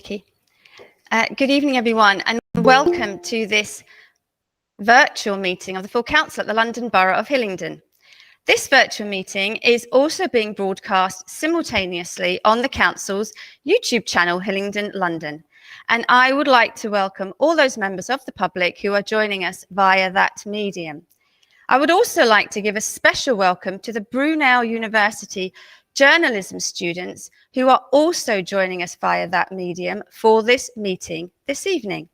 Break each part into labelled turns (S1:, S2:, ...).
S1: Vicky. Good evening, everyone, and welcome to this virtual meeting of the full council at the London Borough of Hillingdon. This virtual meeting is also being broadcast simultaneously on the council's YouTube channel, Hillingdon London. And I would like to welcome all those members of the public who are joining us via that medium. I would also like to give a special welcome to the Brunel University journalism students who are also joining us via that medium for this meeting this evening.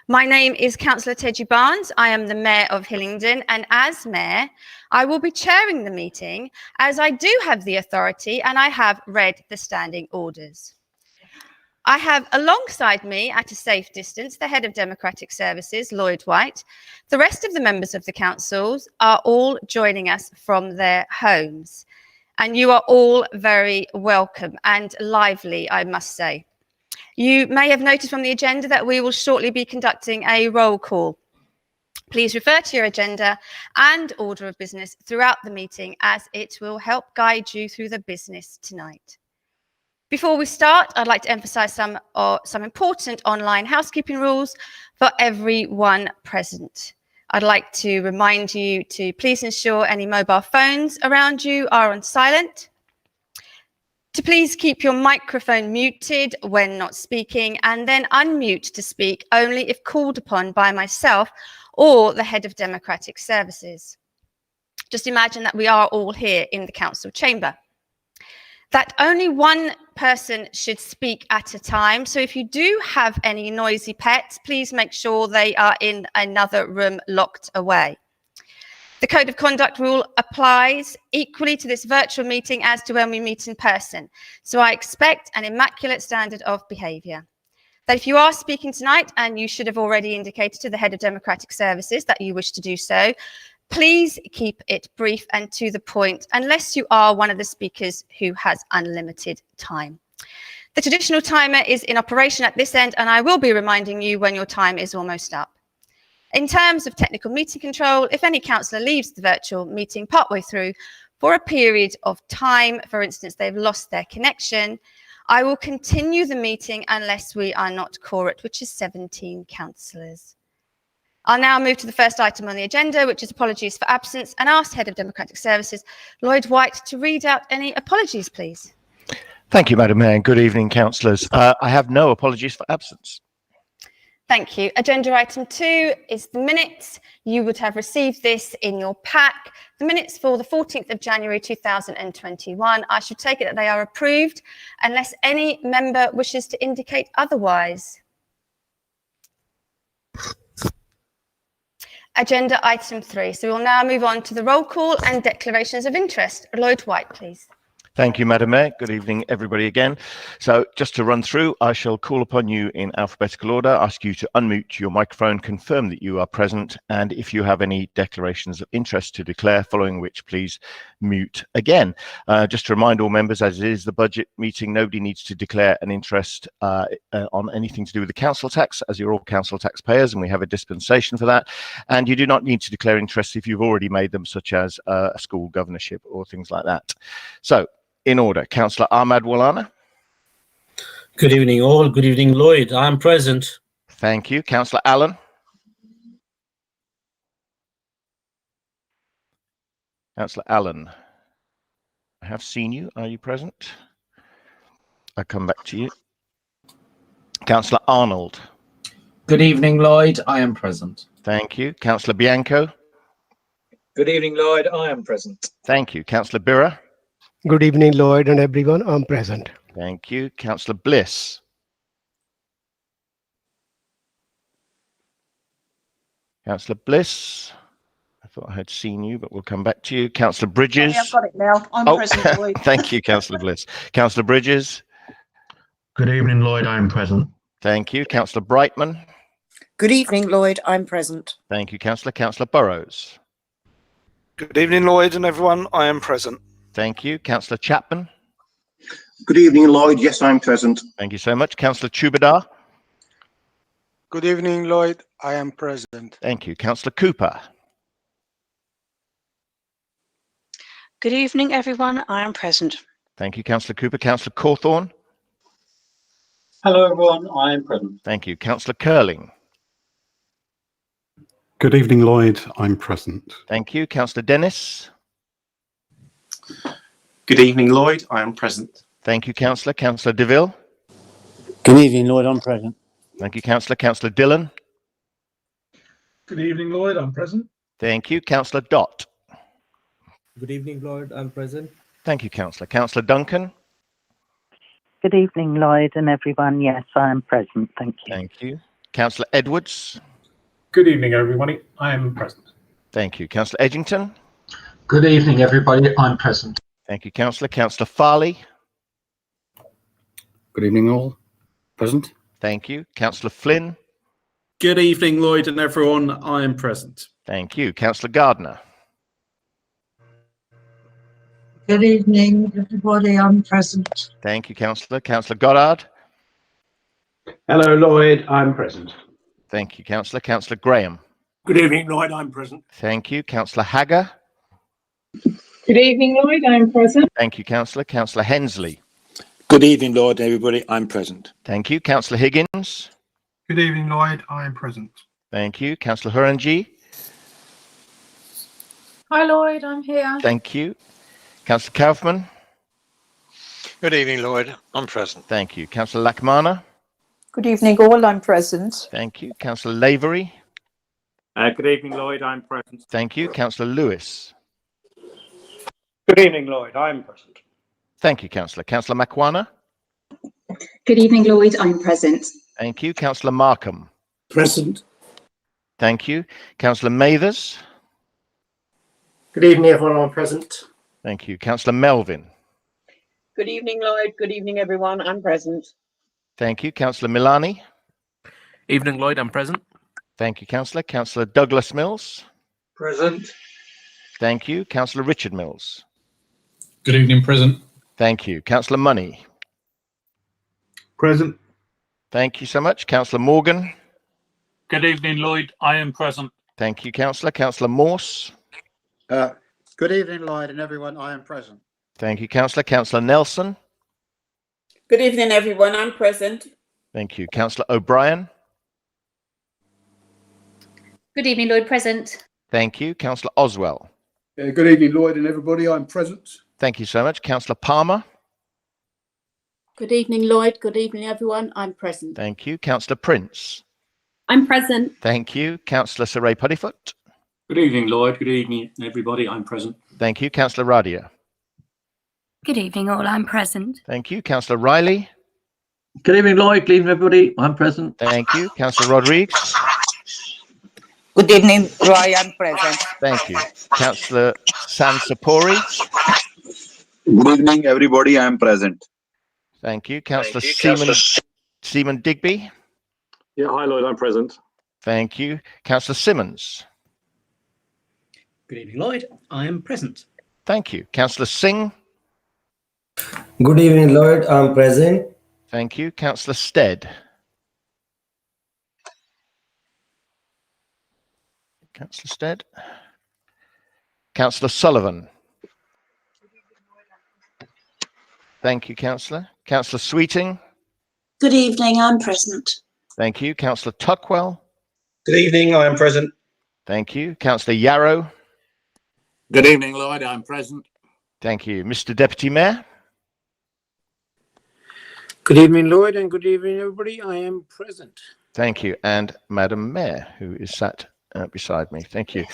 S1: My name is Councillor Teji Barnes. I am the Mayor of Hillingdon, and as Mayor, I will be chairing the meeting as I do have the authority and I have read the standing orders. I have alongside me at a safe distance the Head of Democratic Services, Lloyd White. The rest of the members of the councils are all joining us from their homes. And you are all very welcome and lively, I must say. You may have noticed from the agenda that we will shortly be conducting a roll call. Please refer to your agenda and order of business throughout the meeting, as it will help guide you through the business tonight. Before we start, I'd like to emphasise some important online housekeeping rules for everyone present. I'd like to remind you to please ensure any mobile phones around you are on silent, to please keep your microphone muted when not speaking, and then unmute to speak only if called upon by myself or the Head of Democratic Services. Just imagine that we are all here in the council chamber. That only one person should speak at a time. So if you do have any noisy pets, please make sure they are in another room locked away. The Code of Conduct rule applies equally to this virtual meeting as to when we meet in person. So I expect an immaculate standard of behaviour. That if you are speaking tonight, and you should have already indicated to the Head of Democratic Services that you wish to do so, please keep it brief and to the point, unless you are one of the speakers who has unlimited time. The traditional timer is in operation at this end, and I will be reminding you when your time is almost up. In terms of technical meeting control, if any councillor leaves the virtual meeting partway through for a period of time, for instance, they've lost their connection, I will continue the meeting unless we are not quorate, which is 17 councillors. I'll now move to the first item on the agenda, which is apologies for absence, and ask Head of Democratic Services, Lloyd White, to read out any apologies, please.
S2: Thank you, Madam Mayor, and good evening, councillors. I have no apologies for absence.
S1: Thank you. Agenda item 2 is the minutes. You would have received this in your pack. The minutes for the 14th of January 2021. I should take it that they are approved unless any member wishes to indicate otherwise. Agenda item 3. So we'll now move on to the roll call and declarations of interest. Lloyd White, please.
S2: Thank you, Madam Mayor. Good evening, everybody again. So just to run through, I shall call upon you in alphabetical order, ask you to unmute your microphone, confirm that you are present, and if you have any declarations of interest to declare, following which please mute again. Just to remind all members, as it is the budget meeting, nobody needs to declare an interest on anything to do with the council tax, as you're all council taxpayers and we have a dispensation for that. And you do not need to declare interest if you've already made them, such as a school governorship or things like that. So, in order, Councillor Ahmad Walana.
S3: Good evening all. Good evening, Lloyd. I am present.
S2: Thank you. Councillor Allen. Councillor Allen, I have seen you. Are you present? I'll come back to you. Councillor Arnold.
S4: Good evening, Lloyd. I am present.
S2: Thank you. Councillor Bianco.
S5: Good evening, Lloyd. I am present.
S2: Thank you. Councillor Birra.
S6: Good evening, Lloyd and everyone. I'm present.
S2: Thank you. Councillor Bliss. Councillor Bliss. I thought I had seen you, but we'll come back to you. Councillor Bridges.
S7: I've got it now. I'm present, Lloyd.
S2: Thank you, Councillor Bliss. Councillor Bridges.
S8: Good evening, Lloyd. I am present.
S2: Thank you. Councillor Brightman.
S7: Good evening, Lloyd. I'm present.
S2: Thank you, Councillor. Councillor Burrows.
S9: Good evening, Lloyd and everyone. I am present.
S2: Thank you. Councillor Chapman.
S10: Good evening, Lloyd. Yes, I'm present.
S2: Thank you so much. Councillor Chubadar.
S11: Good evening, Lloyd. I am present.
S2: Thank you. Councillor Cooper.
S12: Good evening, everyone. I am present.
S2: Thank you, Councillor Cooper. Councillor Cawthorne.
S5: Hello everyone, I am present.
S2: Thank you. Councillor Curling.
S8: Good evening, Lloyd. I'm present.
S2: Thank you. Councillor Dennis.
S13: Good evening, Lloyd. I am present.
S2: Thank you, Councillor. Councillor DeVille.
S3: Good evening, Lloyd. I'm present.
S2: Thank you, Councillor. Councillor Dillon.
S8: Good evening, Lloyd. I'm present.
S2: Thank you. Councillor Dott.
S6: Good evening, Lloyd. I'm present.
S2: Thank you, Councillor. Councillor Duncan.
S14: Good evening, Lloyd and everyone. Yes, I am present. Thank you.
S2: Thank you. Councillor Edwards.
S8: Good evening, everybody. I am present.
S2: Thank you. Councillor Edgington.
S4: Good evening, everybody. I'm present.
S2: Thank you, Councillor. Councillor Farley.
S3: Good evening, all. Present.
S2: Thank you. Councillor Flynn.
S13: Good evening, Lloyd and everyone. I am present.
S2: Thank you. Councillor Gardner.
S7: Good evening, everybody. I'm present.
S2: Thank you, Councillor. Councillor Goddard.
S3: Hello, Lloyd. I'm present.
S2: Thank you, Councillor. Councillor Graham.
S3: Good evening, Lloyd. I'm present.
S2: Thank you. Councillor Hagger.
S12: Good evening, Lloyd. I'm present.
S2: Thank you, Councillor. Councillor Hensley.
S3: Good evening, Lloyd, everybody. I'm present.
S2: Thank you. Councillor Higgins.
S8: Good evening, Lloyd. I am present.
S2: Thank you. Councillor Hurangi.
S12: Hi, Lloyd. I'm here.
S2: Thank you. Councillor Kaufman.
S9: Good evening, Lloyd. I'm present.
S2: Thank you. Councillor Lakmana.
S7: Good evening, all. I'm present.
S2: Thank you. Councillor Lavery.
S3: Good evening, Lloyd. I'm present.
S2: Thank you. Councillor Lewis.
S3: Good evening, Lloyd. I'm present.
S2: Thank you, Councillor. Councillor Makwana.
S12: Good evening, Lloyd. I'm present.
S2: Thank you. Councillor Markham.
S3: Present.
S2: Thank you. Councillor Mathers.
S3: Good evening, everyone. I'm present.
S2: Thank you. Councillor Melvin.
S7: Good evening, Lloyd. Good evening, everyone. I'm present.
S2: Thank you. Councillor Milani.
S15: Evening, Lloyd. I'm present.
S2: Thank you, Councillor. Councillor Douglas Mills.
S5: Present.
S2: Thank you. Councillor Richard Mills.
S8: Good evening, present.
S2: Thank you. Councillor Money.
S8: Present.
S2: Thank you so much. Councillor Morgan.
S8: Good evening, Lloyd. I am present.
S2: Thank you, Councillor. Councillor Morse.
S3: Good evening, Lloyd, and everyone. I am present.
S2: Thank you, Councillor. Councillor Nelson.
S7: Good evening, everyone. I'm present.
S2: Thank you. Councillor O'Brien.
S12: Good evening, Lloyd. Present.
S2: Thank you. Councillor Oswell.
S3: Good evening, Lloyd, and everybody. I'm present.
S2: Thank you so much. Councillor Palmer.
S7: Good evening, Lloyd. Good evening, everyone. I'm present.
S2: Thank you. Councillor Prince.
S12: I'm present.
S2: Thank you. Councillor Saray Puddifoot.
S3: Good evening, Lloyd. Good evening, everybody. I'm present.
S2: Thank you. Councillor Radia.
S12: Good evening, all. I'm present.
S2: Thank you. Councillor Riley.
S3: Good evening, Lloyd. Good evening, everybody. I'm present.
S2: Thank you. Councillor Rodriguez.
S7: Good evening, Roy. I'm present.
S2: Thank you. Councillor Sansapori.
S10: Good evening, everybody. I am present.
S2: Thank you. Councillor Seaman Digby.
S8: Yeah, hi, Lloyd. I'm present.
S2: Thank you. Councillor Simmons.
S3: Good evening, Lloyd. I am present.
S2: Thank you. Councillor Singh.
S6: Good evening, Lloyd. I'm present.
S2: Thank you. Councillor Stead. Councillor Stead. Councillor Sullivan. Thank you, Councillor. Councillor Sweeting.
S12: Good evening. I'm present.
S2: Thank you. Councillor Tuckwell.
S3: Good evening. I am present.
S2: Thank you. Councillor Yarrow.
S3: Good evening, Lloyd. I'm present.
S2: Thank you. Mr. Deputy Mayor.
S3: Good evening, Lloyd, and good evening, everybody. I am present.
S2: Thank you. And Madam Mayor, who is sat beside me. Thank you.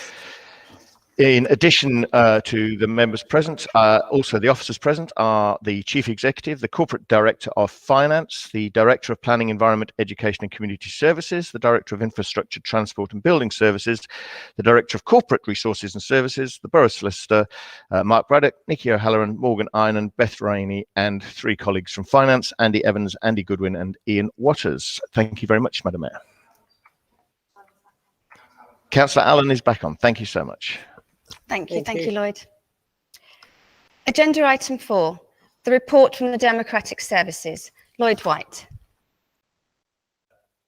S2: In addition to the members present, also the officers present are the Chief Executive, the Corporate Director of Finance, the Director of Planning, Environment, Education and Community Services, the Director of Infrastructure, Transport and Building Services, the Director of Corporate Resources and Services, the Borough Solicitor, Mark Braddock, Nikki O'Halloran, Morgan Iron, Beth Rainey, and 3 colleagues from Finance, Andy Evans, Andy Goodwin and Ian Waters. Thank you very much, Madam Mayor. Councillor Allen is back on. Thank you so much.
S1: Thank you, Lloyd. Agenda item 4, the report from the Democratic Services. Lloyd White.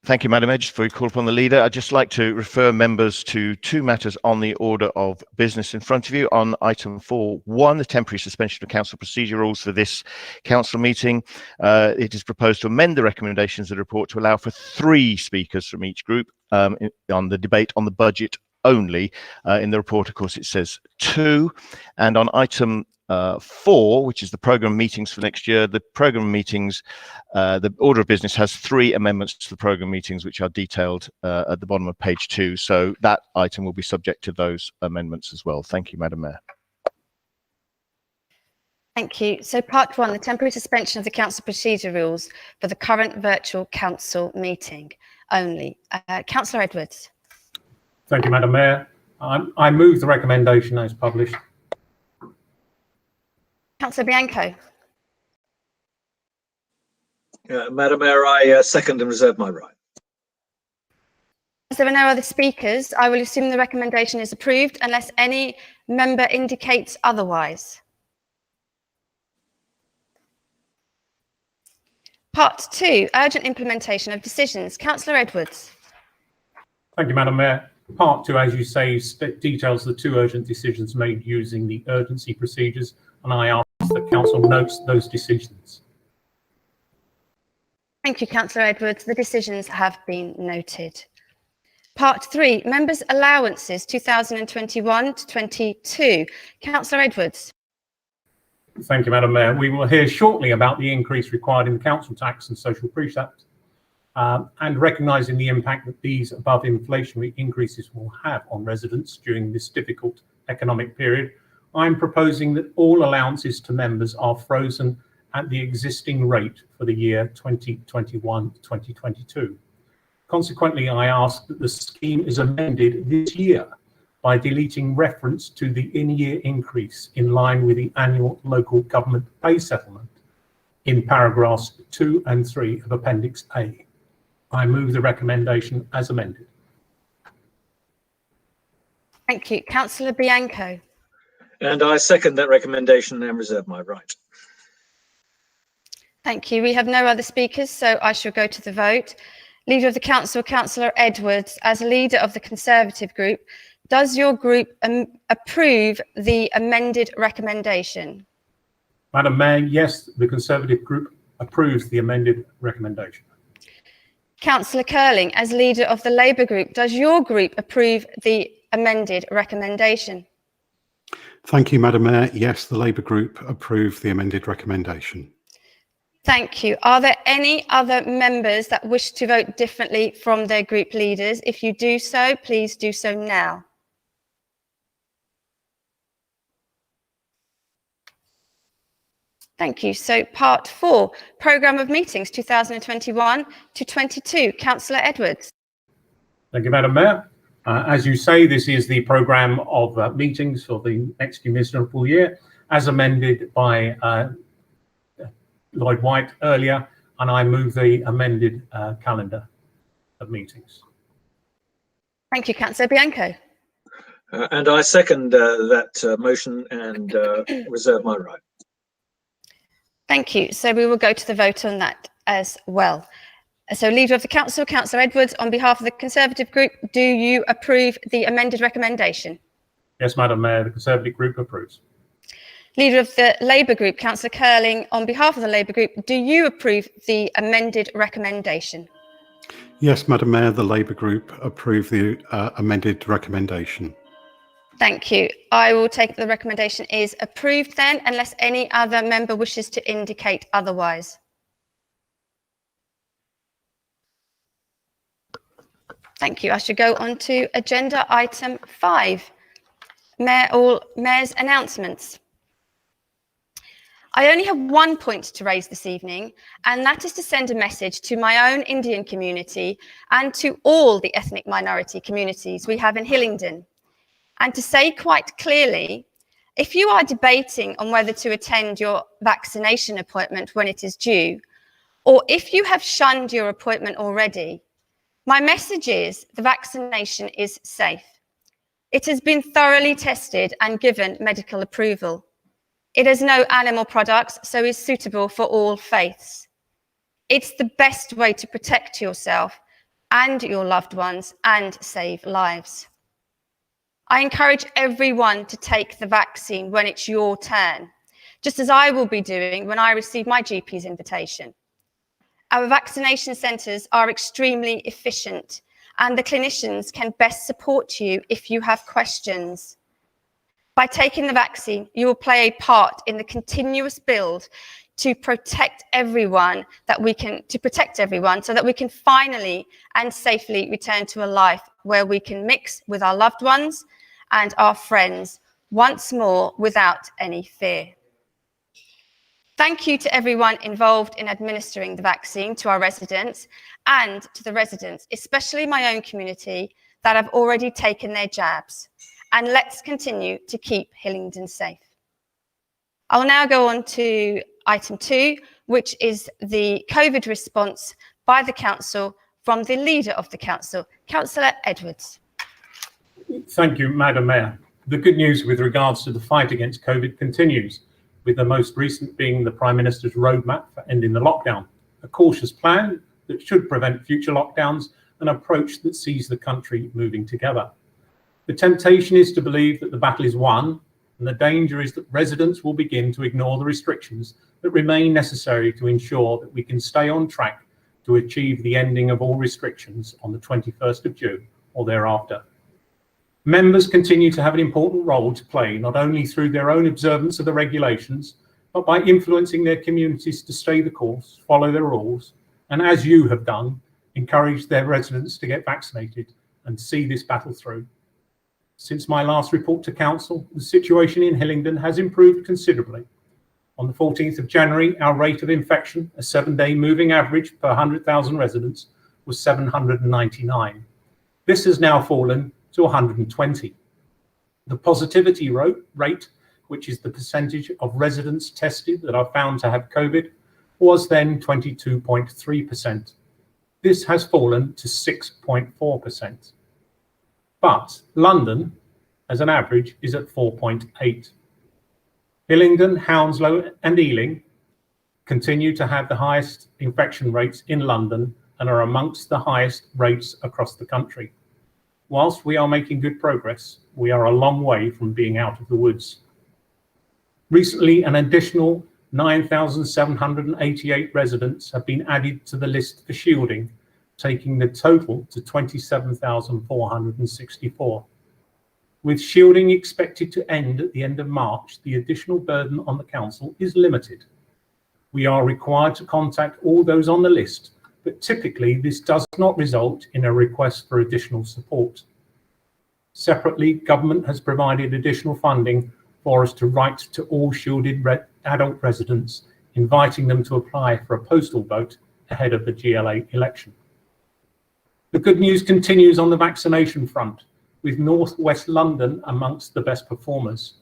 S2: Thank you, Madam Mayor. Just before we call upon the leader, I'd just like to refer members to two matters on the order of business in front of you. On item 4.1, the temporary suspension of council procedure rules for this council meeting. It is proposed to amend the recommendations of the report to allow for 3 speakers from each group on the debate on the budget only. In the report, of course, it says 2. And on item 4, which is the programme meetings for next year, the programme meetings, the order of business has 3 amendments to the programme meetings, which are detailed at the bottom of page 2. So that item will be subject to those amendments as well. Thank you, Madam Mayor.
S1: Thank you. So part 1, the temporary suspension of the council procedure rules for the current virtual council meeting only. Councillor Edwards.
S8: Thank you, Madam Mayor. I move the recommendation as published.
S1: Councillor Bianco.
S5: Madam Mayor, I second and reserve my right.
S1: As there are no other speakers, I will assume the recommendation is approved unless any member indicates otherwise. Part 2, urgent implementation of decisions. Councillor Edwards.
S8: Thank you, Madam Mayor. Part 2, as you say, details the 2 urgent decisions made using the urgency procedures, and I ask that Council notes those decisions.
S1: Thank you, Councillor Edwards. The decisions have been noted. Part 3, members' allowances 2021 to 22. Councillor Edwards.
S8: Thank you, Madam Mayor. We will hear shortly about the increase required in the council tax and social precept, and recognising the impact that these above inflationary increases will have on residents during this difficult economic period. I'm proposing that all allowances to members are frozen at the existing rate for the year 2021-2022. Consequently, I ask that the scheme is amended this year by deleting reference to the in-year increase in line with the annual local government pay settlement in paragraphs 2 and 3 of Appendix A. I move the recommendation as amended.
S1: Thank you. Councillor Bianco.
S5: And I second that recommendation and reserve my right.
S1: Thank you. We have no other speakers, so I shall go to the vote. Leader of the Council, Councillor Edwards, as leader of the Conservative group, does your group approve the amended recommendation?
S8: Madam Mayor, yes, the Conservative group approves the amended recommendation.
S1: Councillor Curling, as leader of the Labour group, does your group approve the amended recommendation?
S16: Thank you, Madam Mayor. Yes, the Labour group approve the amended recommendation.
S1: Thank you. Are there any other members that wish to vote differently from their group leaders? If you do so, please do so now. Thank you. So part 4, programme of meetings 2021 to 22. Councillor Edwards.
S8: Thank you, Madam Mayor. As you say, this is the programme of meetings for the next municipal year, as amended by Lloyd White earlier, and I move the amended calendar of meetings.
S1: Thank you, Councillor Bianco.
S5: And I second that motion and reserve my right.
S1: Thank you. So we will go to the vote on that as well. So leader of the council, Councillor Edwards, on behalf of the Conservative group, do you approve the amended recommendation?
S8: Yes, Madam Mayor, the Conservative group approves.
S1: Leader of the Labour group, Councillor Curling, on behalf of the Labour group, do you approve the amended recommendation?
S16: Yes, Madam Mayor, the Labour group approve the amended recommendation.
S1: Thank you. I will take the recommendation is approved then, unless any other member wishes to indicate otherwise. Thank you. I should go on to agenda item 5, Mayor's announcements. I only have one point to raise this evening, and that is to send a message to my own Indian community and to all the ethnic minority communities we have in Hillingdon. And to say quite clearly, if you are debating on whether to attend your vaccination appointment when it is due, or if you have shunned your appointment already, my message is the vaccination is safe. It has been thoroughly tested and given medical approval. It has no animal products, so is suitable for all faiths. It's the best way to protect yourself and your loved ones and save lives. I encourage everyone to take the vaccine when it's your turn, just as I will be doing when I receive my GP's invitation. Our vaccination centres are extremely efficient, and the clinicians can best support you if you have questions. By taking the vaccine, you will play a part in the continuous build to protect everyone so that we can finally and safely return to a life where we can mix with our loved ones and our friends once more without any fear. Thank you to everyone involved in administering the vaccine to our residents and to the residents, especially my own community, that have already taken their jabs. And let's continue to keep Hillingdon safe. I will now go on to item 2, which is the COVID response by the council from the leader of the council, Councillor Edwards.
S8: Thank you, Madam Mayor. The good news with regards to the fight against COVID continues, with the most recent being the Prime Minister's roadmap for ending the lockdown, a cautious plan that should prevent future lockdowns, an approach that sees the country moving together. The temptation is to believe that the battle is won, and the danger is that residents will begin to ignore the restrictions that remain necessary to ensure that we can stay on track to achieve the ending of all restrictions on the 21st of June or thereafter. Members continue to have an important role to play, not only through their own observance of the regulations, but by influencing their communities to stay the course, follow their rules, and as you have done, encourage their residents to get vaccinated and see this battle through. Since my last report to council, the situation in Hillingdon has improved considerably. On the 14th of January, our rate of infection, a 7-day moving average per 100,000 residents, was 799. This has now fallen to 120. The positivity rate, which is the percentage of residents tested that are found to have COVID, was then 22.3%. This has fallen to 6.4%. But London, as an average, is at 4.8. Hillingdon, Hounslow and Ealing continue to have the highest infection rates in London and are amongst the highest rates across the country. Whilst we are making good progress, we are a long way from being out of the woods. Recently, an additional 9,788 residents have been added to the list for shielding, taking the total to 27,464. With shielding expected to end at the end of March, the additional burden on the council is limited. We are required to contact all those on the list, but typically this does not result in a request for additional support. Separately, government has provided additional funding for us to write to all shielded adult residents, inviting them to apply for a postal vote ahead of the GLA election. The good news continues on the vaccination front, with North West London amongst the best performers.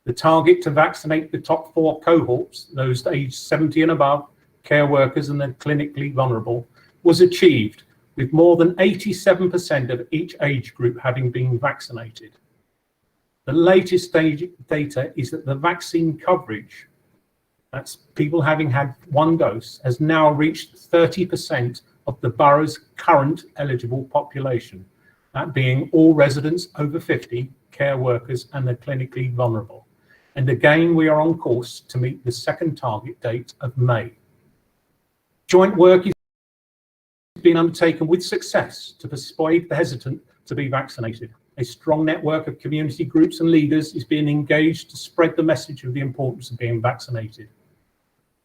S8: The target to vaccinate the top 4 cohorts, those aged 70 and above, care workers and the clinically vulnerable, was achieved, with more than 87% of each age group having been vaccinated. The latest data is that the vaccine coverage, that's people having had 1 dose, has now reached 30% of the borough's current eligible population, that being all residents over 50, care workers and the clinically vulnerable. And again, we are on course to meet the second target date of May. Joint work is being undertaken with success to persuade the hesitant to be vaccinated. A strong network of community groups and leaders is being engaged to spread the message of the importance of being vaccinated.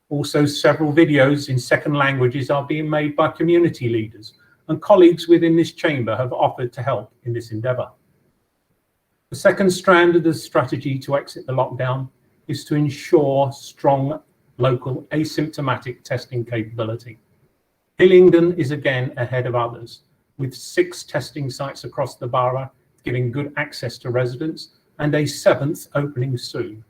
S8: Also, several videos in second languages are being made by community leaders, and colleagues within this chamber have offered to help in this endeavour. The second strand of the strategy to exit the lockdown is to ensure strong local asymptomatic testing capability. Hillingdon is again ahead of others, with 6 testing sites across the borough, giving good access to residents, and a 7th opening soon.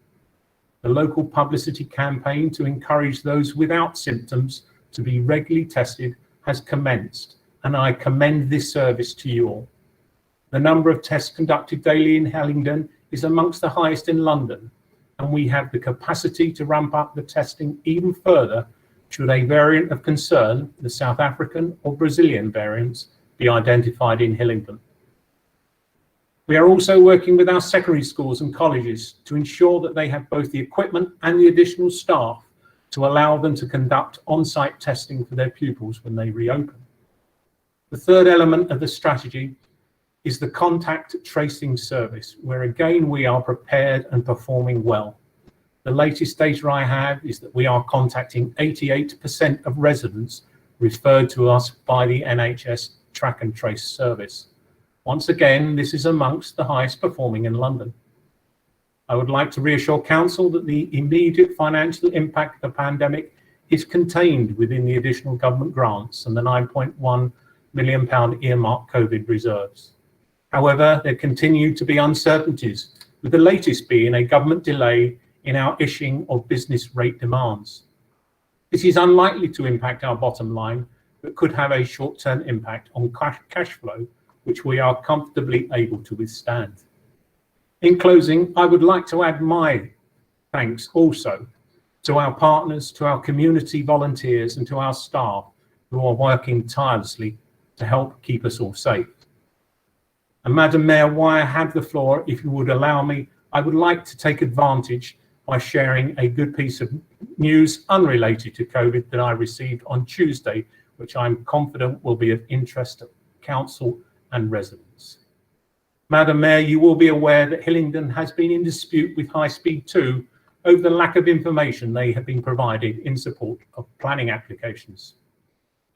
S8: The local publicity campaign to encourage those without symptoms to be regularly tested has commenced, and I commend this service to you all. The number of tests conducted daily in Hillingdon is amongst the highest in London, and we have the capacity to ramp up the testing even further should a variant of concern, the South African or Brazilian variants, be identified in Hillingdon. We are also working with our secondary schools and colleges to ensure that they have both the equipment and the additional staff to allow them to conduct on-site testing for their pupils when they reopen. The third element of the strategy is the contact tracing service, where again we are prepared and performing well. The latest data I have is that we are contacting 88% of residents referred to us by the NHS track and trace service. Once again, this is amongst the highest performing in London. I would like to reassure Council that the immediate financial impact of the pandemic is contained within the additional government grants and the £9.1 million earmarked COVID reserves. However, there continue to be uncertainties, with the latest being a government delay in our issuing of business rate demands. This is unlikely to impact our bottom line, but could have a short-term impact on cash flow, which we are comfortably able to withstand. In closing, I would like to add my thanks also to our partners, to our community volunteers, and to our staff who are working tirelessly to help keep us all safe. And Madam Mayor, while I have the floor, if you would allow me, I would like to take advantage by sharing a good piece of news unrelated to COVID that I received on Tuesday, which I'm confident will be of interest to Council and residents. Madam Mayor, you will be aware that Hillingdon has been in dispute with High Speed 2 over the lack of information they have been provided in support of planning applications.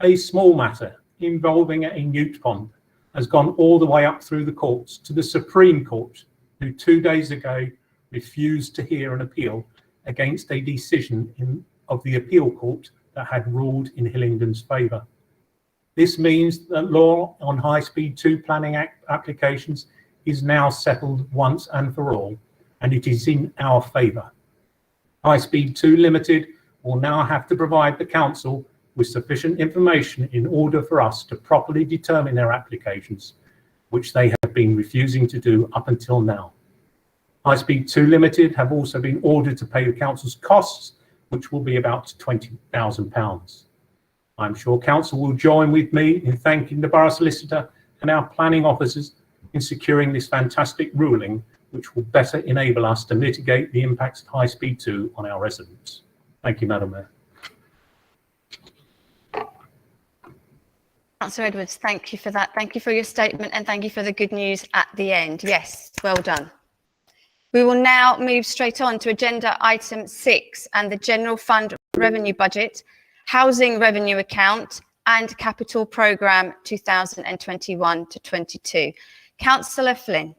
S8: A small matter involving a newt pond has gone all the way up through the courts to the Supreme Court, who 2 days ago refused to hear an appeal against a decision of the appeal court that had ruled in Hillingdon's favour. This means that law on High Speed 2 planning applications is now settled once and for all, and it is in our favour. High Speed 2 Limited will now have to provide the Council with sufficient information in order for us to properly determine their applications, which they have been refusing to do up until now. High Speed 2 Limited have also been ordered to pay the Council's costs, which will be about £20,000. I'm sure Council will join with me in thanking the Borough Solicitor and our planning officers in securing this fantastic ruling, which will better enable us to mitigate the impacts of High Speed 2 on our residents. Thank you, Madam Mayor.
S1: Councillor Edwards, thank you for that. Thank you for your statement and thank you for the good news at the end. Yes, well done. We will now move straight on to agenda item 6 and the General Fund Revenue Budget, Housing Revenue Account and Capital Programme 2021 to 22. Councillor Flynn.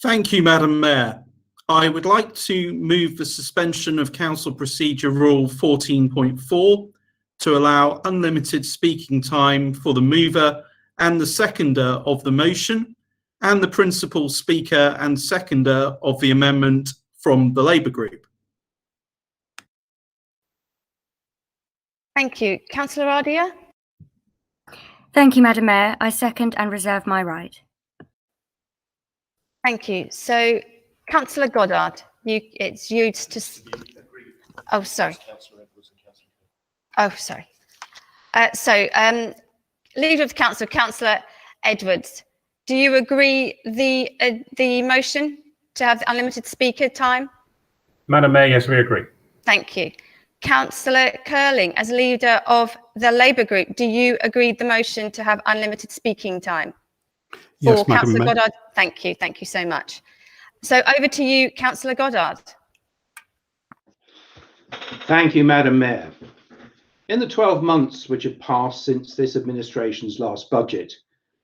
S13: Thank you, Madam Mayor. I would like to move the suspension of Council Procedure Rule 14.4 to allow unlimited speaking time for the mover and the seconder of the motion and the principal speaker and seconder of the amendment from the Labour Group.
S1: Thank you. Councillor Ardia?
S12: Thank you, Madam Mayor. I second and reserve my right.
S1: Thank you. So, Councillor Goddard, it's you to... Oh, sorry. Oh, sorry. Leader of the Council, Councillor Edwards, do you agree the motion to have the unlimited speaker time?
S8: Madam Mayor, yes, we agree.
S1: Thank you. Councillor Curling, as leader of the Labour Group, do you agree the motion to have unlimited speaking time?
S16: Yes,
S1: For
S16: Madam
S1: Councillor
S16: Mayor.
S1: Goddard, thank you so much. So over to you, Councillor Goddard.
S17: Thank you, Madam Mayor. In the 12 months which have passed since this administration's last budget,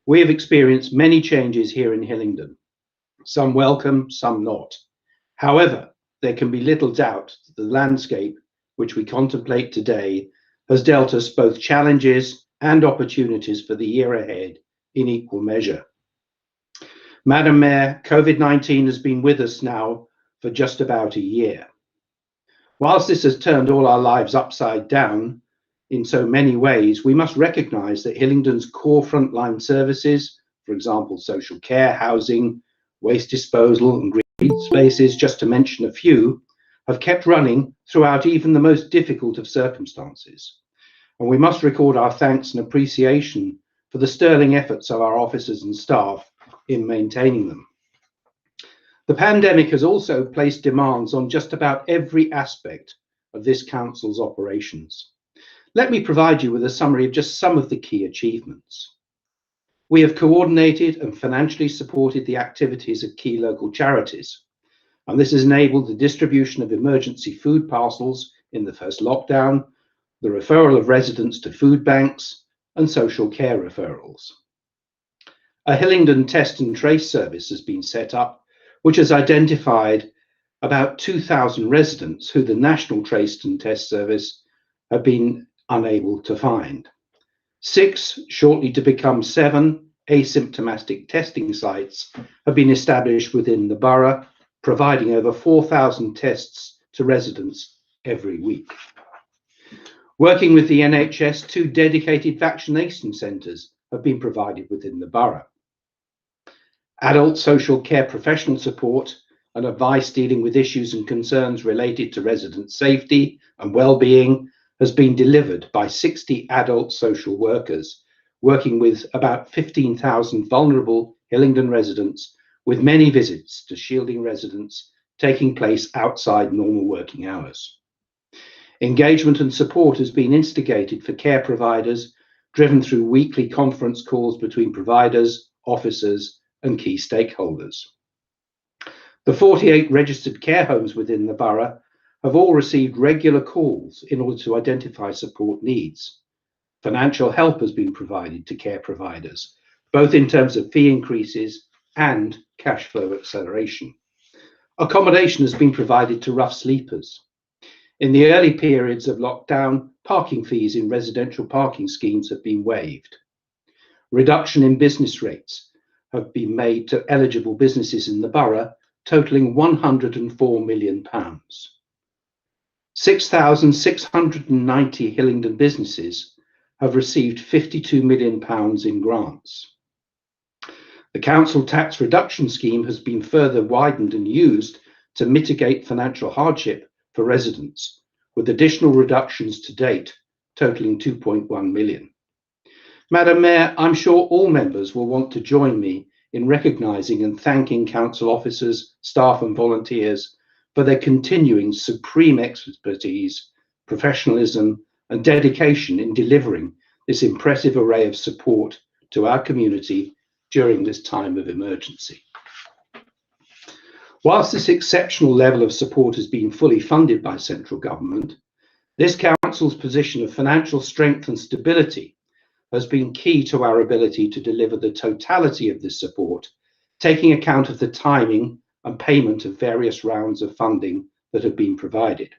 S17: we have experienced many changes here in Hillingdon, some welcome, some not. However, there can be little doubt that the landscape which we contemplate today has dealt us both challenges and opportunities for the year ahead in equal measure. Madam Mayor, COVID-19 has been with us now for just about a year. Whilst this has turned all our lives upside down in so many ways, we must recognise that Hillingdon's core frontline services, for example, social care, housing, waste disposal and green spaces, just to mention a few, have kept running throughout even the most difficult of circumstances. And we must record our thanks and appreciation for the sterling efforts of our officers and staff in maintaining them. The pandemic has also placed demands on just about every aspect of this council's operations. Let me provide you with a summary of just some of the key achievements. We have coordinated and financially supported the activities of key local charities, and this has enabled the distribution of emergency food parcels in the first lockdown, the referral of residents to food banks, and social care referrals. A Hillingdon test and trace service has been set up, which has identified about 2,000 residents who the National Trace and Test Service have been unable to find. 6, shortly to become 7, asymptomatic testing sites have been established within the borough, providing over 4,000 tests to residents every week. Working with the NHS, 2 dedicated vaccination centres have been provided within the borough. Adult social care professional support and advice dealing with issues and concerns related to resident safety and well-being has been delivered by 60 adult social workers, working with about 15,000 vulnerable Hillingdon residents, with many visits to shielding residents taking place outside normal working hours. Engagement and support has been instigated for care providers, driven through weekly conference calls between providers, officers, and key stakeholders. The 48 registered care homes within the borough have all received regular calls in order to identify support needs. Financial help has been provided to care providers, both in terms of fee increases and cash flow acceleration. Accommodation has been provided to rough sleepers. In the early periods of lockdown, parking fees in residential parking schemes have been waived. Reduction in business rates have been made to eligible businesses in the borough, totalling £104 million. 6,690 Hillingdon businesses have received £52 million in grants. The council tax reduction scheme has been further widened and used to mitigate financial hardship for residents, with additional reductions to date totalling £2.1 million. Madam Mayor, I'm sure all members will want to join me in recognising and thanking council officers, staff and volunteers for their continuing supreme expertise, professionalism and dedication in delivering this impressive array of support to our community during this time of emergency. Whilst this exceptional level of support has been fully funded by central government, this council's position of financial strength and stability has been key to our ability to deliver the totality of this support, taking account of the timing and payment of various rounds of funding that have been provided.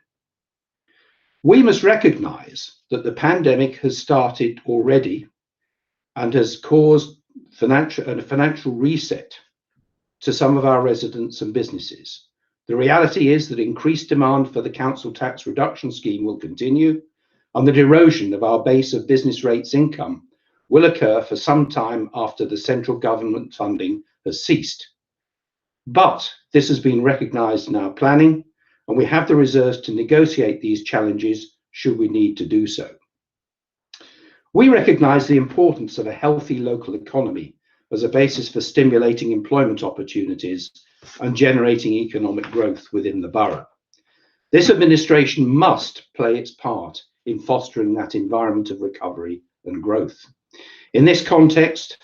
S17: We must recognise that the pandemic has started already and has caused a financial reset to some of our residents and businesses. The reality is that increased demand for the council tax reduction scheme will continue, and the erosion of our base of business rates income will occur for some time after the central government funding has ceased. But this has been recognised in our planning, and we have the reserves to negotiate these challenges should we need to do so. We recognise the importance of a healthy local economy as a basis for stimulating employment opportunities and generating economic growth within the borough. This administration must play its part in fostering that environment of recovery and growth. In this context,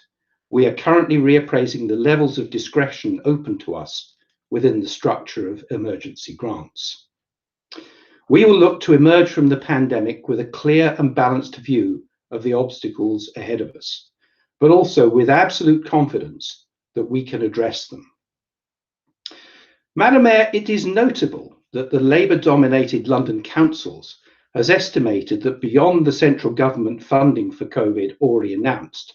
S17: we are currently reappraising the levels of discretion open to us within the structure of emergency grants. We will look to emerge from the pandemic with a clear and balanced view of the obstacles ahead of us, but also with absolute confidence that we can address them. Madam Mayor, it is notable that the Labour-dominated London councils has estimated that beyond the central government funding for COVID already announced,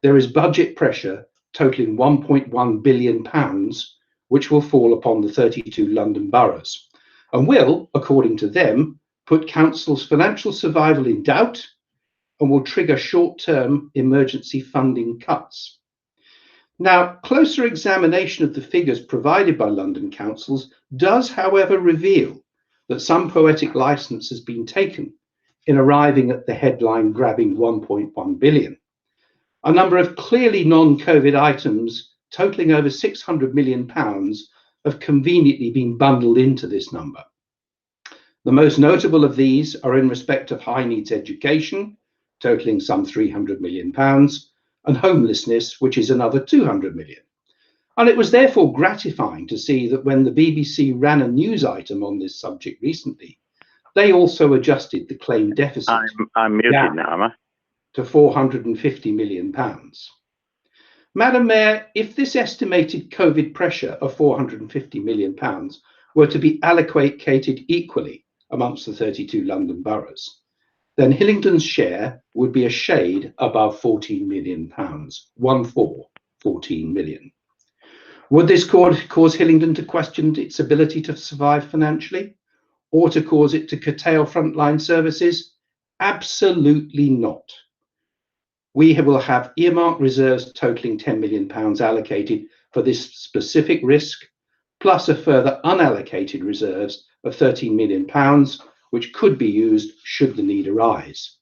S17: there is budget pressure totaling £1.1 billion, which will fall upon the 32 London boroughs, and will, according to them, put councils' financial survival in doubt and will trigger short-term emergency funding cuts. Now, closer examination of the figures provided by London councils does, however, reveal that some poetic licence has been taken in arriving at the headline-grabbing £1.1 billion. A number of clearly non-COVID items totaling over £600 million have conveniently been bundled into this number. The most notable of these are in respect of high needs education, totaling some £300 million, and homelessness, which is another £200 million. And it was therefore gratifying to see that when the BBC ran a news item on this subject recently, they also adjusted the claim deficit
S18: I'm muted now, am I?
S17: to £450 million. Madam Mayor, if this estimated COVID pressure of £450 million were to be allocated equally amongst the 32 London boroughs, then Hillingdon's share would be a shade above £14 million, 14 million. Would this cause Hillingdon to question its ability to survive financially, or to cause it to curtail frontline services? Absolutely not. We will have earmarked reserves totaling £10 million allocated for this specific risk, plus a further unallocated reserves of £13 million, which could be used should the need arise.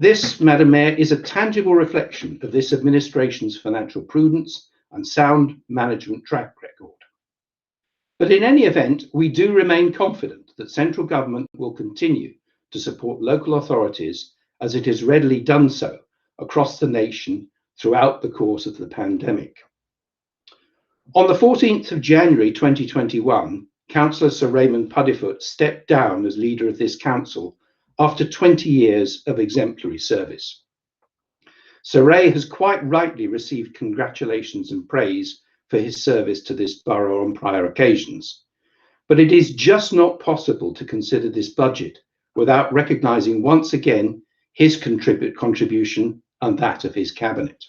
S17: This, Madam Mayor, is a tangible reflection of this administration's financial prudence and sound management track record. But in any event, we do remain confident that central government will continue to support local authorities as it has readily done so across the nation throughout the course of the pandemic. On the 14th of January 2021, Councillor Sir Raymond Puddifoot stepped down as leader of this council after 20 years of exemplary service. Sir Ray has quite rightly received congratulations and praise for his service to this borough on prior occasions, but it is just not possible to consider this budget without recognising once again his contribution and that of his cabinet.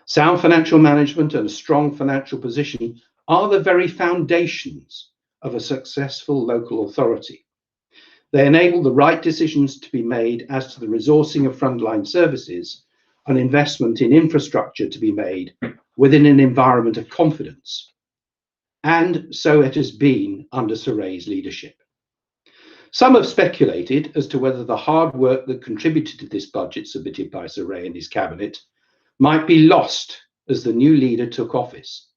S17: Sound financial management and a strong financial position are the very foundations of a successful local authority. They enable the right decisions to be made as to the resourcing of frontline services and investment in infrastructure to be made within an environment of confidence. And so it has been under Sir Ray's leadership. Some have speculated as to whether the hard work that contributed to this budget submitted by Sir Ray and his cabinet might be lost as the new leader took office.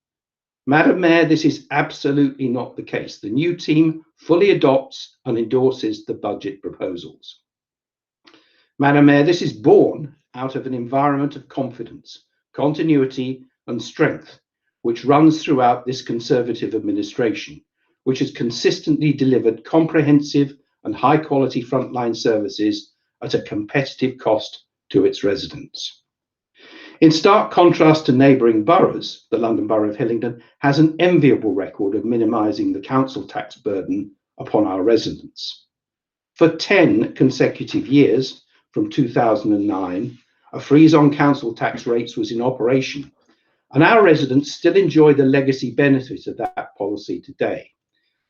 S17: Madam Mayor, this is absolutely not the case. The new team fully adopts and endorses the budget proposals. Madam Mayor, this is born out of an environment of confidence, continuity and strength, which runs throughout this Conservative administration, which has consistently delivered comprehensive and high quality frontline services at a competitive cost to its residents. In stark contrast to neighbouring boroughs, the London Borough of Hillingdon has an enviable record of minimising the council tax burden upon our residents. For 10 consecutive years, from 2009, a freeze on council tax rates was in operation, and our residents still enjoy the legacy benefit of that policy today.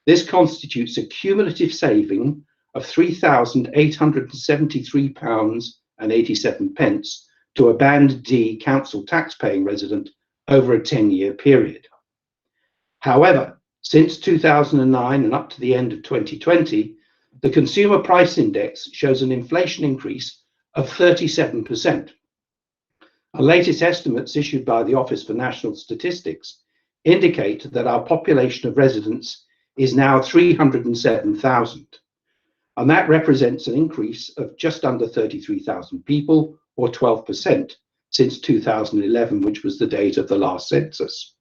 S17: This constitutes a cumulative saving of £3,873.87 to a Band D council tax-paying resident over a 10-year period. However, since 2009 and up to the end of 2020, the Consumer Price Index shows an inflation increase of 37%. Our latest estimates issued by the Office for National Statistics indicate that our population of residents is now 307,000, and that represents an increase of just under 33,000 people, or 12%, since 2011, which was the date of the last census.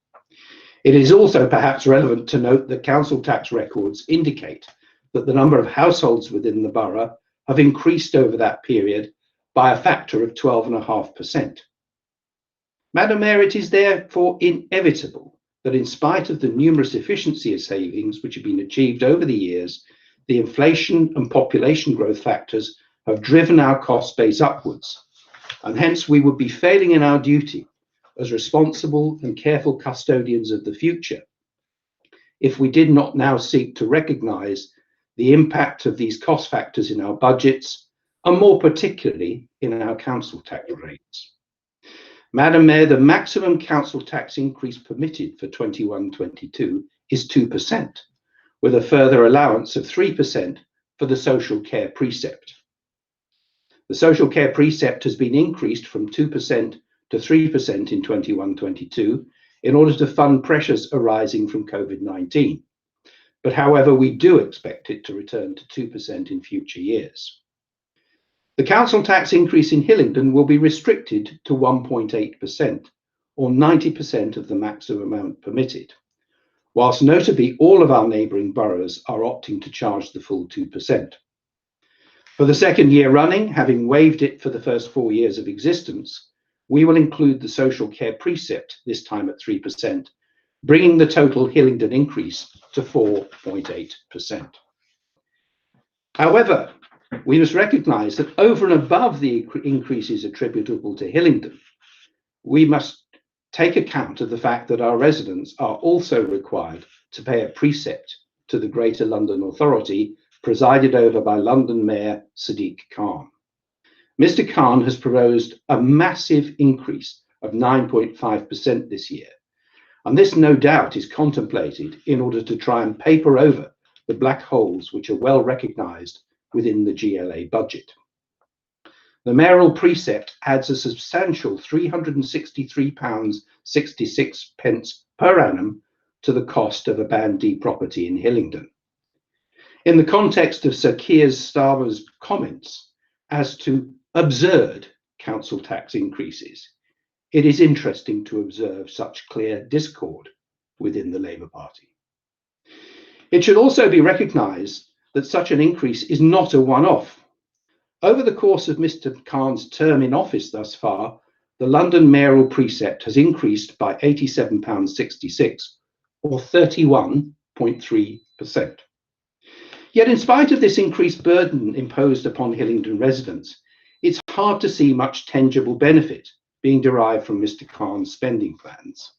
S17: It is also perhaps relevant to note that council tax records indicate that the number of households within the borough have increased over that period by a factor of 12.5%. Madam Mayor, it is therefore inevitable that in spite of the numerous efficiency savings which have been achieved over the years, the inflation and population growth factors have driven our cost base upwards, and hence we would be failing in our duty as responsible and careful custodians of the future if we did not now seek to recognise the impact of these cost factors in our budgets, and more particularly in our council tax rates. Madam Mayor, the maximum council tax increase permitted for 21-22 is 2%, with a further allowance of 3% for the social care precept. The social care precept has been increased from 2% to 3% in 21-22 in order to fund pressures arising from COVID-19. But however, we do expect it to return to 2% in future years. The council tax increase in Hillingdon will be restricted to 1.8%, or 90% of the maximum amount permitted, whilst notably all of our neighbouring boroughs are opting to charge the full 2%. For the second year running, having waived it for the first 4 years of existence, we will include the social care precept, this time at 3%, bringing the total Hillingdon increase to 4.8%. However, we must recognise that over and above the increases attributable to Hillingdon, we must take account of the fact that our residents are also required to pay a precept to the Greater London Authority, presided over by London Mayor Sadiq Khan. Mr. Khan has proposed a massive increase of 9.5% this year, and this no doubt is contemplated in order to try and paper over the black holes which are well recognised within the GLA budget. The mayoral precept adds a substantial £363.66 per annum to the cost of a Band D property in Hillingdon. In the context of Sir Keir Starmer's comments as to absurd council tax increases, it is interesting to observe such clear discord within the Labour Party. It should also be recognised that such an increase is not a one-off. Over the course of Mr. Khan's term in office thus far, the London mayoral precept has increased by £87.66, or 31.3%. Yet in spite of this increased burden imposed upon Hillingdon residents, it's hard to see much tangible benefit being derived from Mr. Khan's spending plans.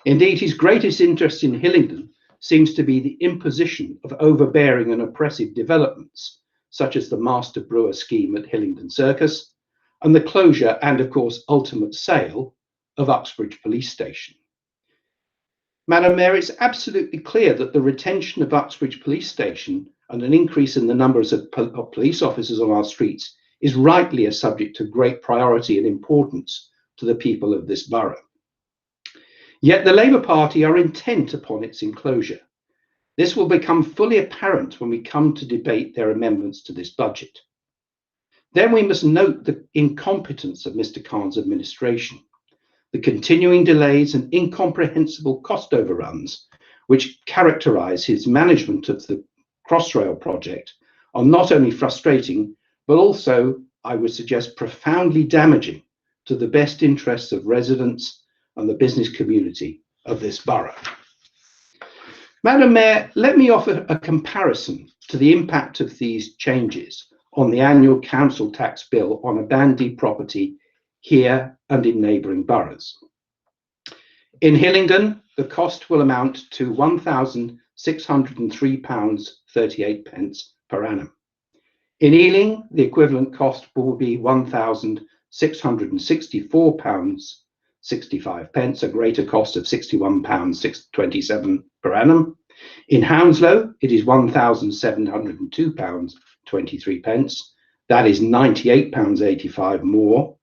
S17: Indeed, his greatest interest in Hillingdon seems to be the imposition of overbearing and oppressive developments, such as the Master Brewer scheme at Hillingdon Circus, and the closure and, of course, ultimate sale of Uxbridge Police Station. Madam Mayor, it's absolutely clear that the retention of Uxbridge Police Station and an increase in the numbers of police officers on our streets is rightly a subject of great priority and importance to the people of this borough. Yet the Labour Party are intent upon its enclosure. This will become fully apparent when we come to debate their amendments to this budget. Then we must note the incompetence of Mr. Khan's administration, the continuing delays and incomprehensible cost overruns which characterise his management of the Crossrail project are not only frustrating, but also, I would suggest, profoundly damaging to the best interests of residents and the business community of this borough. Madam Mayor, let me offer a comparison to the impact of these changes on the annual council tax bill on a Band D property here and in neighbouring boroughs. In Hillingdon, the cost will amount to £1,603.38 per annum. In Ealing, the equivalent cost will be £1,664.65, a greater cost of £61.27 per annum. In Hounslow, it is £1,702.23. That is £98.85 more.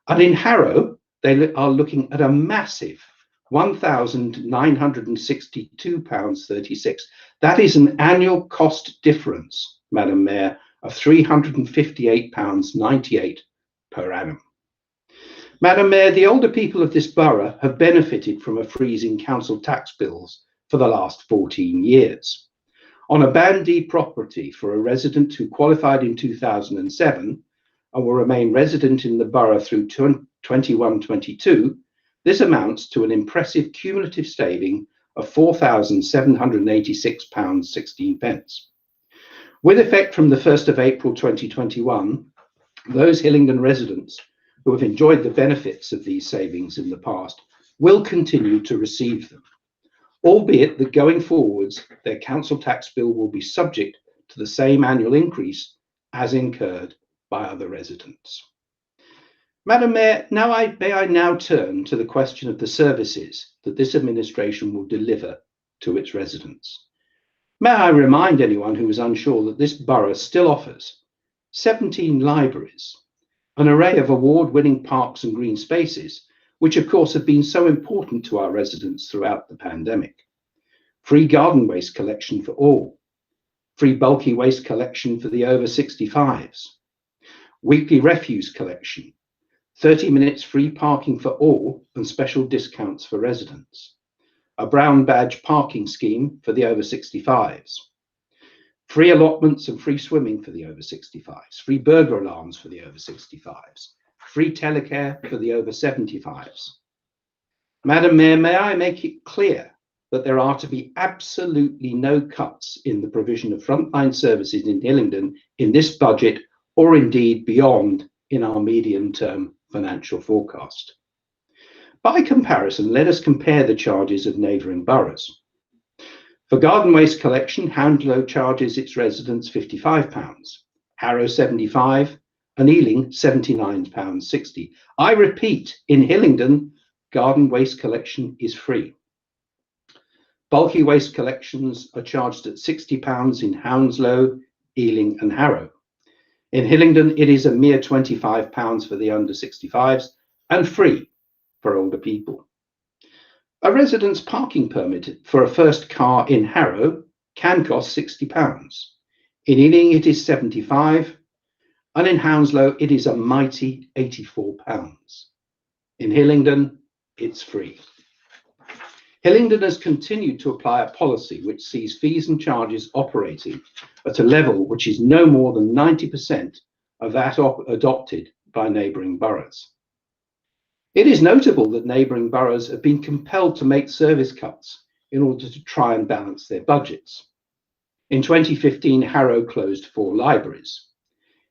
S17: And in Harrow, they are looking at a massive £1,962.36. That is an annual cost difference, Madam Mayor, of £358.98 per annum. Madam Mayor, the older people of this borough have benefited from a freeze in council tax bills for the last 14 years. On a Band D property for a resident who qualified in 2007 and will remain resident in the borough through 21-22, this amounts to an impressive cumulative saving of £4,786.16. With effect from the 1st of April 2021, those Hillingdon residents who have enjoyed the benefits of these savings in the past will continue to receive them, albeit that going forwards, their council tax bill will be subject to the same annual increase as incurred by other residents. Madam Mayor, may I now turn to the question of the services that this administration will deliver to its residents. May I remind anyone who is unsure that this borough still offers 17 libraries, an array of award-winning parks and green spaces, which of course have been so important to our residents throughout the pandemic. Free garden waste collection for all. Free bulky waste collection for the over 65s. Weekly refuse collection. 30 minutes free parking for all and special discounts for residents. A brown badge parking scheme for the over 65s. Free allotments and free swimming for the over 65s. Free burglar alarms for the over 65s. Free telecare for the over 75s. Madam Mayor, may I make it clear that there are to be absolutely no cuts in the provision of frontline services in Hillingdon in this budget, or indeed beyond in our medium-term financial forecast. By comparison, let us compare the charges of neighbouring boroughs. For garden waste collection, Hounslow charges its residents £55, Harrow £75, and Ealing £79.60. I repeat, in Hillingdon, garden waste collection is free. Bulky waste collections are charged at £60 in Hounslow, Ealing and Harrow. In Hillingdon, it is a mere £25 for the under 65s and free for older people. A resident's parking permit for a first car in Harrow can cost £60. In Ealing, it is £75, and in Hounslow, it is a mighty £84. In Hillingdon, it's free. Hillingdon has continued to apply a policy which sees fees and charges operating at a level which is no more than 90% of that adopted by neighbouring boroughs. It is notable that neighbouring boroughs have been compelled to make service cuts in order to try and balance their budgets. In 2015, Harrow closed 4 libraries.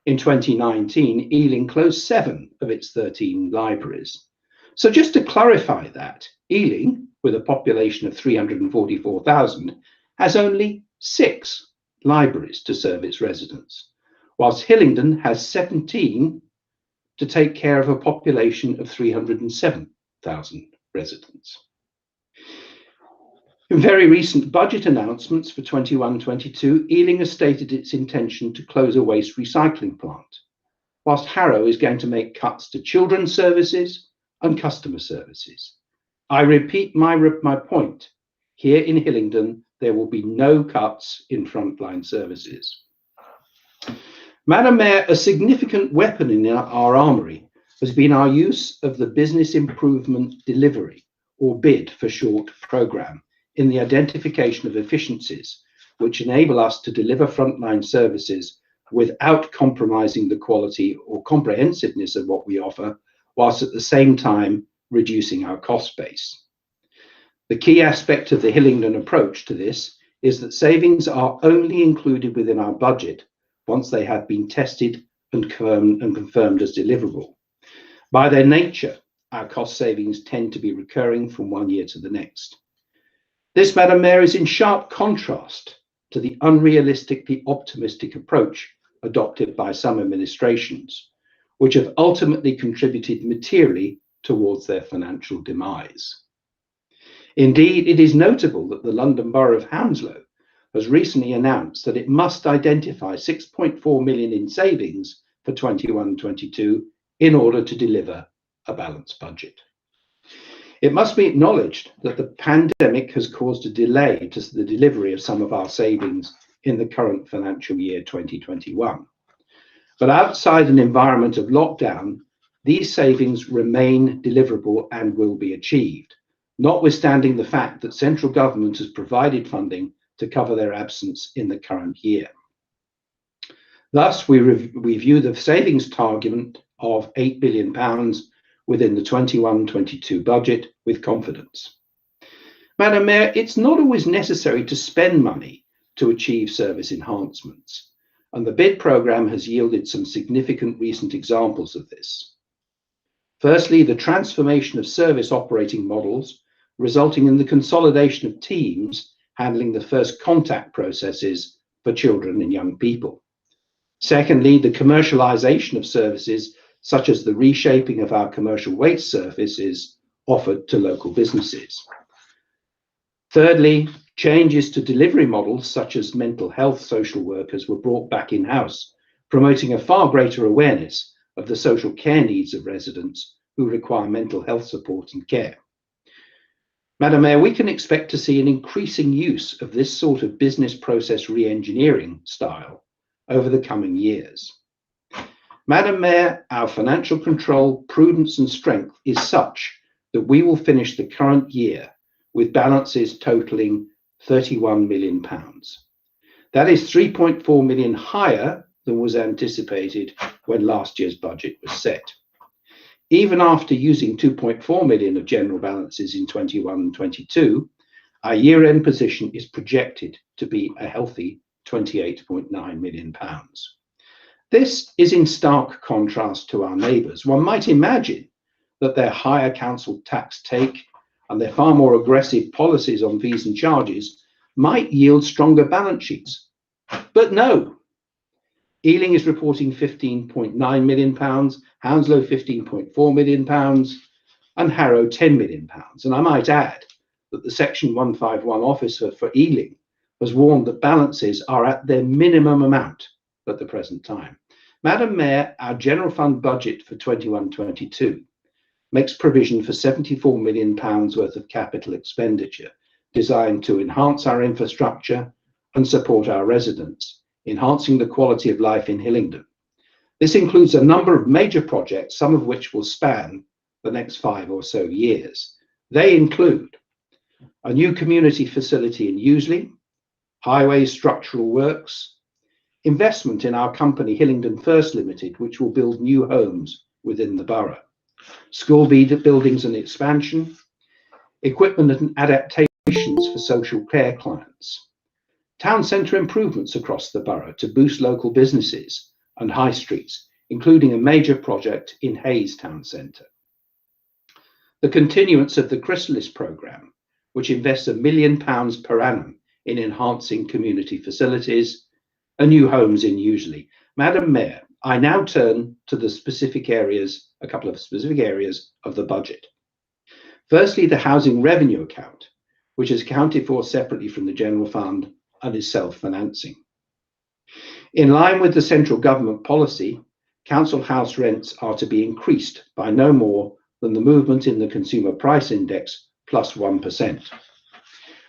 S17: In 2019, Ealing closed 7 of its 13 libraries. So just to clarify that, Ealing, with a population of 344,000, has only 6 libraries to serve its residents, whilst Hillingdon has 17 to take care of a population of 307,000 residents. In very recent budget announcements for 21-22, Ealing has stated its intention to close a waste recycling plant, whilst Harrow is going to make cuts to children's services and customer services. I repeat my point. Here in Hillingdon, there will be no cuts in frontline services. Madam Mayor, a significant weapon in our armoury has been our use of the Business Improvement Delivery, or BID for short, programme, in the identification of efficiencies which enable us to deliver frontline services without compromising the quality or comprehensiveness of what we offer, whilst at the same time reducing our cost base. The key aspect of the Hillingdon approach to this is that savings are only included within our budget once they have been tested and confirmed as deliverable. By their nature, our cost savings tend to be recurring from one year to the next. This, Madam Mayor, is in sharp contrast to the unrealistically optimistic approach adopted by some administrations, which have ultimately contributed materially towards their financial demise. Indeed, it is notable that the London Borough of Hounslow has recently announced that it must identify 6.4 million in savings for 21-22 in order to deliver a balanced budget. It must be acknowledged that the pandemic has caused a delay to the delivery of some of our savings in the current financial year 2021. But outside an environment of lockdown, these savings remain deliverable and will be achieved, notwithstanding the fact that central government has provided funding to cover their absence in the current year. Thus, we view the savings target of £8 billion within the 21-22 budget with confidence. Madam Mayor, it's not always necessary to spend money to achieve service enhancements, and the BID programme has yielded some significant recent examples of this. Firstly, the transformation of service operating models, resulting in the consolidation of teams handling the first contact processes for children and young people. Secondly, the commercialisation of services such as the reshaping of our commercial waste services offered to local businesses. Thirdly, changes to delivery models such as mental health social workers were brought back in-house, promoting a far greater awareness of the social care needs of residents who require mental health support and care. Madam Mayor, we can expect to see an increasing use of this sort of business process re-engineering style over the coming years. Madam Mayor, our financial control, prudence and strength is such that we will finish the current year with balances totalling £31 million. That is 3.4 million higher than was anticipated when last year's budget was set. Even after using 2.4 million of general balances in 21 and 22, our year-end position is projected to be a healthy £28.9 million. This is in stark contrast to our neighbours. One might imagine that their higher council tax take and their far more aggressive policies on fees and charges might yield stronger balance sheets. But no. Ealing is reporting £15.9 million, Hounslow £15.4 million, and Harrow £10 million. And I might add that the Section 151 officer for Ealing has warned that balances are at their minimum amount at the present time. Madam Mayor, our general fund budget for 21-22 makes provision for £74 million worth of capital expenditure designed to enhance our infrastructure and support our residents, enhancing the quality of life in Hillingdon. This includes a number of major projects, some of which will span the next 5 or so years. They include a new community facility in Useley, highways structural works, investment in our company Hillingdon First Limited, which will build new homes within the borough, school buildings and expansion, equipment and adaptations for social care clients, town centre improvements across the borough to boost local businesses and high streets, including a major project in Hayes Town Centre. The continuance of the Chrysalis programme, which invests £1 million per annum in enhancing community facilities and new homes in Useley. Madam Mayor, I now turn to the specific areas, a couple of specific areas of the budget. Firstly, the housing revenue account, which is accounted for separately from the general fund and is self-financing. In line with the central government policy, council house rents are to be increased by no more than the movement in the consumer price index plus 1%.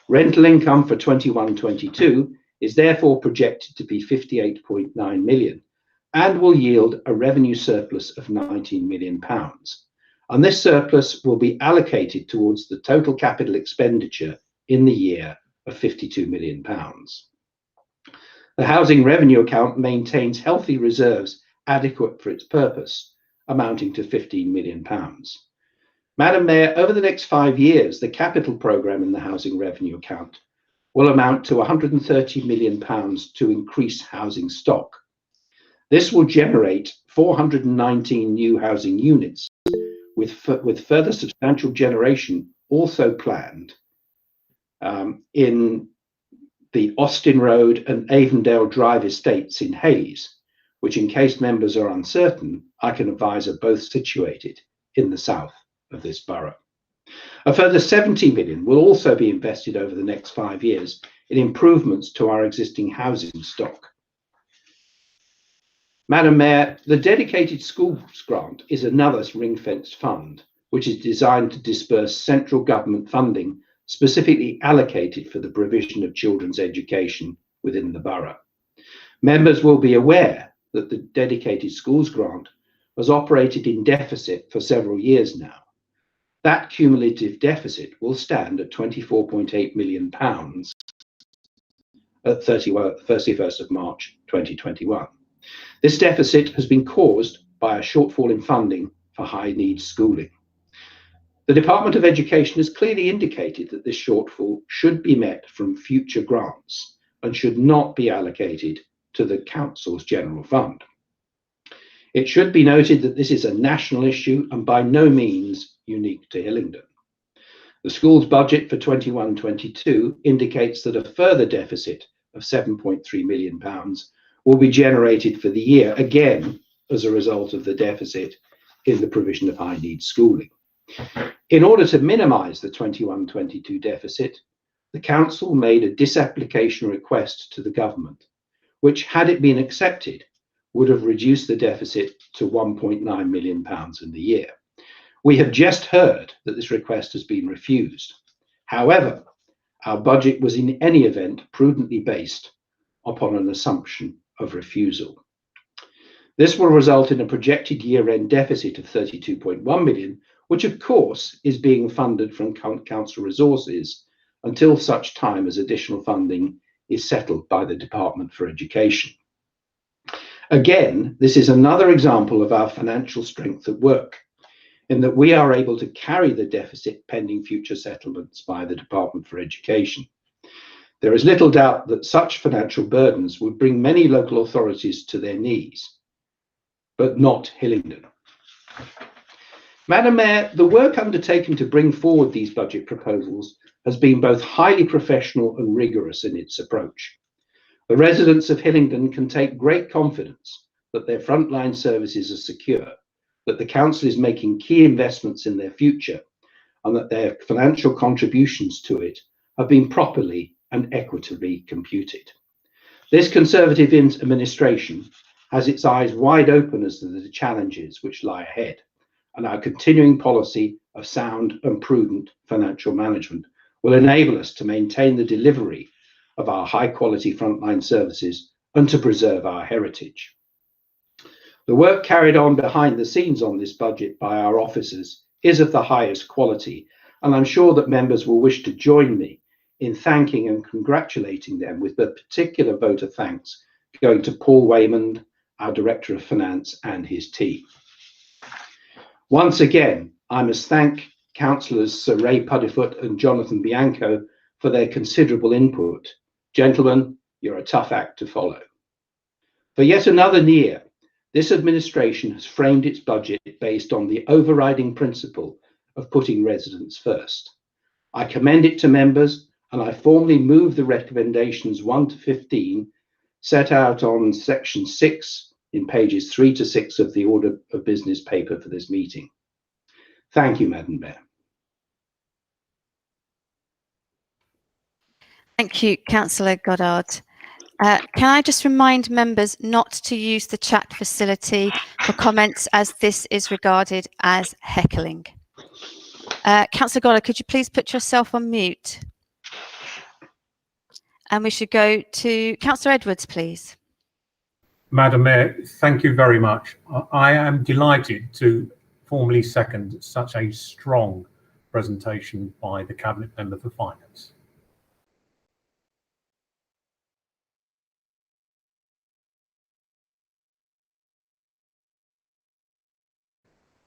S17: Rental income for 21-22 is therefore projected to be £58.9 million and will yield a revenue surplus of £19 million. And this surplus will be allocated towards the total capital expenditure in the year of £52 million. The housing revenue account maintains healthy reserves adequate for its purpose, amounting to £15 million. Madam Mayor, over the next 5 years, the capital programme in the housing revenue account will amount to £130 million to increase housing stock. This will generate 419 new housing units, with further substantial generation also planned in the Austin Road and Avondale Drive estates in Hayes, which, in case members are uncertain, I can advise are both situated in the south of this borough. A further 70 million will also be invested over the next 5 years in improvements to our existing housing stock. Madam Mayor, the dedicated schools grant is another ring-fenced fund, which is designed to disperse central government funding specifically allocated for the provision of children's education within the borough. Members will be aware that the dedicated schools grant has operated in deficit for several years now. That cumulative deficit will stand at £24.8 million at 31st of March 2021. This deficit has been caused by a shortfall in funding for high needs schooling. The Department of Education has clearly indicated that this shortfall should be met from future grants and should not be allocated to the council's general fund. It should be noted that this is a national issue and by no means unique to Hillingdon. The school's budget for 21-22 indicates that a further deficit of £7.3 million will be generated for the year, again as a result of the deficit in the provision of high needs schooling. In order to minimise the 21-22 deficit, the council made a disapplication request to the government, which, had it been accepted, would have reduced the deficit to £1.9 million in the year. We have just heard that this request has been refused. However, our budget was in any event prudently based upon an assumption of refusal. This will result in a projected year-end deficit of 32.1 million, which of course is being funded from council resources until such time as additional funding is settled by the Department for Education. Again, this is another example of our financial strength at work, in that we are able to carry the deficit pending future settlements by the Department for Education. There is little doubt that such financial burdens would bring many local authorities to their knees, but not Hillingdon. Madam Mayor, the work undertaken to bring forward these budget proposals has been both highly professional and rigorous in its approach. The residents of Hillingdon can take great confidence that their frontline services are secure, that the council is making key investments in their future, and that their financial contributions to it have been properly and equitably computed. This Conservative administration has its eyes wide open as to the challenges which lie ahead, and our continuing policy of sound and prudent financial management will enable us to maintain the delivery of our high-quality frontline services and to preserve our heritage. The work carried on behind the scenes on this budget by our officers is of the highest quality, and I'm sure that members will wish to join me in thanking and congratulating them, with a particular vote of thanks going to Paul Waymond, our Director of Finance, and his team. Once again, I must thank Councillors Sir Ray Puddifoot and Jonathan Bianco for their considerable input. Gentlemen, you're a tough act to follow. For yet another year, this administration has framed its budget based on the overriding principle of putting residents first. I commend it to members, and I formally move the recommendations 1 to 15 set out on section 6 in pages 3 to 6 of the order of business paper for this meeting. Thank you, Madam Mayor.
S1: Thank you, Councillor Goddard. Can I just remind members not to use the chat facility for comments, as this is regarded as heckling? Councillor Goddard, could you please put yourself on mute? And we should go to Councillor Edwards, please.
S8: Madam Mayor, thank you very much. I am delighted to formally second such a strong presentation by the Cabinet Member for Finance.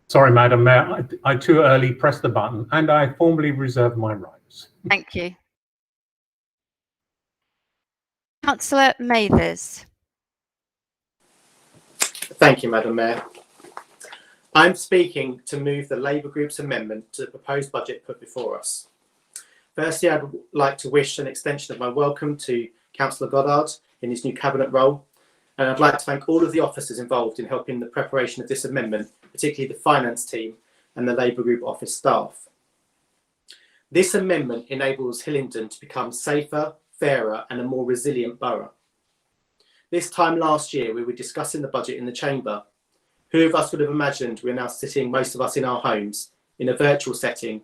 S8: Sorry, Madam Mayor, I too early pressed the button, and I formally reserve my rights.
S1: Thank you. Councillor Mathers.
S18: Thank you, Madam Mayor. I'm speaking to move the Labour Group's amendment to the proposed budget put before us. Firstly, I'd like to wish an extension of my welcome to Councillor Goddard in his new cabinet role, and I'd like to thank all of the officers involved in helping the preparation of this amendment, particularly the finance team and the Labour Group office staff. This amendment enables Hillingdon to become safer, fairer and a more resilient borough. This time last year, we were discussing the budget in the chamber. Who of us would have imagined we're now sitting, most of us, in our homes, in a virtual setting,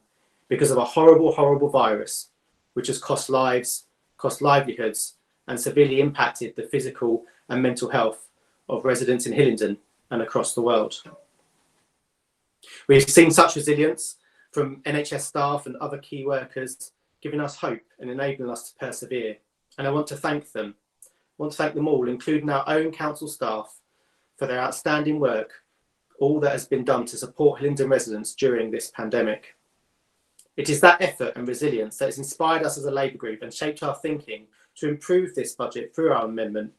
S18: because of a horrible, horrible virus, which has cost lives, cost livelihoods, and severely impacted the physical and mental health of residents in Hillingdon and across the world. We've seen such resilience from NHS staff and other key workers, giving us hope and enabling us to persevere. And I want to thank them. I want to thank them all, including our own council staff, for their outstanding work, all that has been done to support Hillingdon residents during this pandemic. It is that effort and resilience that has inspired us as a Labour Group and shaped our thinking to improve this budget through our amendment,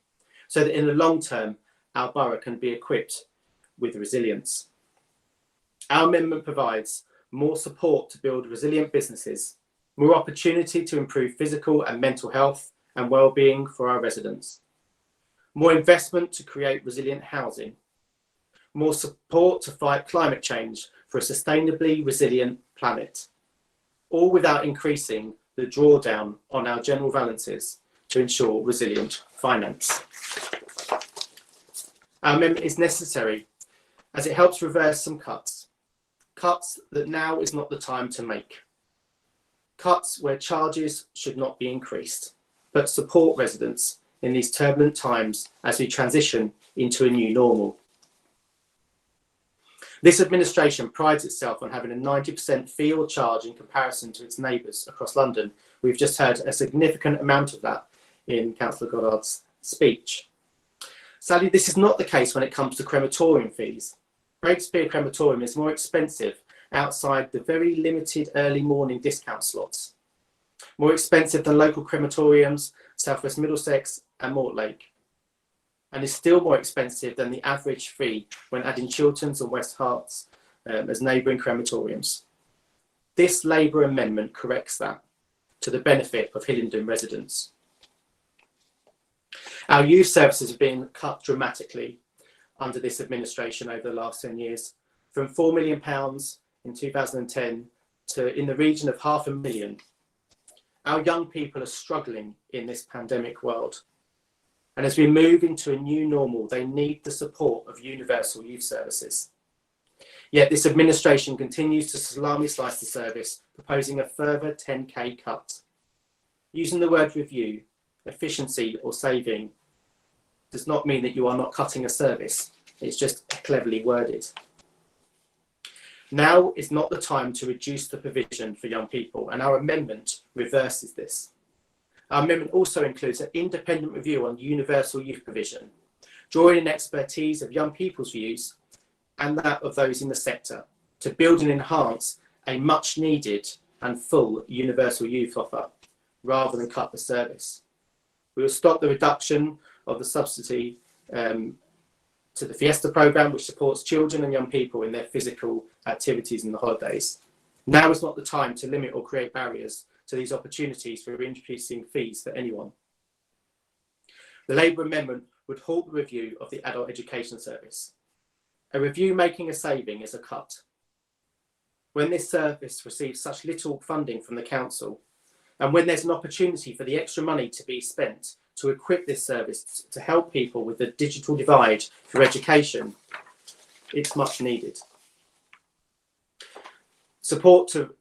S18: so that in the long term, our borough can be equipped with resilience. Our amendment provides more support to build resilient businesses, more opportunity to improve physical and mental health and well-being for our residents, more investment to create resilient housing, more support to fight climate change for a sustainably resilient planet, all without increasing the drawdown on our general balances to ensure resilient finance. Our amendment is necessary as it helps reverse some cuts Cuts that now is not the time to make. Cuts where charges should not be increased, but support residents in these turbulent times as we transition into a new normal. This administration prides itself on having a 90% fee or charge in comparison to its neighbours across London. We've just heard a significant amount of that in Councillor Goddard's speech. Sadly, this is not the case when it comes to crematorium fees. Breakspear Crematorium is more expensive outside the very limited early morning discount slots. More expensive than local crematoriums, South West Middlesex and Mortlake. And is still more expensive than the average fee when adding Chilterns and West Herts as neighbouring crematoriums. This Labour amendment corrects that to the benefit of Hillingdon residents. Our youth services have been cut dramatically under this administration over the last 10 years, from £4 million in 2010 to in the region of £500,000. Our young people are struggling in this pandemic world. And as we move into a new normal, they need the support of universal youth services. Yet this administration continues to salami slice the service, proposing a further 10k cut. Using the word review, efficiency or saving does not mean that you are not cutting a service. It's just cleverly worded. Now is not the time to reduce the provision for young people, and our amendment reverses this. Our amendment also includes an independent review on universal youth provision, drawing in expertise of young people's views and that of those in the sector to build and enhance a much needed and full universal youth offer, rather than cut the service. We will stop the reduction of the subsidy to the Fiesta programme, which supports children and young people in their physical activities in the holidays. Now is not the time to limit or create barriers to these opportunities for increasing fees for anyone. The Labour amendment would halt the review of the adult education service. A review making a saving is a cut. When this service receives such little funding from the council, and when there's an opportunity for the extra money to be spent to equip this service to help people with the digital divide through education, it's much needed. Support to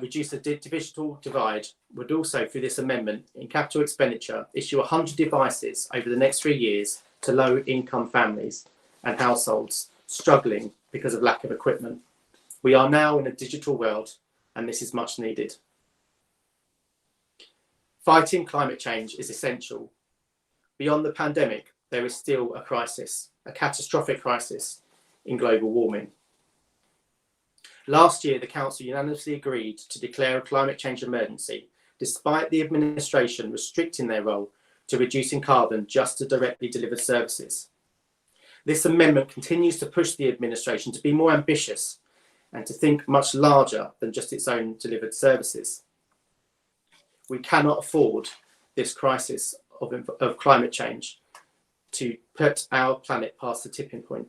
S18: reduce the digital divide would also, through this amendment, in capital expenditure, issue 100 devices over the next 3 years to low-income families and households struggling because of lack of equipment. We are now in a digital world, and this is much needed. Fighting climate change is essential. Beyond the pandemic, there is still a crisis, a catastrophic crisis in global warming. Last year, the Council unanimously agreed to declare a climate change emergency, despite the administration restricting their role to reducing carbon just to directly delivered services. This amendment continues to push the administration to be more ambitious and to think much larger than just its own delivered services. We cannot afford this crisis of climate change to put our planet past the tipping point.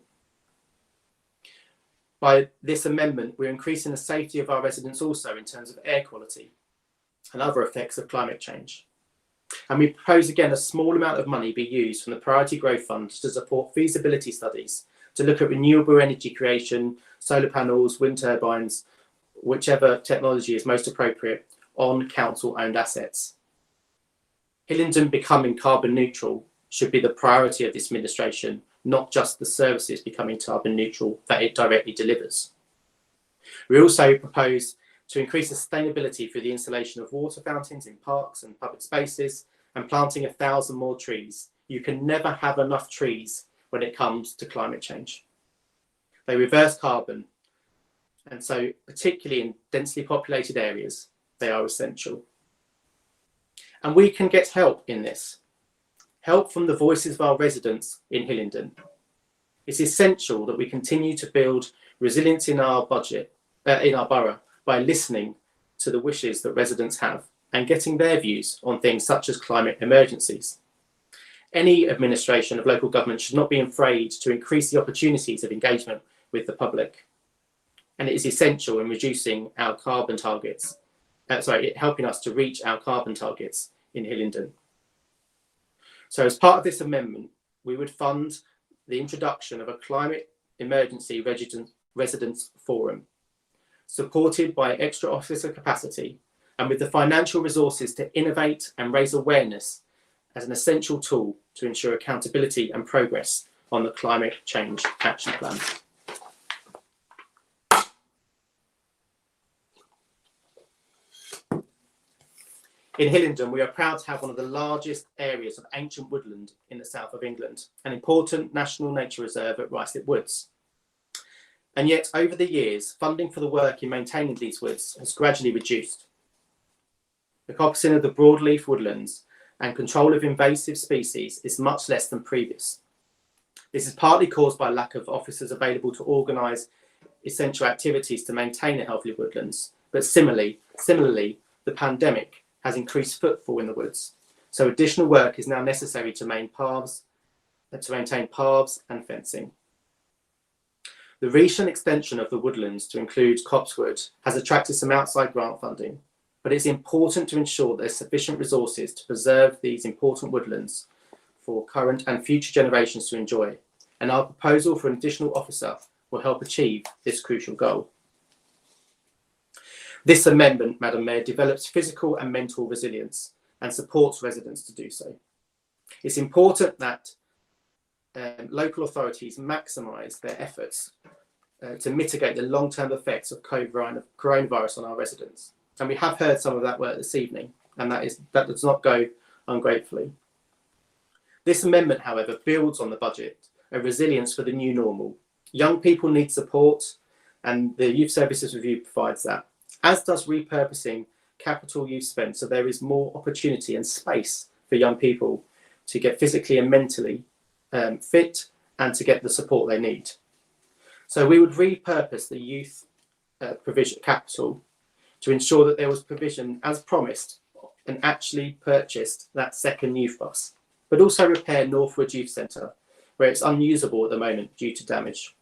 S18: By this amendment, we're increasing the safety of our residents also in terms of air quality and other effects of climate change. And we propose again a small amount of money be used from the Priority Growth Fund to support feasibility studies, to look at renewable energy creation, solar panels, wind turbines, whichever technology is most appropriate on council-owned assets. Hillingdon becoming carbon neutral should be the priority of this administration, not just the services becoming carbon neutral that it directly delivers. We also propose to increase sustainability through the installation of water fountains in parks and public spaces and planting 1,000 more trees. You can never have enough trees when it comes to climate change. They reverse carbon, and so particularly in densely populated areas, they are essential. And we can get help in this. Help from the voices of our residents in Hillingdon. It's essential that we continue to build resilience in our budget, in our borough, by listening to the wishes that residents have and getting their views on things such as climate emergencies. Any administration of local government should not be afraid to increase the opportunities of engagement with the public. And it is essential in reducing our carbon targets, helping us to reach our carbon targets in Hillingdon. So as part of this amendment, we would fund the introduction of a climate emergency residents forum, supported by extra officer capacity and with the financial resources to innovate and raise awareness as an essential tool to ensure accountability and progress on the Climate Change Action Plan. In Hillingdon, we are proud to have one of the largest areas of ancient woodland in the south of England, an important national nature reserve at Ruislip Woods. And yet, over the years, funding for the work in maintaining these woods has gradually reduced. The coppicing of the broadleaf woodlands and control of invasive species is much less than previous. This is partly caused by lack of officers available to organise essential activities to maintain a healthy woodlands, but similarly, the pandemic has increased footfall in the woods, so additional work is now necessary to maintain paths and fencing. The recent extension of the woodlands to include copsewood has attracted some outside grant funding, but it's important to ensure there's sufficient resources to preserve these important woodlands for current and future generations to enjoy, and our proposal for an additional officer will help achieve this crucial goal. This amendment, Madam Mayor, develops physical and mental resilience and supports residents to do so. It's important that local authorities maximise their efforts to mitigate the long-term effects of coronavirus on our residents. And we have heard some of that work this evening, and that does not go ungratefully. This amendment, however, builds on the budget, a resilience for the new normal. Young people need support, and the Youth Services Review provides that, as does repurposing capital youth spend, so there is more opportunity and space for young people to get physically and mentally fit and to get the support they need. So we would repurpose the youth provision capital to ensure that there was provision as promised and actually purchased that second youth bus, but also repair Northwood Youth Centre, where it's unusable at the moment due to damage.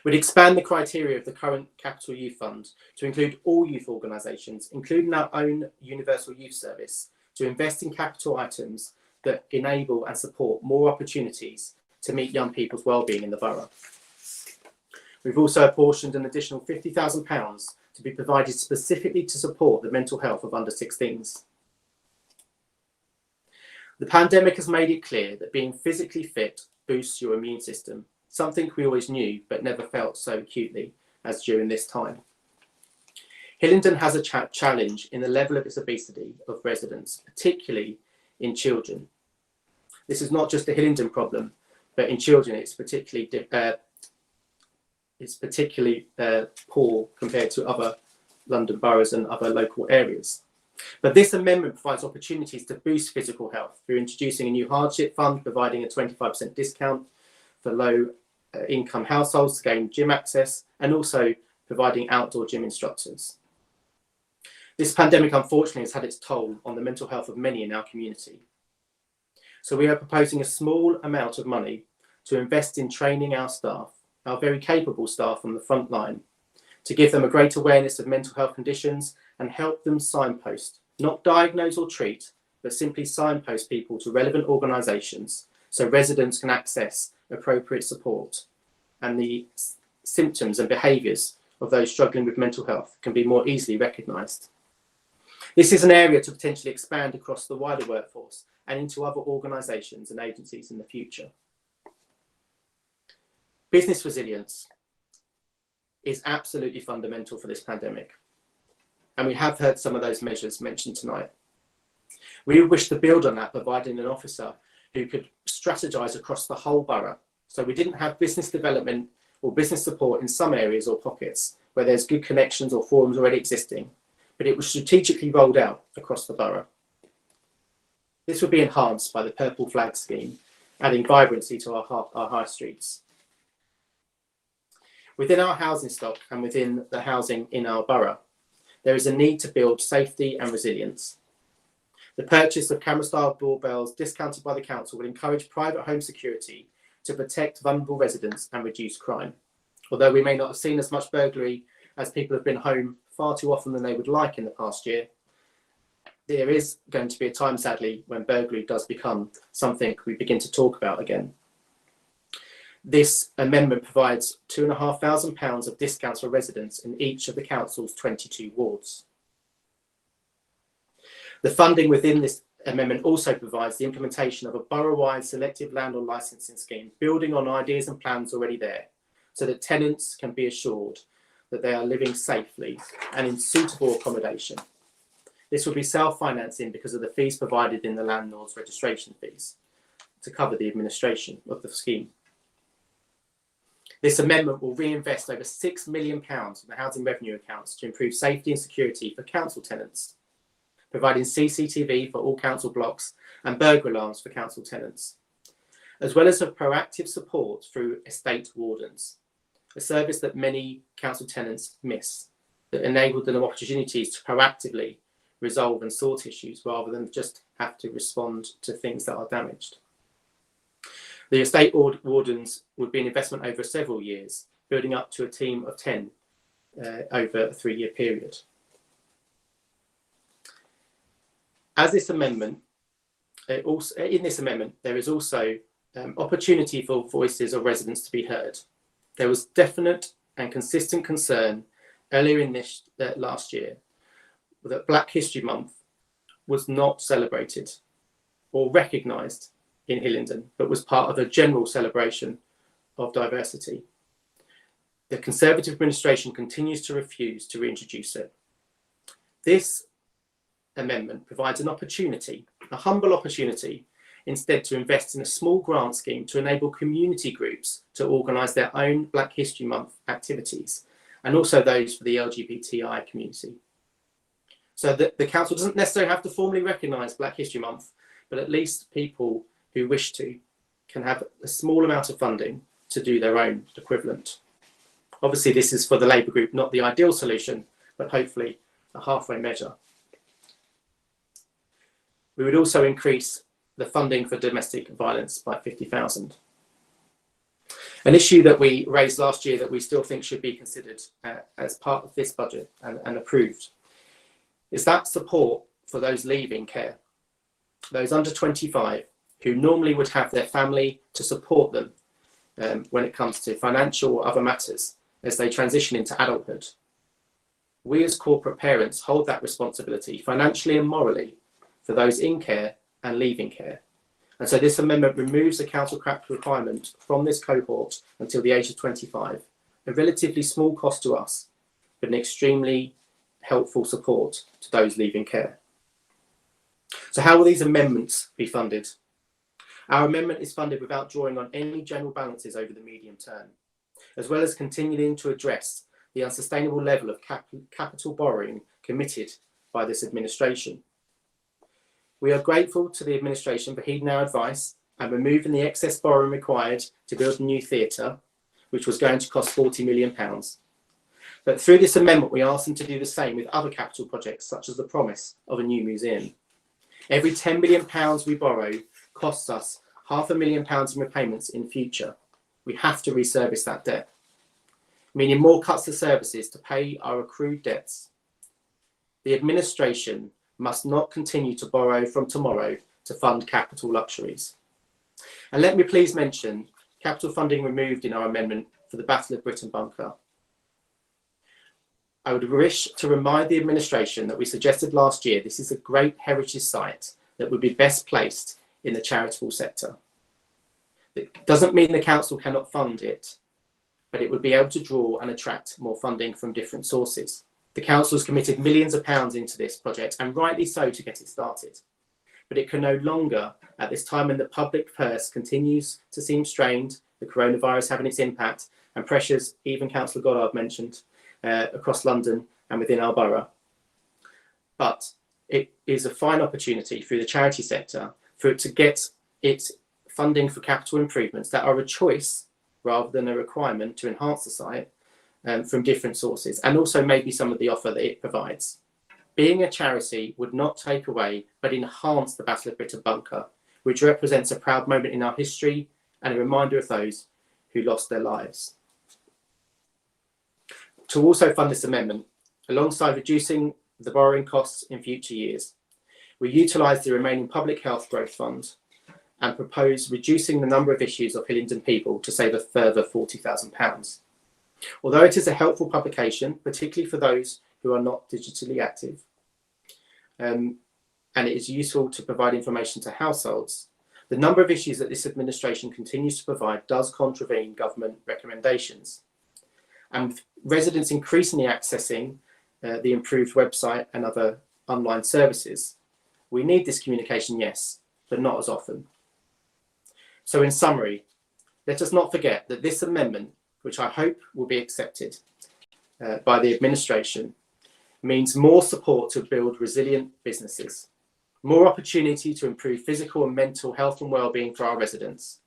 S18: We'd expand the criteria of the current Capital Youth Fund to include all youth organisations, including our own Universal Youth Service, to invest in capital items that enable and support more opportunities to meet young people's wellbeing in the borough. We've also apportioned an additional £50,000 to be provided specifically to support the mental health of under 16s. The pandemic has made it clear that being physically fit boosts your immune system, something we always knew but never felt so acutely as during this time. Hillingdon has a challenge in the level of its obesity of residents, particularly in children. This is not just a Hillingdon problem, but in children it's particularly poor compared to other London boroughs and other local areas. But this amendment provides opportunities to boost physical health through introducing a new hardship fund, providing a 25% discount for low income households to gain gym access, and also providing outdoor gym instructors. This pandemic, unfortunately, has had its toll on the mental health of many in our community. So we are proposing a small amount of money to invest in training our staff, our very capable staff on the front line, to give them a great awareness of mental health conditions and help them signpost, not diagnose or treat, but simply signpost people to relevant organisations so residents can access appropriate support and the symptoms and behaviours of those struggling with mental health can be more easily recognised. This is an area to potentially expand across the wider workforce and into other organisations and agencies in the future. Business resilience is absolutely fundamental for this pandemic, and we have heard some of those measures mentioned tonight. We wish to build on that, providing an officer who could strategise across the whole borough. So we didn't have business development or business support in some areas or pockets where there's good connections or forums already existing, but it was strategically rolled out across the borough. This would be enhanced by the Purple Flag scheme, adding vibrancy to our high streets. Within our housing stock and within the housing in our borough, there is a need to build safety and resilience. The purchase of camera-style doorbells discounted by the council will encourage private home security to protect vulnerable residents and reduce crime. Although we may not have seen as much burglary as people have been home far too often than they would like in the past year, there is going to be a time, sadly, when burglary does become something we begin to talk about again. This amendment provides £2,500 of discounts for residents in each of the council's 22 wards. The funding within this amendment also provides the implementation of a borough-wide selective landlord licensing scheme, building on ideas and plans already there, so that tenants can be assured that they are living safely and in suitable accommodation. This will be self-financing because of the fees provided in the landlord's registration fees to cover the administration of the scheme. This amendment will reinvest over £6 million from the housing revenue accounts to improve safety and security for council tenants, providing CCTV for all council blocks and burglar alarms for council tenants, as well as a proactive support through estate wardens, a service that many council tenants miss, that enabled them opportunities to proactively resolve and sort issues rather than just have to respond to things that are damaged. The estate wardens would be an investment over several years, building up to a team of 10 over a 3-year period. As this amendment, in this amendment, there is also opportunity for voices of residents to be heard. There was definite and consistent concern earlier in this last year that Black History Month was not celebrated or recognised in Hillingdon, but was part of a general celebration of diversity. The Conservative administration continues to refuse to reintroduce it. This amendment provides an opportunity, a humble opportunity, instead to invest in a small grant scheme to enable community groups to organise their own Black History Month activities, and also those for the LGBTI community. So that the council doesn't necessarily have to formally recognise Black History Month, but at least people who wish to can have a small amount of funding to do their own equivalent. Obviously, this is for the Labour group, not the ideal solution, but hopefully a halfway measure. We would also increase the funding for domestic violence by 50,000. An issue that we raised last year that we still think should be considered as part of this budget and approved is that support for those leaving care, those under 25 who normally would have their family to support them when it comes to financial or other matters as they transition into adulthood. We as corporate parents hold that responsibility financially and morally for those in care and leaving care. And so this amendment removes the council capital requirement from this cohort until the age of 25, a relatively small cost to us, but an extremely helpful support to those leaving care. So how will these amendments be funded? Our amendment is funded without drawing on any general balances over the medium term, as well as continuing to address the unsustainable level of capital borrowing committed by this administration. We are grateful to the administration for heeding our advice and removing the excess borrowing required to build a new theatre, which was going to cost £40 million. But through this amendment, we ask them to do the same with other capital projects, such as the promise of a new museum. Every £10 million we borrow costs us £500,000 in repayments in future. We have to reservice that debt, meaning more cuts to services to pay our accrued debts. The administration must not continue to borrow from tomorrow to fund capital luxuries. And let me please mention capital funding removed in our amendment for the Battle of Britain bunker. I would wish to remind the administration that we suggested last year this is a great heritage site that would be best placed in the charitable sector. It doesn't mean the council cannot fund it, but it would be able to draw and attract more funding from different sources. The council has committed millions of pounds into this project, and rightly so, to get it started. But it can no longer, at this time when the public purse continues to seem strained, the coronavirus having its impact, and pressures, even Councillor Goddard mentioned, across London and within our borough. But it is a fine opportunity through the charity sector for it to get its funding for capital improvements that are a choice rather than a requirement to enhance the site from different sources, and also maybe some of the offer that it provides. Being a charity would not take away but enhance the Battle of Britain bunker, which represents a proud moment in our history and a reminder of those who lost their lives. To also fund this amendment, alongside reducing the borrowing costs in future years, we utilise the remaining Public Health Growth Fund and propose reducing the number of issues of Hillingdon people to save a further £40,000. Although it is a helpful publication, particularly for those who are not digitally active, and it is useful to provide information to households, the number of issues that this administration continues to provide does contravene government recommendations. And with residents increasingly accessing the improved website and other online services, we need this communication, yes, but not as often. So in summary, let us not forget that this amendment, which I hope will be accepted by the administration, means more support to build resilient businesses, more opportunity to improve physical and mental health and well-being for our residents,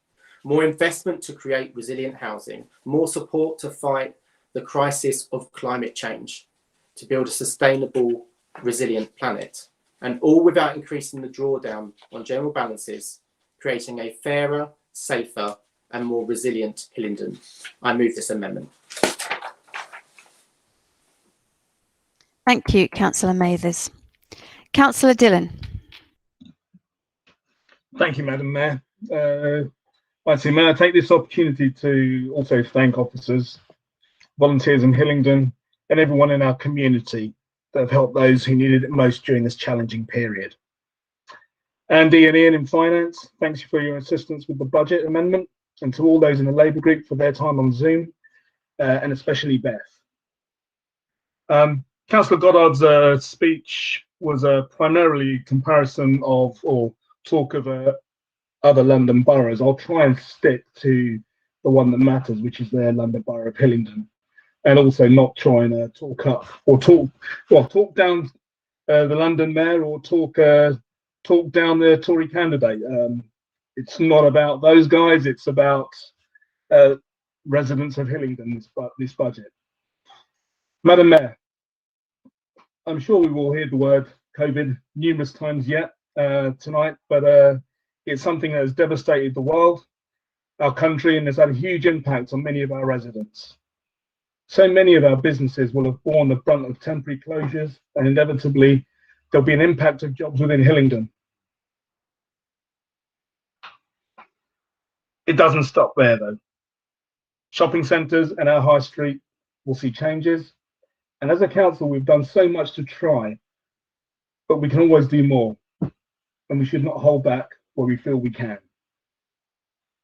S18: more investment to create resilient housing, more support to fight the crisis of climate change, to build a sustainable, resilient planet, and all without increasing the drawdown on general balances, creating a fairer, safer, and more resilient Hillingdon. I move this amendment.
S1: Thank you, Councillor Mathers. Councillor Dillon.
S19: Thank you, Madam Mayor. May I take this opportunity to also thank officers, volunteers in Hillingdon, and everyone in our community that have helped those who needed it most during this challenging period. Andy and Ian in Finance, thanks for your assistance with the budget amendment, and to all those in the Labour group for their time on Zoom, and especially Beth. Councillor Goddard's speech was primarily comparison of, or talk of other London boroughs. I'll try and stick to the one that matters, which is their London Borough of Hillingdon, and also not try and talk up or talk down the London Mayor or talk down the Tory candidate. It's not about those guys. It's about residents of Hillingdon. This budget, Madam Mayor, I'm sure we will hear the word COVID numerous times yet tonight, but it's something that has devastated the world, our country, and has had a huge impact on many of our residents. So many of our businesses will have borne the brunt of temporary closures, and inevitably there'll be an impact of jobs within Hillingdon. It doesn't stop there though. Shopping centres and our high street will see changes, and as a council we've done so much to try, but we can always do more, and we should not hold back where we feel we can.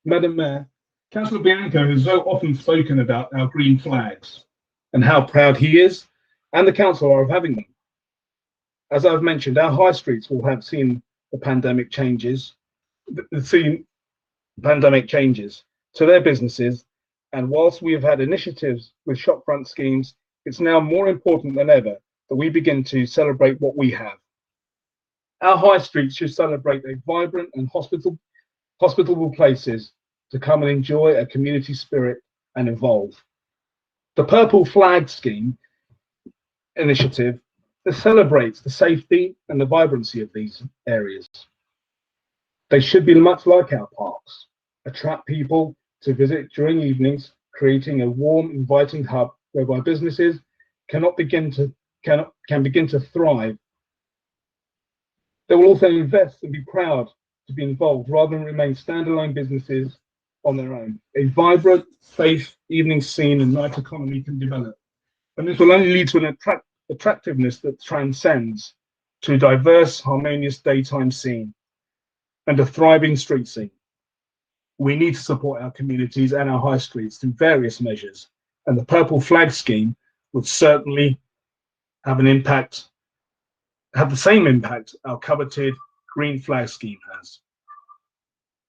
S19: Madam Mayor, Councillor Bianco has so often spoken about our green flags and how proud he is and the council are of having them. As I've mentioned, our high streets will have seen the pandemic changes to their businesses, and whilst we have had initiatives with shopfront schemes, it's now more important than ever that we begin to celebrate what we have. Our high streets should celebrate a vibrant and hospitable places to come and enjoy a community spirit and evolve. The Purple Flag Scheme initiative that celebrates the safety and the vibrancy of these areas. They should be much like our parks, attract people to visit during evenings, creating a warm, inviting hub whereby businesses can begin to thrive. They will also invest and be proud to be involved rather than remain standalone businesses on their own. A vibrant, safe evening scene and night economy can develop, and this will only lead to an attractiveness that transcends to a diverse, harmonious daytime scene and a thriving street scene. We need to support our communities and our high streets through various measures, and the Purple Flag Scheme would certainly have an impact, have the same impact our coveted Green Flag Scheme has.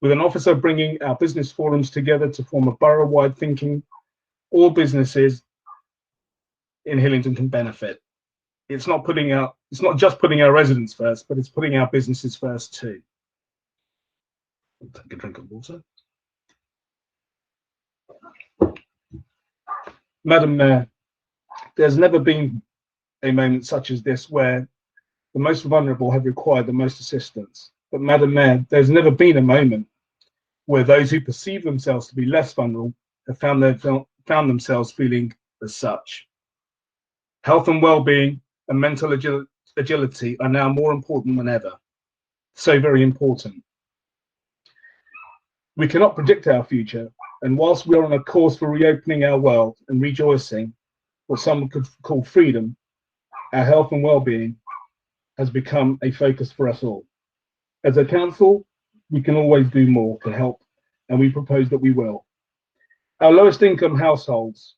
S19: With an officer bringing our business forums together to form a borough-wide thinking, all businesses in Hillingdon can benefit. It's not just putting our residents first, but it's putting our businesses first too. Take a drink of water. Madam Mayor, there's never been a moment such as this where the most vulnerable have required the most assistance. But Madam Mayor, there's never been a moment where those who perceive themselves to be less vulnerable have found themselves feeling as such. Health and well-being and mental agility are now more important than ever. So very important. We cannot predict our future, and whilst we are on a course for reopening our world and rejoicing what some could call freedom, our health and well-being has become a focus for us all. As a council, we can always do more to help, and we propose that we will. Our lowest income households,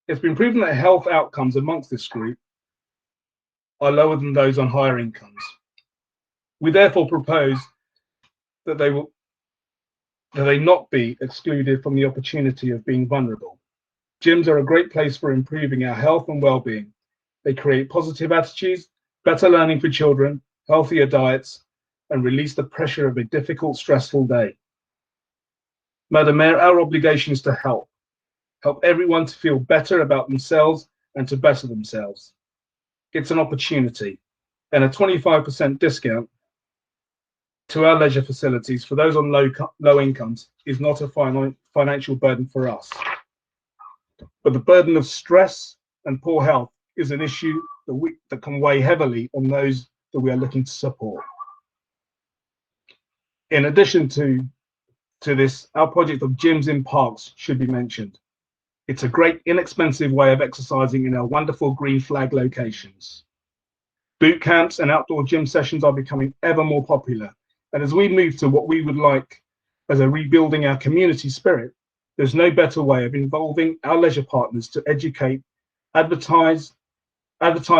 S19: it's been proven that health outcomes amongst this group are lower than those on higher incomes. We therefore propose that they not be excluded from the opportunity of being vulnerable. Gyms are a great place for improving our health and well-being. They create positive attitudes, better learning for children, healthier diets, and release the pressure of a difficult, stressful day. Madam Mayor, our obligation is to help everyone to feel better about themselves and to better themselves. It's an opportunity, and a 25% discount to our leisure facilities for those on low incomes is not a financial burden for us. But the burden of stress and poor health is an issue that can weigh heavily on those that we are looking to support. In addition to this, our project of gyms in parks should be mentioned. It's a great, inexpensive way of exercising in our wonderful green flag locations. Boot camps and outdoor gym sessions are becoming ever more popular. And as we move to what we would like as a rebuilding our community spirit, there's no better way of involving our leisure partners to educate, advertise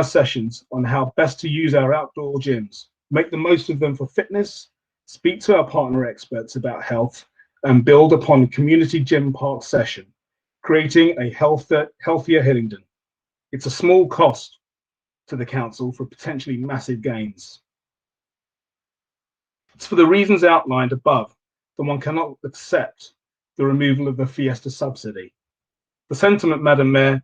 S19: sessions on how best to use our outdoor gyms, make the most of them for fitness, speak to our partner experts about health, and build upon community gym park session, creating a healthier Hillingdon. It's a small cost to the council for potentially massive gains. It's for the reasons outlined above that one cannot accept the removal of the Fiesta subsidy. The sentiment, Madam Mayor,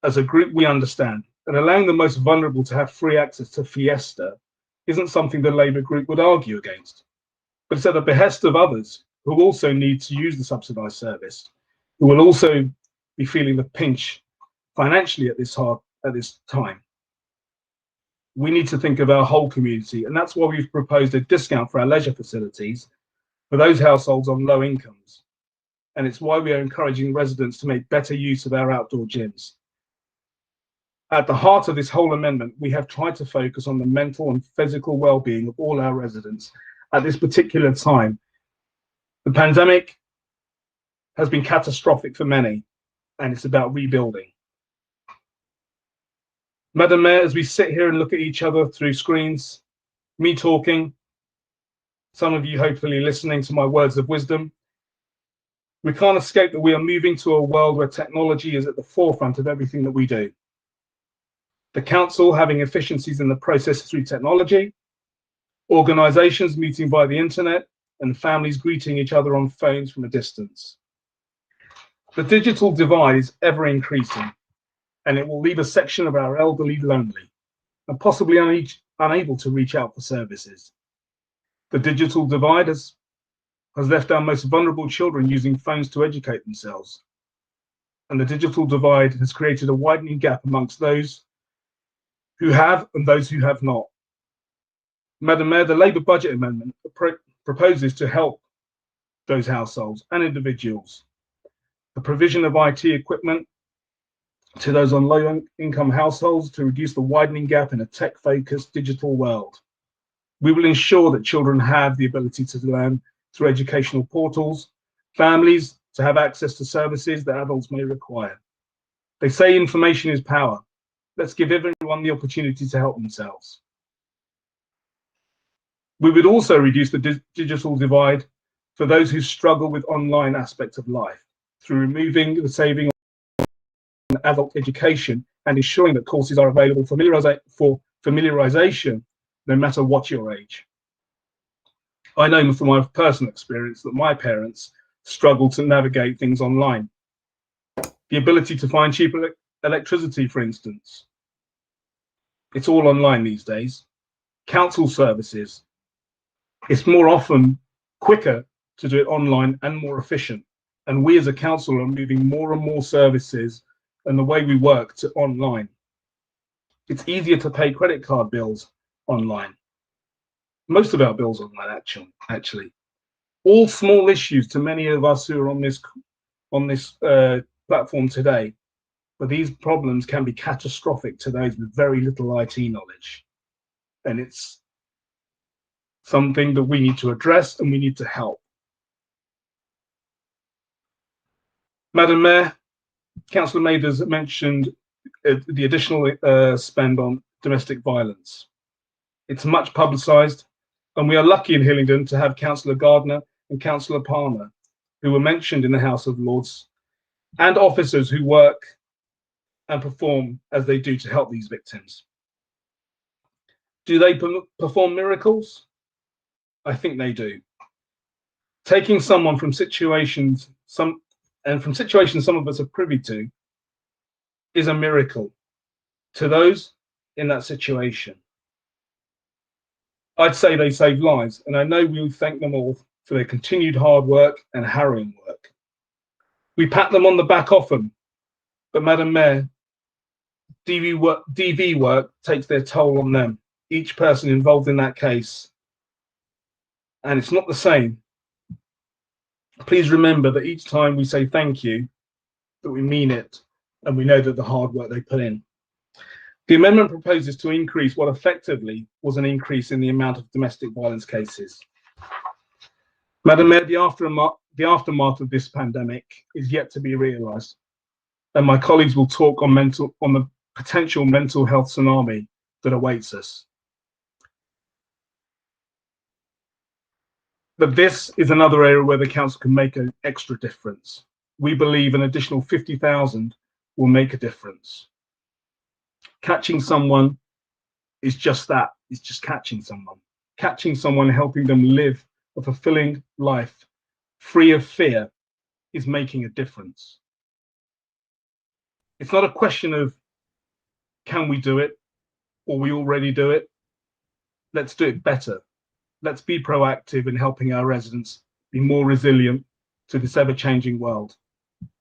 S19: as a group we understand, and allowing the most vulnerable to have free access to Fiesta isn't something the Labour group would argue against, but it's at the behest of others who also need to use the subsidised service, who will also be feeling the pinch financially at this time. We need to think of our whole community, and that's why we've proposed a discount for our leisure facilities for those households on low incomes. And it's why we are encouraging residents to make better use of our outdoor gyms. At the heart of this whole amendment, we have tried to focus on the mental and physical well-being of all our residents at this particular time. The pandemic has been catastrophic for many, and it's about rebuilding. Madam Mayor, as we sit here and look at each other through screens, me talking, some of you hopefully listening to my words of wisdom, we can't escape that we are moving to a world where technology is at the forefront of everything that we do. The council having efficiencies in the process through technology, organisations meeting via the internet, and families greeting each other on phones from a distance. The digital divide is ever increasing, and it will leave a section of our elderly lonely and possibly unable to reach out for services. The digital divide has left our most vulnerable children using phones to educate themselves. And the digital divide has created a widening gap amongst those who have and those who have not. Madam Mayor, the Labour budget amendment proposes to help those households and individuals. The provision of IT equipment to those on low-income households to reduce the widening gap in a tech-focused digital world. We will ensure that children have the ability to learn through educational portals, families to have access to services that adults may require. They say information is power. Let's give everyone the opportunity to help themselves. We would also reduce the digital divide for those who struggle with online aspects of life through removing the saving on adult education and ensuring that courses are available for familiarization no matter what your age. I know from my personal experience that my parents struggled to navigate things online. The ability to find cheap electricity, for instance. It's all online these days. Council services. It's more often quicker to do it online and more efficient. And we as a council are moving more and more services and the way we work to online. It's easier to pay credit card bills online. Most of our bills online, actually. All small issues to many of us who are on this platform today, but these problems can be catastrophic to those with very little IT knowledge. And it's something that we need to address and we need to help. Madam Mayor, Councillor Mathers mentioned the additional spend on domestic violence. It's much publicised, and we are lucky in Hillingdon to have Councillor Gardner and Councillor Palmer, who were mentioned in the House of Lords, and officers who work and perform as they do to help these victims. Do they perform miracles? I think they do. Taking someone from situations some of us are privy to is a miracle to those in that situation. I'd say they save lives, and I know we'll thank them all for their continued hard work and harrowing work. We pat them on the back often, but Madam Mayor, DV work takes their toll on them, each person involved in that case, and it's not the same. Please remember that each time we say thank you, that we mean it, and we know that the hard work they put in. The amendment proposes to increase what effectively was an increase in the amount of domestic violence cases. Madam Mayor, the aftermath of this pandemic is yet to be realised, and my colleagues will talk on the potential mental health tsunami that awaits us. But this is another area where the council can make an extra difference. We believe an additional 50,000 will make a difference. Catching someone is just that, it's just catching someone. Catching someone, helping them live a fulfilling life, free of fear, is making a difference. It's not a question of can we do it, or we already do it. Let's do it better. Let's be proactive in helping our residents be more resilient to this ever-changing world.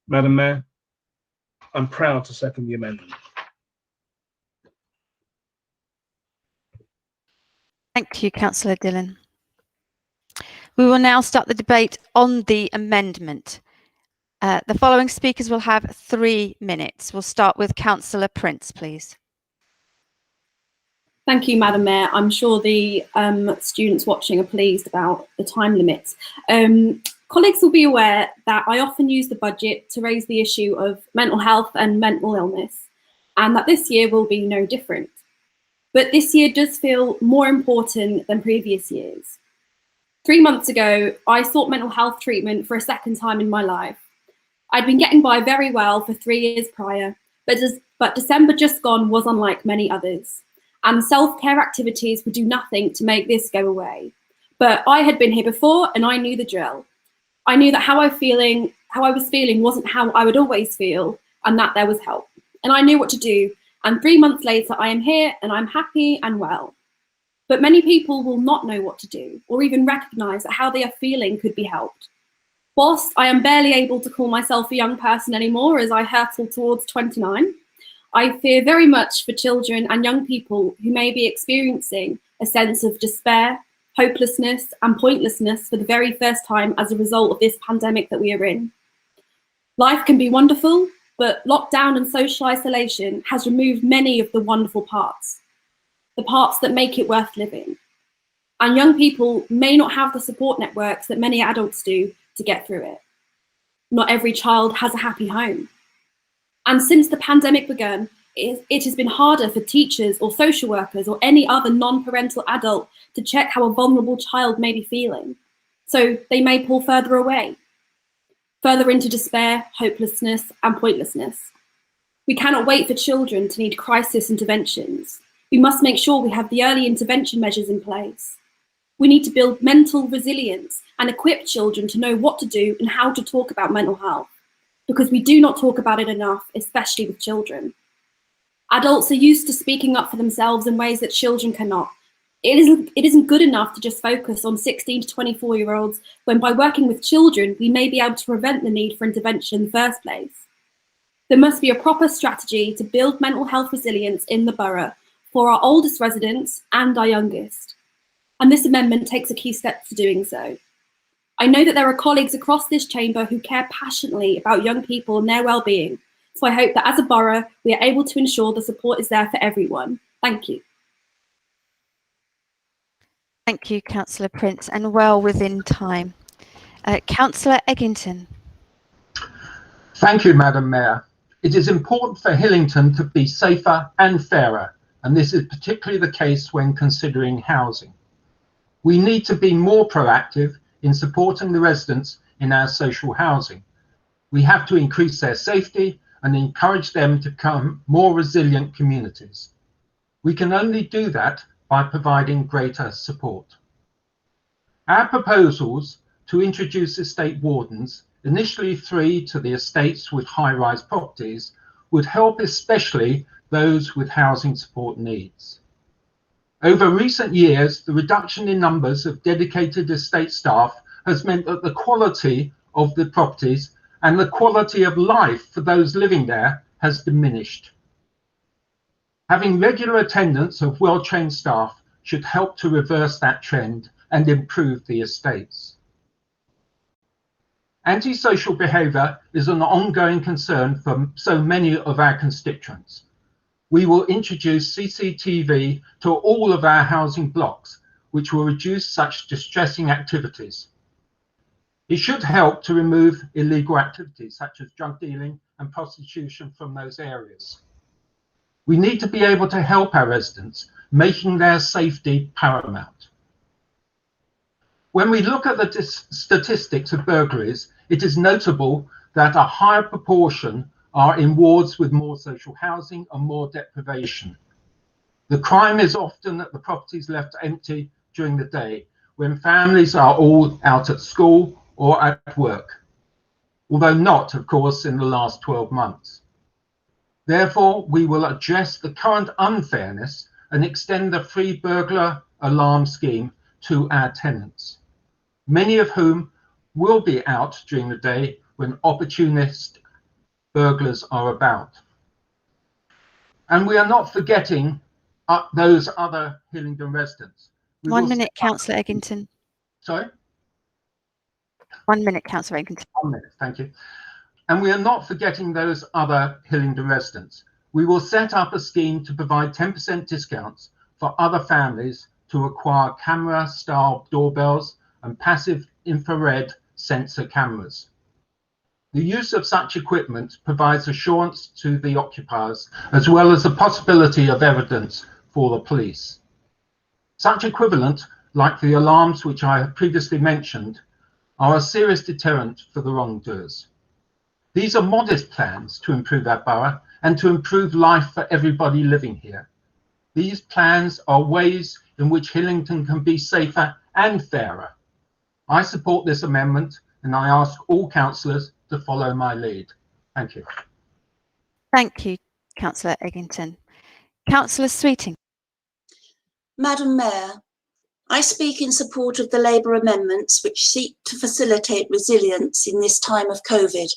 S19: Madam Mayor, I'm proud to second the amendment.
S1: Thank you, Councillor Dillon. We will now start the debate on the amendment. The following speakers will have 3 minutes. We'll start with Councillor Prince, please.
S20: Thank you, Madam Mayor. I'm sure the students watching are pleased about the time limits. Colleagues will be aware that I often use the budget to raise the issue of mental health and mental illness, and that this year will be no different. But this year does feel more important than previous years. 3 months ago, I sought mental health treatment for a second time in my life. I'd been getting by very well for 3 years prior, but December just gone was unlike many others, and self-care activities would do nothing to make this go away. But I had been here before and I knew the drill. I knew that how I was feeling wasn't how I would always feel, and that there was help. And I knew what to do. And 3 months later, I am here and I'm happy and well. But many people will not know what to do or even recognise that how they are feeling could be helped. Whilst I am barely able to call myself a young person anymore as I hurtle towards 29, I fear very much for children and young people who may be experiencing a sense of despair, hopelessness and pointlessness for the very first time as a result of this pandemic that we are in. Life can be wonderful, but lockdown and social isolation has removed many of the wonderful parts, the parts that make it worth living. And young people may not have the support networks that many adults do to get through it. Not every child has a happy home. And since the pandemic began, it has been harder for teachers or social workers or any other non-parental adult to check how a vulnerable child may be feeling. So they may pull further away, further into despair, hopelessness, and pointlessness. We cannot wait for children to need crisis interventions. We must make sure we have the early intervention measures in place. We need to build mental resilience and equip children to know what to do and how to talk about mental health, because we do not talk about it enough, especially with children. Adults are used to speaking up for themselves in ways that children cannot. It isn't good enough to just focus on 16 to 24-year-olds when by working with children, we may be able to prevent the need for intervention in the first place. There must be a proper strategy to build mental health resilience in the borough for our oldest residents and our youngest. And this amendment takes a key step to doing so. I know that there are colleagues across this chamber who care passionately about young people and their well-being. So I hope that as a borough, we are able to ensure the support is there for everyone. Thank you.
S1: Thank you, Councillor Prince, and well within time. Councillor Eggington.
S4: Thank you, Madam Mayor. It is important for Hillingdon to be safer and fairer, and this is particularly the case when considering housing. We need to be more proactive in supporting the residents in our social housing. We have to increase their safety and encourage them to become more resilient communities. We can only do that by providing greater support. Our proposals to introduce estate wardens, initially 3 to the estates with high-rise properties, would help especially those with housing support needs. Over recent years, the reduction in numbers of dedicated estate staff has meant that the quality of the properties and the quality of life for those living there has diminished. Having regular attendance of well-trained staff should help to reverse that trend and improve the estates. Antisocial behaviour is an ongoing concern for so many of our constituents. We will introduce CCTV to all of our housing blocks, which will reduce such distressing activities. It should help to remove illegal activities such as drug dealing and prostitution from those areas. We need to be able to help our residents, making their safety paramount. When we look at the statistics of burglaries, it is notable that a higher proportion are in wards with more social housing and more deprivation. The crime is often at the properties left empty during the day, when families are all out at school or at work, although not, of course, in the last 12 months. Therefore, we will address the current unfairness and extend the free burglar alarm scheme to our tenants, many of whom will be out during the day when opportunist burglars are about. And we are not forgetting those other Hillingdon residents.
S1: 1 minute, Councillor Eggington.
S4: Sorry?
S1: 1 minute, Councillor Eggington.
S4: 1 minute, thank you. And we are not forgetting those other Hillingdon residents. We will set up a scheme to provide 10% discounts for other families to acquire camera-style doorbells and passive infrared sensor cameras. The use of such equipment provides assurance to the occupiers, as well as the possibility of evidence for the police. Such equivalent, like the alarms which I have previously mentioned, are a serious deterrent for the wrongdoers. These are modest plans to improve our borough and to improve life for everybody living here. These plans are ways in which Hillingdon can be safer and fairer. I support this amendment and I ask all councillors to follow my lead. Thank you.
S1: Thank you, Councillor Eggington. Councillor Sweeting.
S21: Madam Mayor, I speak in support of the Labour amendments which seek to facilitate resilience in this time of COVID.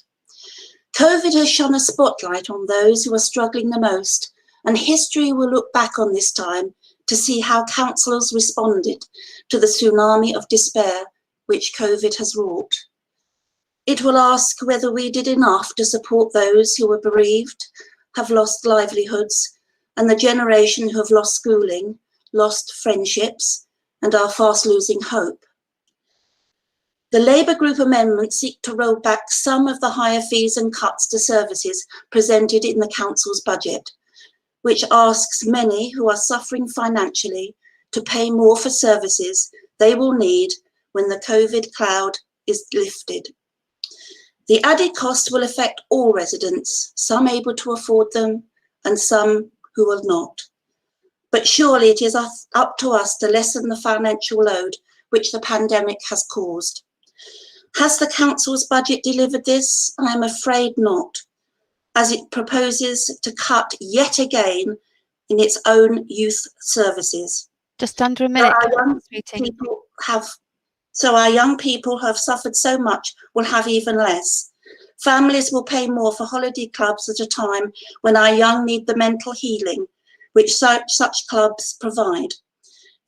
S21: COVID has shone a spotlight on those who are struggling the most, and history will look back on this time to see how councillors responded to the tsunami of despair which COVID has wrought. It will ask whether we did enough to support those who were bereaved, have lost livelihoods, and the generation who have lost schooling, lost friendships, and are fast losing hope. The Labour Group amendments seek to roll back some of the higher fees and cuts to services presented in the Council's budget, which asks many who are suffering financially to pay more for services they will need when the COVID cloud is lifted. The added cost will affect all residents, some able to afford them and some who will not. But surely it is up to us to lessen the financial load which the pandemic has caused. Has the Council's budget delivered this? I am afraid not, as it proposes to cut yet again in its own youth services.
S1: Just under a minute.
S21: So our young people who have suffered so much will have even less. Families will pay more for holiday clubs at a time when our young need the mental healing which such clubs provide.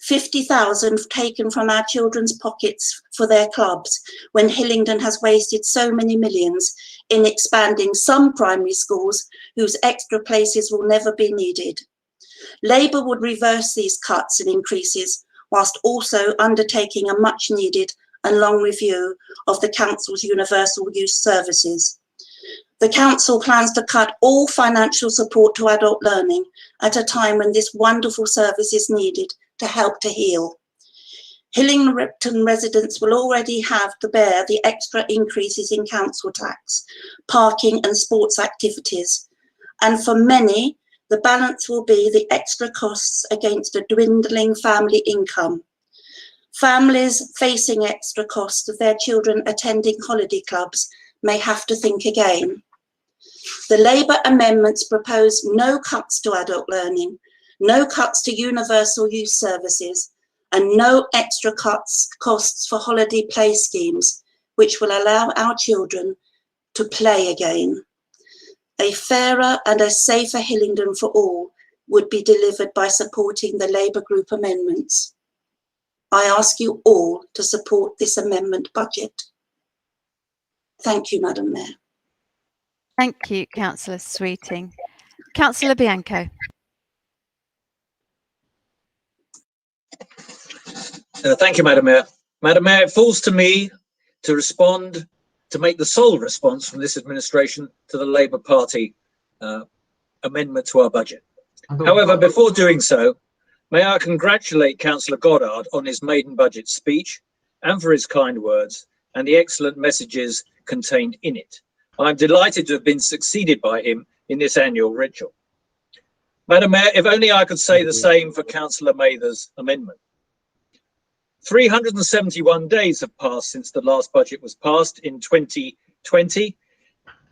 S21: 50,000 taken from our children's pockets for their clubs when Hillingdon has wasted so many millions in expanding some primary schools whose extra places will never be needed. Labour would reverse these cuts and increases whilst also undertaking a much needed and long review of the council's universal use services. The council plans to cut all financial support to adult learning at a time when this wonderful service is needed to help to heal. Hillingdon residents will already have to bear the extra increases in council tax, parking and sports activities. And for many, the balance will be the extra costs against a dwindling family income. Families facing extra costs of their children attending holiday clubs may have to think again. The Labour amendments propose no cuts to adult learning, no cuts to universal use services, and no extra costs for holiday play schemes, which will allow our children to play again. A fairer and a safer Hillingdon for all would be delivered by supporting the Labour group amendments. I ask you all to support this amendment budget. Thank you, Madam Mayor.
S1: Thank you, Councillor Sweeting. Councillor Bianco.
S5: Thank you, Madam Mayor. Madam Mayor, it falls to me to respond, to make the sole response from this administration to the Labour Party amendment to our budget. However, before doing so, may I congratulate Councillor Goddard on his maiden budget speech and for his kind words and the excellent messages contained in it. I'm delighted to have been succeeded by him in this annual ritual. Madam Mayor, if only I could say the same for Councillor Mathers' amendment. 371 days have passed since the last budget was passed in 2020,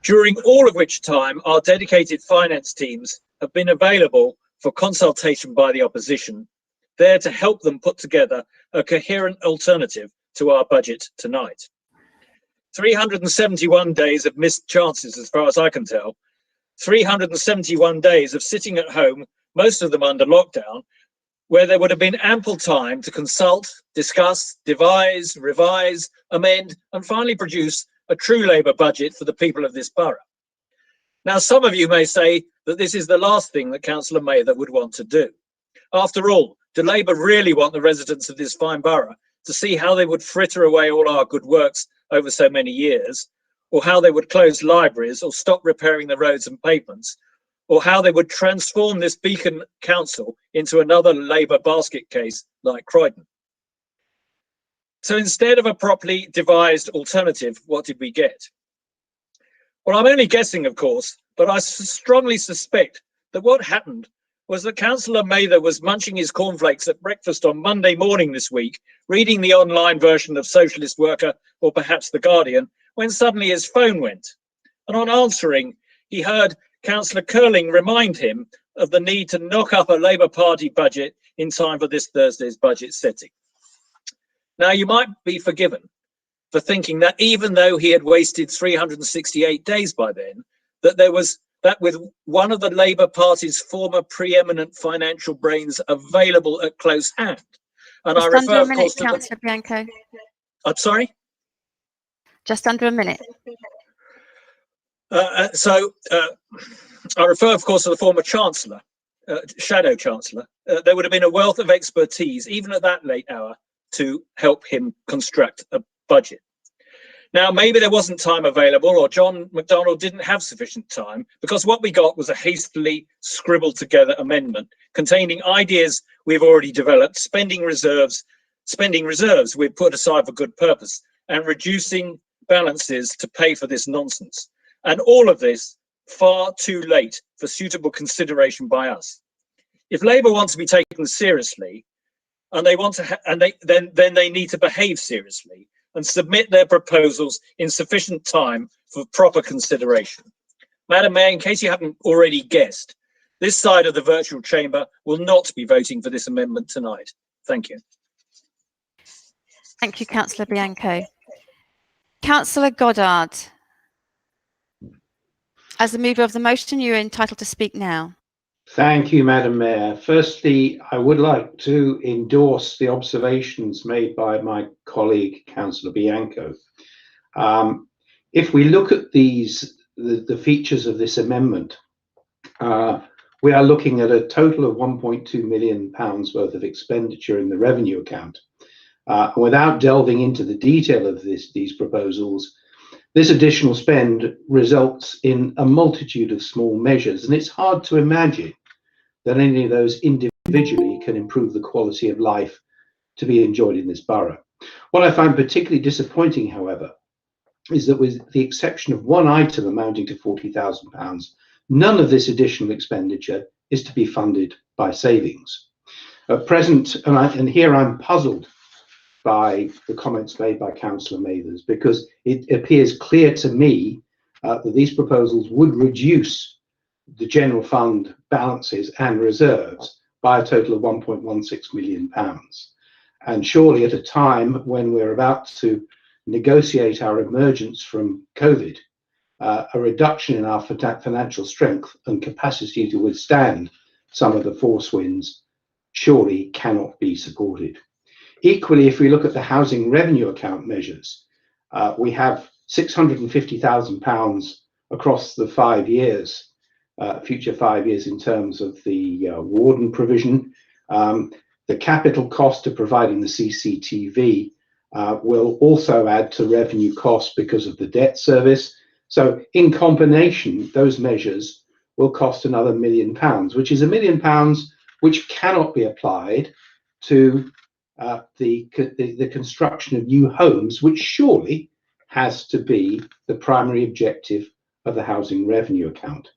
S5: during all of which time our dedicated finance teams have been available for consultation by the opposition, there to help them put together a coherent alternative to our budget tonight. 371 days of missed chances, as far as I can tell. 371 days of sitting at home, most of them under lockdown, where there would have been ample time to consult, discuss, devise, revise, amend, and finally produce a true Labour budget for the people of this borough. Now, some of you may say that this is the last thing that Councillor Mather would want to do. After all, do Labour really want the residents of this fine borough to see how they would fritter away all our good works over so many years, or how they would close libraries or stop repairing the roads and pavements, or how they would transform this beacon council into another Labour basket case like Croydon? So instead of a properly devised alternative, what did we get? Well, I'm only guessing, of course, but I strongly suspect that what happened was that Councillor Mather was munching his cornflakes at breakfast on Monday morning this week, reading the online version of Socialist Worker or perhaps The Guardian, when suddenly his phone went. And on answering, he heard Councillor Curling remind him of the need to knock up a Labour Party budget in time for this Thursday's budget sitting. Now, you might be forgiven for thinking that even though he had wasted 368 days by then, that with one of the Labour Party's former preeminent financial brains available at close hand. And
S1: Just
S5: I refer,
S1: under a
S5: of course,
S1: minute,
S5: to
S1: Councillor Bianco.
S5: I'm sorry?
S1: Just under a minute.
S5: I refer, of course, to the former Chancellor, Shadow Chancellor. There would have been a wealth of expertise, even at that late hour, to help him construct a budget. Now, maybe there wasn't time available, or John McDonnell didn't have sufficient time, because what we got was a hastily scribbled together amendment containing ideas we've already developed, spending reserves we've put aside for good purpose, and reducing balances to pay for this nonsense. And all of this far too late for suitable consideration by us. If Labour want to be taken seriously, and they want to, then they need to behave seriously and submit their proposals in sufficient time for proper consideration. Madam Mayor, in case you haven't already guessed, this side of the virtual chamber will not be voting for this amendment tonight. Thank you.
S1: Thank you, Councillor Bianco. Councillor Goddard. As the mover of the motion, you're entitled to speak now.
S17: Thank you, Madam Mayor. Firstly, I would like to endorse the observations made by my colleague, Councillor Bianco. If we look at the features of this amendment, we are looking at a total of £1.2 million worth of expenditure in the revenue account. Without delving into the detail of these proposals, this additional spend results in a multitude of small measures, and it's hard to imagine that any of those individually can improve the quality of life to be enjoyed in this borough. What I find particularly disappointing, however, is that with the exception of one item amounting to £40,000, none of this additional expenditure is to be funded by savings. At present, and here I'm puzzled by the comments made by Councillor Mathers, because it appears clear to me that these proposals would reduce the general fund balances and reserves by a total of £1.16 million. And surely at a time when we're about to negotiate our emergence from COVID, a reduction in our financial strength and capacity to withstand some of the force winds surely cannot be supported. Equally, if we look at the housing revenue account measures, we have £650,000 across the 5 years, future 5 years in terms of the warden provision. The capital cost of providing the CCTV will also add to revenue costs because of the debt service. So in combination, those measures will cost another £1 million, which is £1 million which cannot be applied to the construction of new homes, which surely has to be the primary objective of the housing revenue account.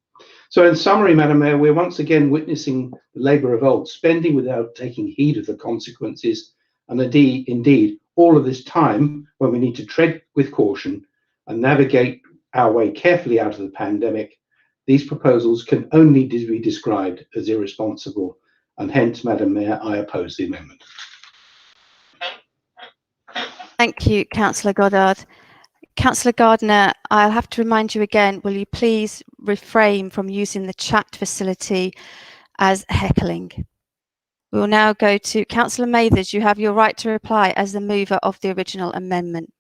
S17: So in summary, Madam Mayor, we're once again witnessing the Labour of old, spending without taking heed of the consequences, and indeed all of this time when we need to tread with caution and navigate our way carefully out of the pandemic. These proposals can only be described as irresponsible, and hence, Madam Mayor, I oppose the amendment.
S1: Thank you, Councillor Goddard. Councillor Gardner, I'll have to remind you again, will you please refrain from using the chat facility as heckling? We will now go to Councillor Mathers. You have your right to reply as the mover of the original amendment.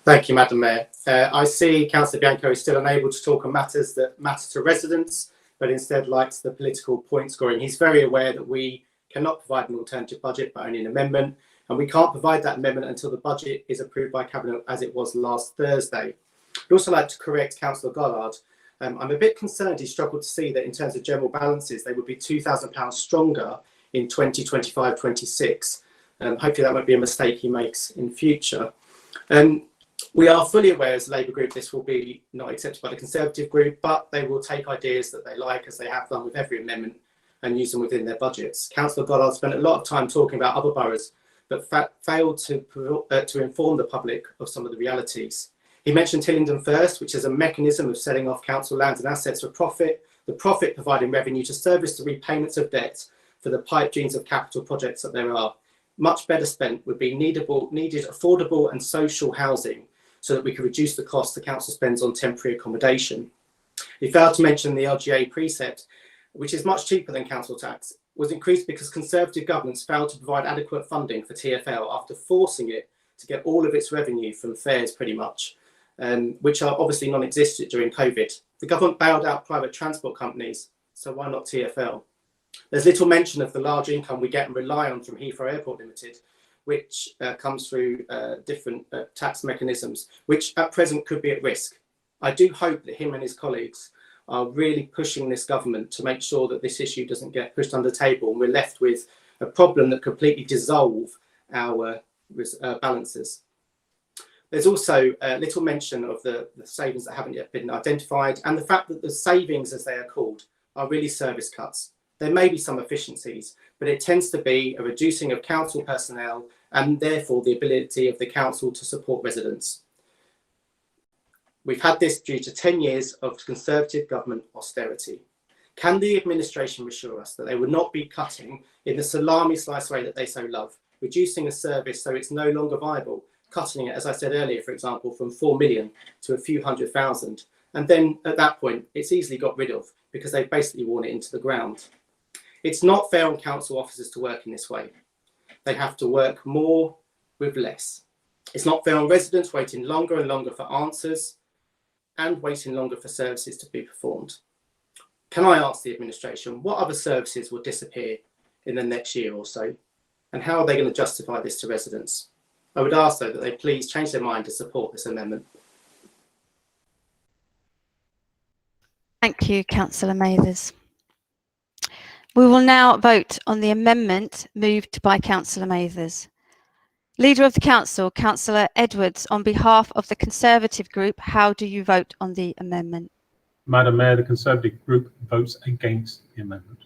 S18: Thank you, Madam Mayor. I see Councillor Bianco is still unable to talk on matters that matter to residents, but instead likes the political point scoring. He's very aware that we cannot provide an alternative budget, but only an amendment. And we can't provide that amendment until the budget is approved by Cabinet, as it was last Thursday. I'd also like to correct Councillor Goddard. I'm a bit concerned he struggled to see that in terms of general balances, they would be £2,000 stronger in 2025-26. Hopefully that won't be a mistake he makes in future. We are fully aware as a Labour group this will be not accepted by the Conservative group, but they will take ideas that they like, as they have done with every amendment, and use them within their budgets. Councillor Goddard spent a lot of time talking about other boroughs, but failed to inform the public of some of the realities. He mentioned Hillingdon First, which is a mechanism of selling off council lands and assets for profit, the profit providing revenue to service the repayments of debt for the pipe dreams of capital projects that there are. Much better spent would be needed affordable and social housing, so that we could reduce the cost the council spends on temporary accommodation. He failed to mention the LGA precept, which is much cheaper than council tax, was increased because Conservative governments failed to provide adequate funding for TfL after forcing it to get all of its revenue from fares pretty much, which are obviously non-existent during COVID. The government bailed out private transport companies, so why not TfL? There's little mention of the large income we get and rely on from Heathrow Airport Limited, which comes through different tax mechanisms, which at present could be at risk. I do hope that him and his colleagues are really pushing this government to make sure that this issue doesn't get pushed under the table and we're left with a problem that completely dissolve our balances. There's also little mention of the savings that haven't yet been identified, and the fact that the savings, as they are called, are really service cuts. There may be some efficiencies, but it tends to be a reducing of council personnel and therefore the ability of the council to support residents. We've had this due to 10 years of Conservative government austerity. Can the administration assure us that they will not be cutting in the salami slice way that they so love, reducing a service so it's no longer viable, cutting it, as I said earlier, for example, from 4 million to a few 100,000, and then at that point it's easily got rid of. because they've basically worn it into the ground. It's not fair on council officers to work in this way. They have to work more with less. It's not fair on residents waiting longer and longer for answers and waiting longer for services to be performed. Can I ask the administration, what other services will disappear in the next year or so? And how are they going to justify this to residents? I would ask, though, that they please change their mind to support this amendment.
S1: Thank you, Councillor Mathers. We will now vote on the amendment moved by Councillor Mathers. Leader of the Council, Councillor Edwards, on behalf of the Conservative Group, how do you vote on the amendment?
S8: Madam Mayor, the Conservative Group votes against the amendment.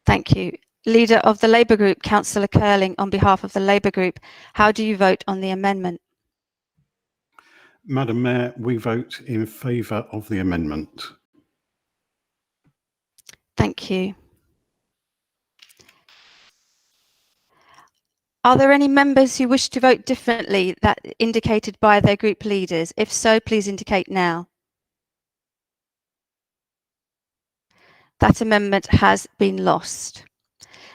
S1: Thank you. Leader of the Labour Group, Councillor Curling, on behalf of the Labour Group, how do you vote on the amendment?
S16: Madam Mayor, we vote in favour of the amendment.
S1: Thank you. Are there any members who wish to vote differently that indicated by their group leaders? If so, please indicate now. That amendment has been lost.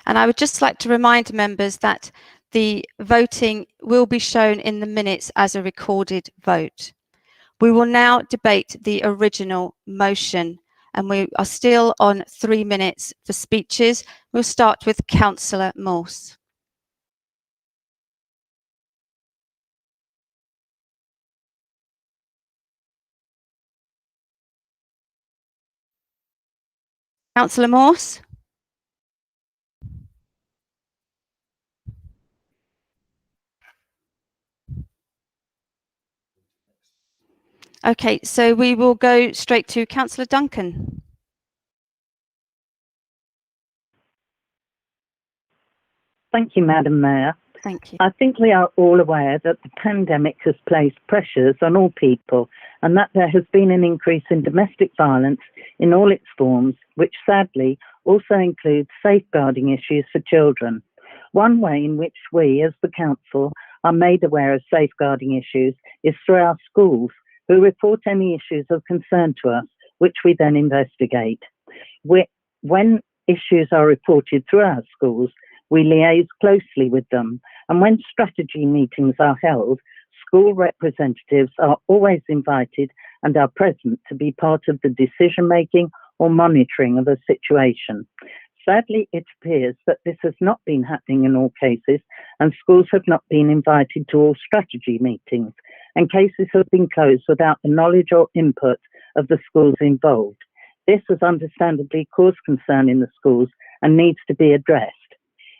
S1: And I would just like to remind members that the voting will be shown in the minutes as a recorded vote. We will now debate the original motion, and we are still on 3 minutes for speeches. We'll start with Councillor Morse. Councillor Morse? Okay, so we will go straight to Councillor Duncan.
S14: Thank you, Madam Mayor.
S1: Thank you.
S14: I think we are all aware that the pandemic has placed pressures on all people and that there has been an increase in domestic violence in all its forms, which sadly also includes safeguarding issues for children. One way in which we, as the Council, are made aware of safeguarding issues is through our schools, who report any issues of concern to us, which we then investigate. When issues are reported through our schools, we liaise closely with them, and when strategy meetings are held, school representatives are always invited and are present to be part of the decision-making or monitoring of a situation. Sadly, it appears that this has not been happening in all cases, and schools have not been invited to all strategy meetings, and cases have been closed without the knowledge or input of the schools involved. This has understandably caused concern in the schools and needs to be addressed.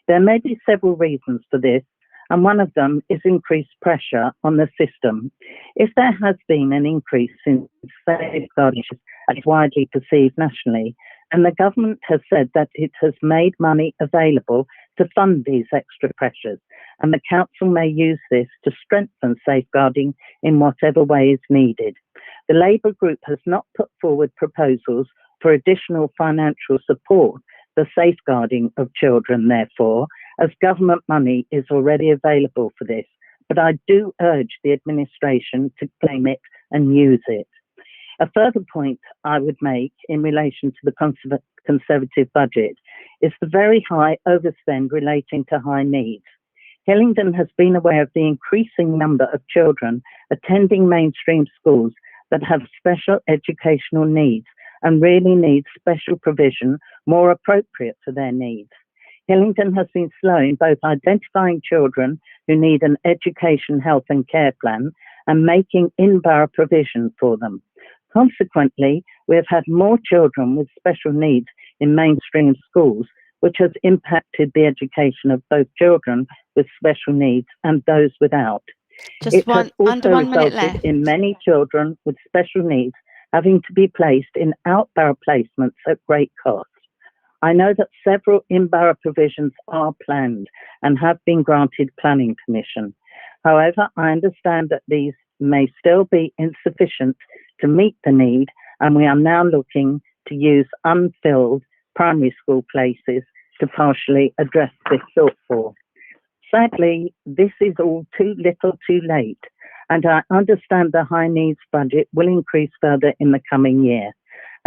S14: There may be several reasons for this, and one of them is increased pressure on the system. If there has been an increase in safeguarding issues as widely perceived nationally, and the government has said that it has made money available to fund these extra pressures, and the council may use this to strengthen safeguarding in whatever way is needed. The Labour Group has not put forward proposals for additional financial support for safeguarding of children, therefore, as government money is already available for this, but I do urge the administration to claim it and use it. A further point I would make in relation to the Conservative budget is the very high overspend relating to high needs. Hillingdon has been aware of the increasing number of children attending mainstream schools that have special educational needs and really need special provision more appropriate for their needs. Hillingdon has been slow in both identifying children who need an education, health and care plan and making in-borough provision for them. Consequently, we have had more children with special needs in mainstream schools, which has impacted the education of both children with special needs and those without. It has also resulted in many children with special needs having to be placed in out-borough placements at great cost. I know that several in-borough provisions are planned and have been granted planning permission. However, I understand that these may still be insufficient to meet the need, and we are now looking to use unfilled primary school places to partially address this shortfall. Sadly, this is all too little too late, and I understand the high needs budget will increase further in the coming year.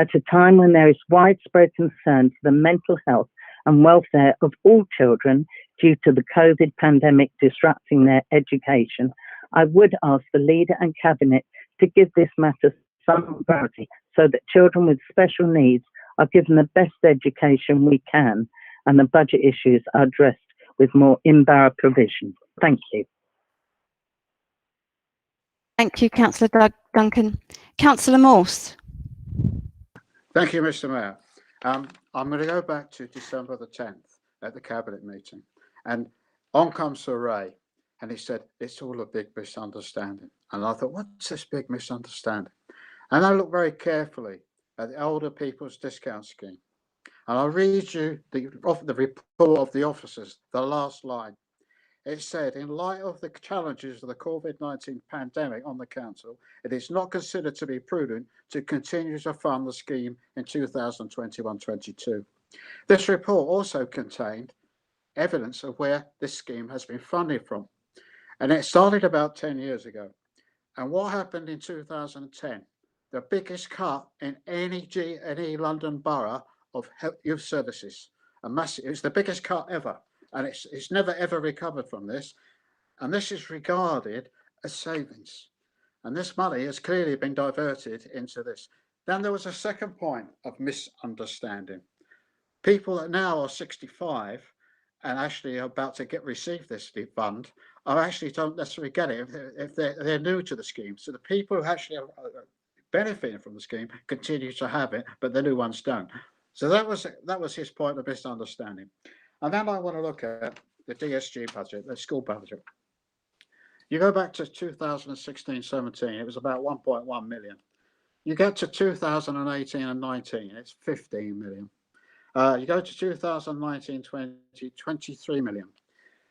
S14: at a time when there is widespread concern for the mental health and welfare of all children due to the COVID pandemic disrupting their education, I would ask the leader and cabinet to give this matter some priority so that children with special needs are given the best education we can and the budget issues are addressed with more in-borough provision. Thank you.
S1: Thank you, Councillor Duncan. Councillor Morse.
S11: Thank you, Mr. Mayor. I'm going to go back to December the 10th at the Cabinet meeting. And on comes Sir Ray, and he said, it's all a big misunderstanding. And I thought, what's this big misunderstanding? And I looked very carefully at the Older People's Discount Scheme. And I'll read you the report of the officers, the last line. It said, in light of the challenges of the COVID-19 pandemic on the council, it is not considered to be prudent to continue to fund the scheme in 2021-22. This report also contained evidence of where this scheme has been funded from. And it started about 10 years ago. And what happened in 2010? The biggest cut in any London borough of youth services. It was the biggest cut ever. And it's never ever recovered from this. And this is regarded as savings. And this money has clearly been diverted into this. Then there was a second point of misunderstanding. People that now are 65 and actually are about to receive this fund are actually don't necessarily get it if they're new to the scheme. So the people who actually are benefiting from the scheme continue to have it, but the new ones don't. So that was his point of misunderstanding. And then I want to look at the DSG budget, the school budget. You go back to 2016-17, it was about 1.1 million. You get to 2018 and 19, it's 15 million. You go to 2019-20, 23 million.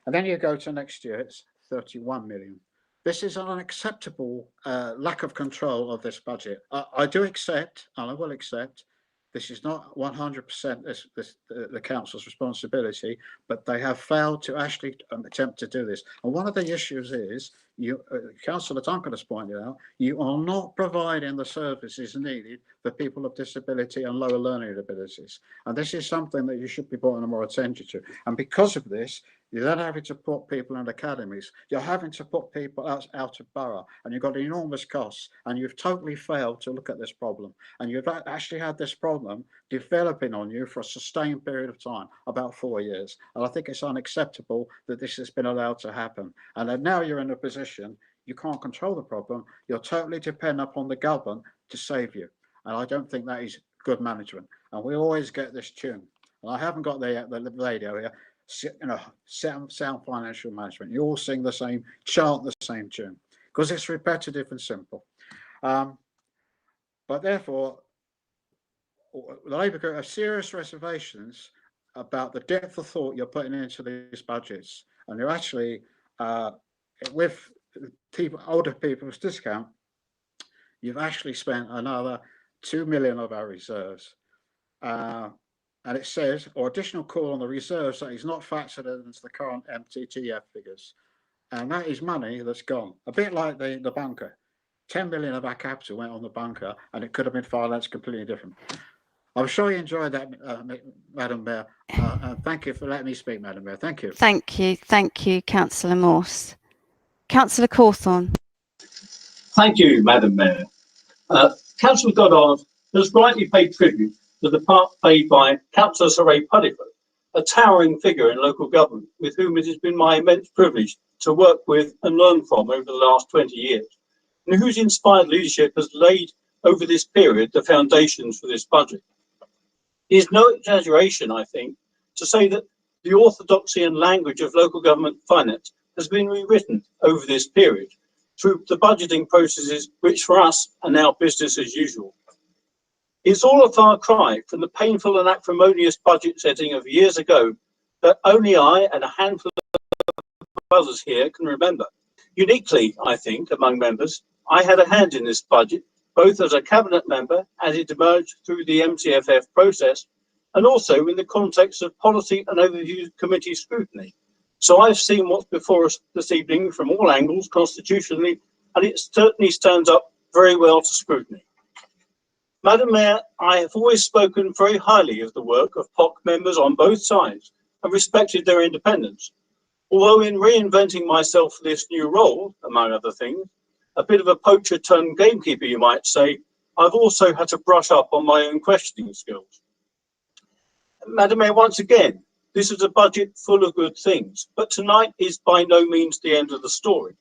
S11: And then you go to next year, it's 31 million. This is an unacceptable lack of control of this budget. I do accept, and I will accept, this is not 100% the council's responsibility, but they have failed to actually attempt to do this. And one of the issues is, Councillor Duncan has pointed out, you are not providing the services needed for people of disability and lower learning abilities. And this is something that you should be putting more attention to. And because of this, you're then having to put people in academies. You're having to put people out of borough, and you've got enormous costs, and you've totally failed to look at this problem. And you've actually had this problem developing on you for a sustained period of time, about 4 years. And I think it's unacceptable that this has been allowed to happen. And then now you're in a position, you can't control the problem. You're totally dependent upon the government to save you. And I don't think that is good management. And we always get this tune. And I haven't got the radio here. Sound financial management. You all sing the same, chant the same tune, because it's repetitive and simple. But therefore, the Labour Group have serious reservations about the depth of thought you're putting into these budgets, and you're actually with older people's discount, you've actually spent another 2 million of our reserves. And it says, or additional call on the reserves that is not factored into the current MTTF figures. And that is money that's gone. A bit like the bunker. 10 million of our capital went on the bunker, and it could have been financed completely different. I'm sure you enjoyed that, Madam Mayor. Thank you for letting me speak, Madam Mayor. Thank you.
S1: Thank you, Councillor Morse. Councillor Cawthorne.
S5: Thank you, Madam Mayor. Councillor Goddard has rightly paid tribute to the part played by Councillor Sir Ray Puddifoot, a towering figure in local government with whom it has been my immense privilege to work with and learn from over the last 20 years, and whose inspired leadership has laid over this period the foundations for this budget. It is no exaggeration, I think, to say that the orthodoxy and language of local government finance has been rewritten over this period through the budgeting processes which for us are now business as usual. It's all a far cry from the painful and acrimonious budget setting of years ago that only I and a handful of others here can remember. Uniquely, I think, among members, I had a hand in this budget, both as a cabinet member as it emerged through the MTFF process, and also in the context of policy and overview committee scrutiny. So I've seen what's before us this evening from all angles constitutionally, and it certainly stands up very well to scrutiny.
S9: Madam Mayor, I have always spoken very highly of the work of POC members on both sides and respected their independence. Although in reinventing myself for this new role, among other things, a bit of a poacher turned gamekeeper, you might say, I've also had to brush up on my own questioning skills. Madam Mayor, once again, this is a budget full of good things, but tonight is by no means the end of the story.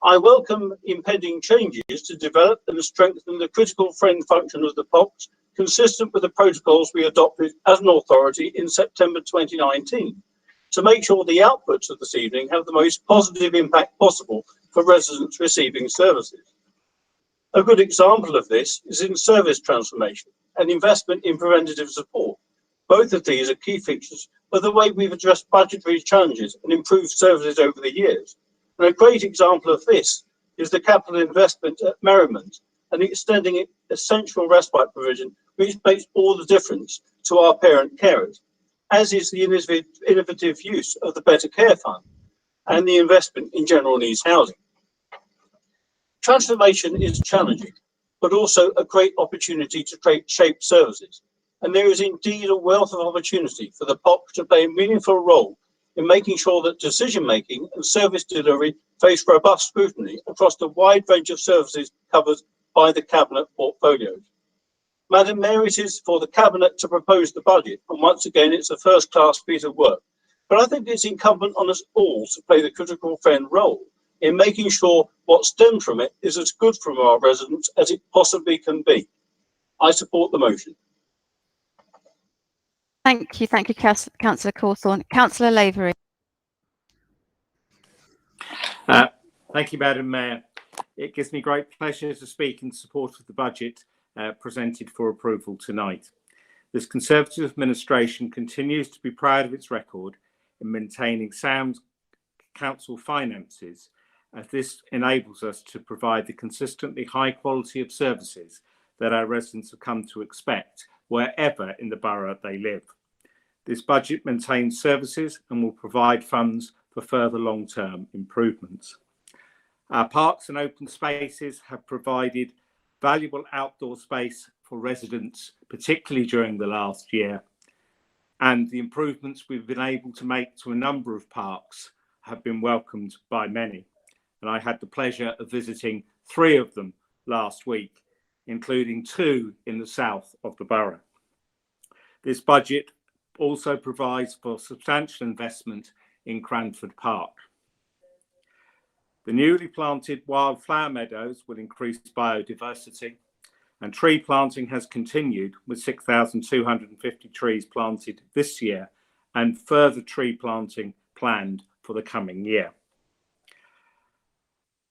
S9: I welcome impending changes to develop and strengthen the critical friend function of the POCs, consistent with the protocols we adopted as an authority in September 2019, to make sure the outputs of this evening have the most positive impact possible for residents receiving services. A good example of this is in service transformation and investment in preventative support. Both of these are key features of the way we've addressed budgetary challenges and improved services over the years. And a great example of this is the capital investment at Merrimont and extending essential respite provision, which makes all the difference to our parent carers, as is the innovative use of the Better Care Fund and the investment in general needs housing. Transformation is challenging, but also a great opportunity to shape services. And there is indeed a wealth of opportunity for the POC to play a meaningful role in making sure that decision-making and service delivery face robust scrutiny across the wide range of services covered by the Cabinet portfolios. Madam Mayor, it is for the Cabinet to propose the budget, and once again, it's a first-class piece of work. But I think it's incumbent on us all to play the critical friend role in making sure what stems from it is as good from our residents as it possibly can be. I support the motion.
S1: Thank you, Councillor Cawthorne. Councillor Lavery.
S22: Thank you, Madam Mayor. It gives me great pleasure to speak in support of the budget presented for approval tonight. This Conservative administration continues to be proud of its record in maintaining sound council finances, as this enables us to provide the consistently high quality of services that our residents have come to expect wherever in the borough they live. This budget maintains services and will provide funds for further long-term improvements. Our parks and open spaces have provided valuable outdoor space for residents, particularly during the last year, and the improvements we've been able to make to a number of parks have been welcomed by many. And I had the pleasure of visiting 3 of them last week, including 2 in the south of the borough. This budget also provides for substantial investment in Cranford Park. The newly planted wildflower meadows will increase biodiversity, and tree planting has continued with 6,250 trees planted this year and further tree planting planned for the coming year.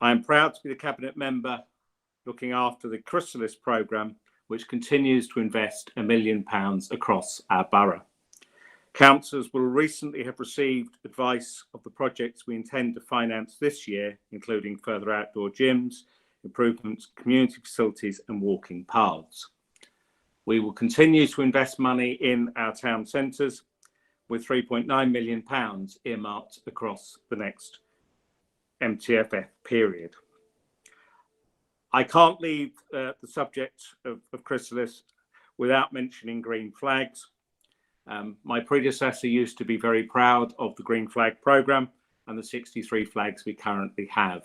S22: I am proud to be the Cabinet member looking after the Chrysalis programme, which continues to invest £1 million across our borough. Councillors will recently have received advice of the projects we intend to finance this year, including further outdoor gyms, improvements to community facilities and walking paths. We will continue to invest money in our town centres with £3.9 million earmarked across the next MTFF period. I can't leave the subject of Chrysalis without mentioning green flags. My predecessor used to be very proud of the Green Flag programme and the 63 flags we currently have.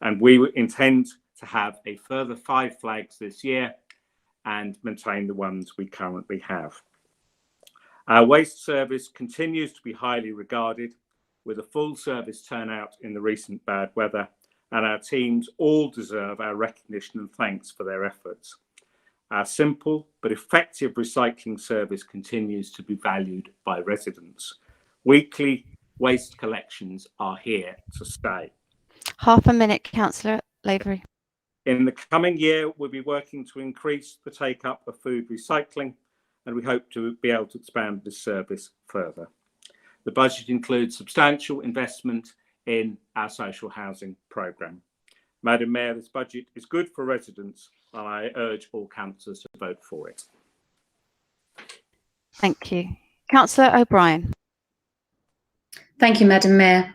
S22: And we intend to have a further 5 flags this year and maintain the ones we currently have. Our waste service continues to be highly regarded, with a full service turnout in the recent bad weather, and our teams all deserve our recognition and thanks for their efforts. Our simple but effective recycling service continues to be valued by residents. Weekly waste collections are here to stay.
S1: Half a minute, Councillor Lavery.
S22: In the coming year, we'll be working to increase the take-up of food recycling, and we hope to be able to expand this service further. The budget includes substantial investment in our social housing programme. Madam Mayor, this budget is good for residents, and I urge all councillors to vote for it.
S1: Thank you. Councillor O'Brien.
S23: Thank you, Madam Mayor.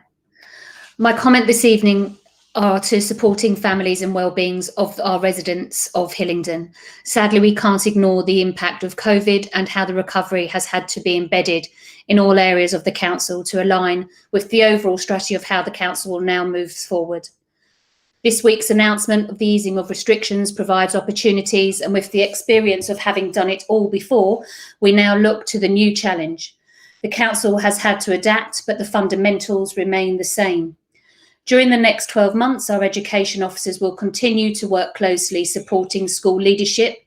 S23: My comment this evening
S7: are to supporting families and well-beings of our residents of Hillingdon. Sadly, we can't ignore the impact of COVID and how the recovery has had to be embedded in all areas of the council to align with the overall strategy of how the council will now move forward. This week's announcement of the easing of restrictions provides opportunities, and with the experience of having done it all before, we now look to the new challenge. The council has had to adapt, but the fundamentals remain the same. During the next 12 months, our education officers will continue to work closely supporting school leadership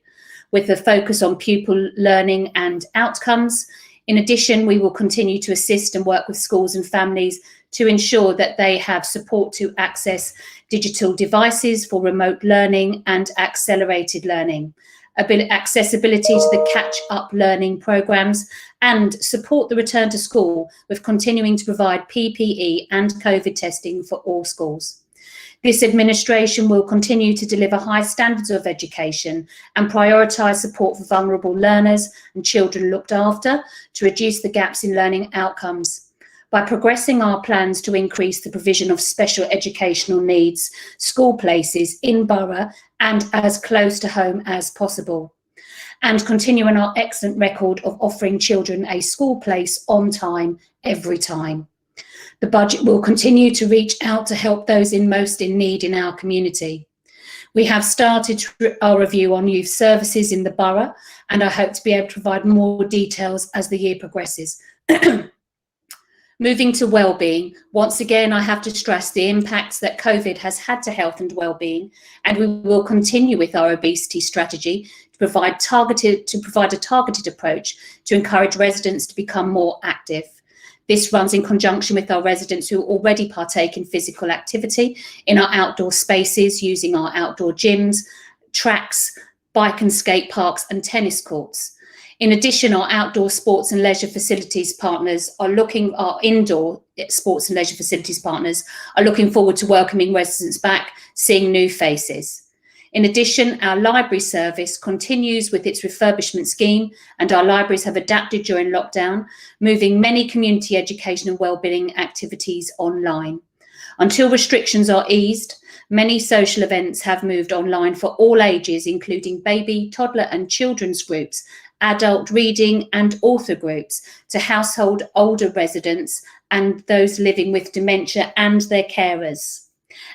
S7: with a focus on pupil learning and outcomes. In addition, we will continue to assist and work with schools and families to ensure that they have support to access digital devices for remote learning and accelerated learning, accessibility to the catch-up learning programs, and support the return to school with continuing to provide PPE and COVID testing for all schools. This administration will continue to deliver high standards of education and prioritise support for vulnerable learners and children looked after to reduce the gaps in learning outcomes. By progressing our plans to increase the provision of special educational needs school places in borough and as close to home as possible, and continuing our excellent record of offering children a school place on time, every time. The budget will continue to reach out to help those most in need in our community. We have started our review on youth services in the borough, and I hope to be able to provide more details as the year progresses. Moving to wellbeing, once again, I have to stress the impacts that COVID has had to health and wellbeing, and we will continue with our obesity strategy to provide a targeted approach to encourage residents to become more active. This runs in conjunction with our residents who already partake in physical activity in our outdoor spaces using our outdoor gyms, tracks, bike and skate parks and tennis courts. In addition, our outdoor sports and leisure facilities partners our indoor sports and leisure facilities partners are looking forward to welcoming residents back, seeing new faces. In addition, our library service continues with its refurbishment scheme, and our libraries have adapted during lockdown, moving many community education and wellbeing activities online. Until restrictions are eased, many social events have moved online for all ages, including baby, toddler and children's groups, adult reading and author groups, to household older residents and those living with dementia and their carers,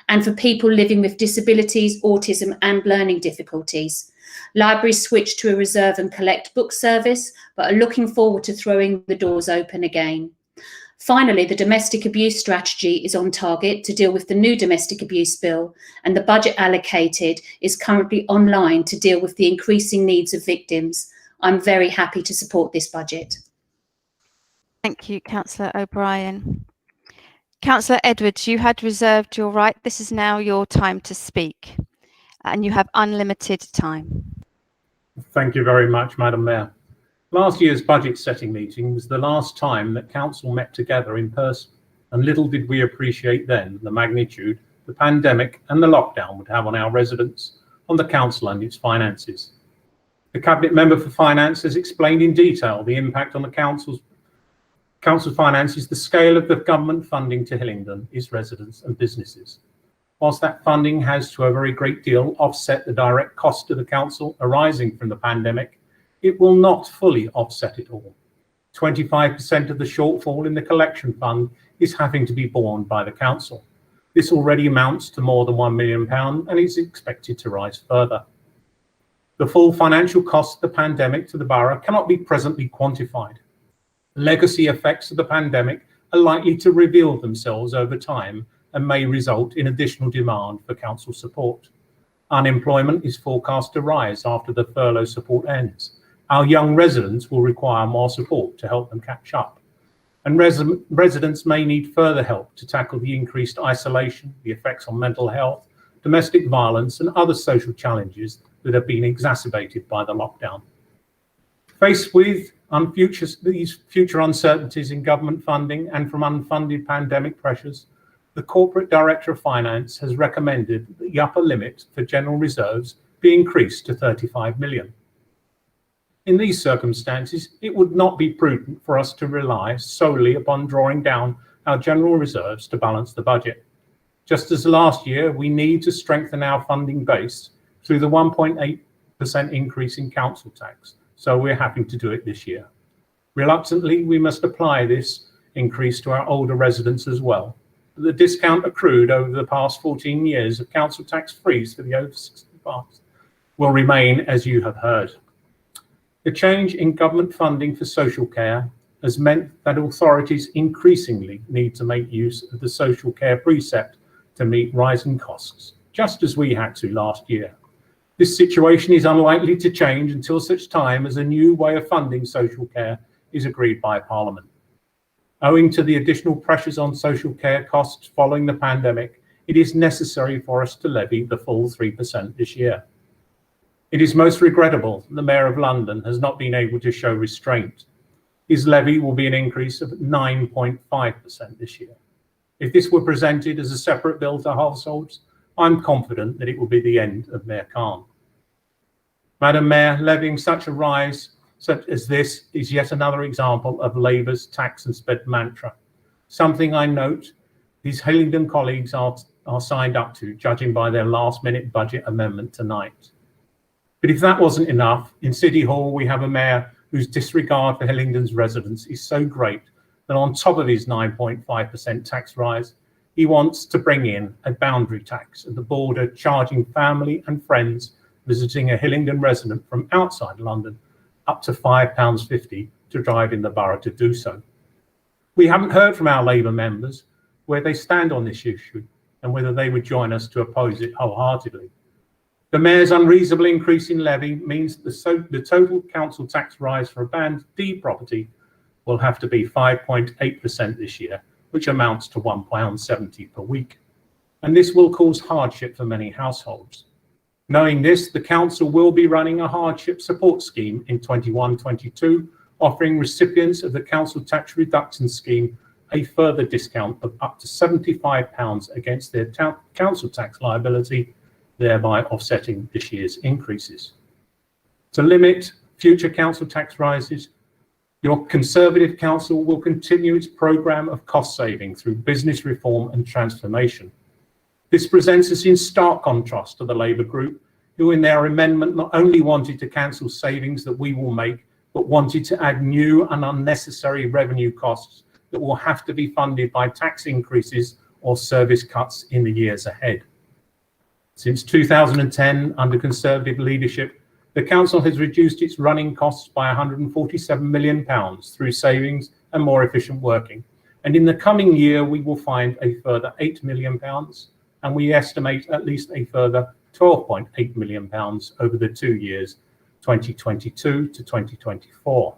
S7: and for people living with disabilities, autism and learning difficulties. Libraries switched to a reserve and collect book service, but are looking forward to throwing the doors open again. Finally, the domestic abuse strategy is on target to deal with the new domestic abuse bill, and the budget allocated is currently online to deal with the increasing needs of victims. I'm very happy to support this budget.
S1: Thank you, Councillor O'Brien. Councillor Edwards, you had reserved your right. This is now your time to speak, and you have unlimited time.
S8: Thank you very much, Madam Mayor. Last year's budget setting meeting was the last time that Council met together in person, and little did we appreciate then the magnitude the pandemic and the lockdown would have on our residents, on the Council and its finances. The Cabinet Member for Finance has explained in detail the impact on the Council's finances, the scale of the government funding to Hillingdon, its residents and businesses. Whilst that funding has to a very great deal offset the direct cost to the Council arising from the pandemic, it will not fully offset it all. 25% of the shortfall in the collection fund is having to be borne by the Council. This already amounts to more than £1 million and is expected to rise further. The full financial cost of the pandemic to the borough cannot be presently quantified. Legacy effects of the pandemic are likely to reveal themselves over time and may result in additional demand for council support. Unemployment is forecast to rise after the furlough support ends. Our young residents will require more support to help them catch up. And residents may need further help to tackle the increased isolation, the effects on mental health, domestic violence and other social challenges that have been exacerbated by the lockdown. Faced with these future uncertainties in government funding and from unfunded pandemic pressures, the Corporate Director of Finance has recommended that the upper limit for general reserves be increased to 35 million. In these circumstances, it would not be prudent for us to rely solely upon drawing down our general reserves to balance the budget. Just as last year, we need to strengthen our funding base through the 1.8% increase in council tax, so we're happy to do it this year. Reluctantly, we must apply this increase to our older residents as well. The discount accrued over the past 14 years of council tax freeze for the over 65s will remain, as you have heard. The change in government funding for social care has meant that authorities increasingly need to make use of the social care precept to meet rising costs, just as we had to last year. This situation is unlikely to change until such time as a new way of funding social care is agreed by Parliament. Owing to the additional pressures on social care costs following the pandemic, it is necessary for us to levy the full 3% this year. It is most regrettable that the Mayor of London has not been able to show restraint. His levy will be an increase of 9.5% this year. If this were presented as a separate bill to households, I'm confident that it will be the end of Mayor Khan. Madam Mayor, levying such a rise such as this is yet another example of Labour's tax and spend mantra, something I note his Hillingdon colleagues are signed up to, judging by their last-minute budget amendment tonight. But if that wasn't enough, in City Hall we have a mayor whose disregard for Hillingdon's residents is so great that on top of his 9.5% tax rise, he wants to bring in a boundary tax at the border, charging family and friends visiting a Hillingdon resident from outside London up to £5.50 to drive in the borough to do so. We haven't heard from our Labour members where they stand on this issue and whether they would join us to oppose it wholeheartedly. The Mayor's unreasonable increase in levy means that the total council tax rise for a Band D property will have to be 5.8% this year, which amounts to £1.70 per week. And this will cause hardship for many households. Knowing this, the council will be running a hardship support scheme in 21-22, offering recipients of the council tax reduction scheme a further discount of up to £75 against their council tax liability, thereby offsetting this year's increases. To limit future council tax rises, your Conservative Council will continue its programme of cost saving through business reform and transformation. This presents us in stark contrast to the Labour group, who in their amendment not only wanted to cancel savings that we will make, but wanted to add new and unnecessary revenue costs that will have to be funded by tax increases or service cuts in the years ahead. Since 2010, under Conservative leadership, the Council has reduced its running costs by £147 million through savings and more efficient working. And in the coming year, we will find a further £8 million, and we estimate at least a further £12.8 million over the 2 years, 2022 to 2024.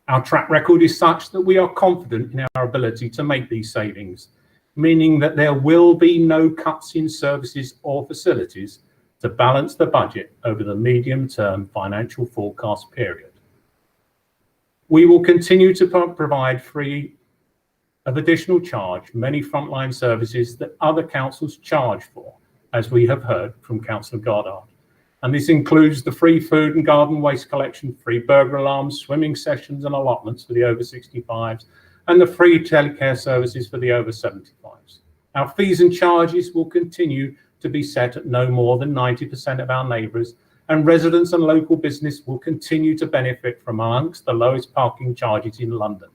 S8: Our track record is such that we are confident in our ability to make these savings, meaning that there will be no cuts in services or facilities to balance the budget over the medium-term financial forecast period. We will continue to provide free of additional charge many frontline services that other councils charge for, as we have heard from Councillor Goddard. And this includes the free food and garden waste collection, free burglar alarms, swimming sessions and allotments for the over 65s, and the free telecare services for the over 75s. Our fees and charges will continue to be set at no more than 90% of our neighbours, and residents and local business will continue to benefit from amongst the lowest parking charges in London.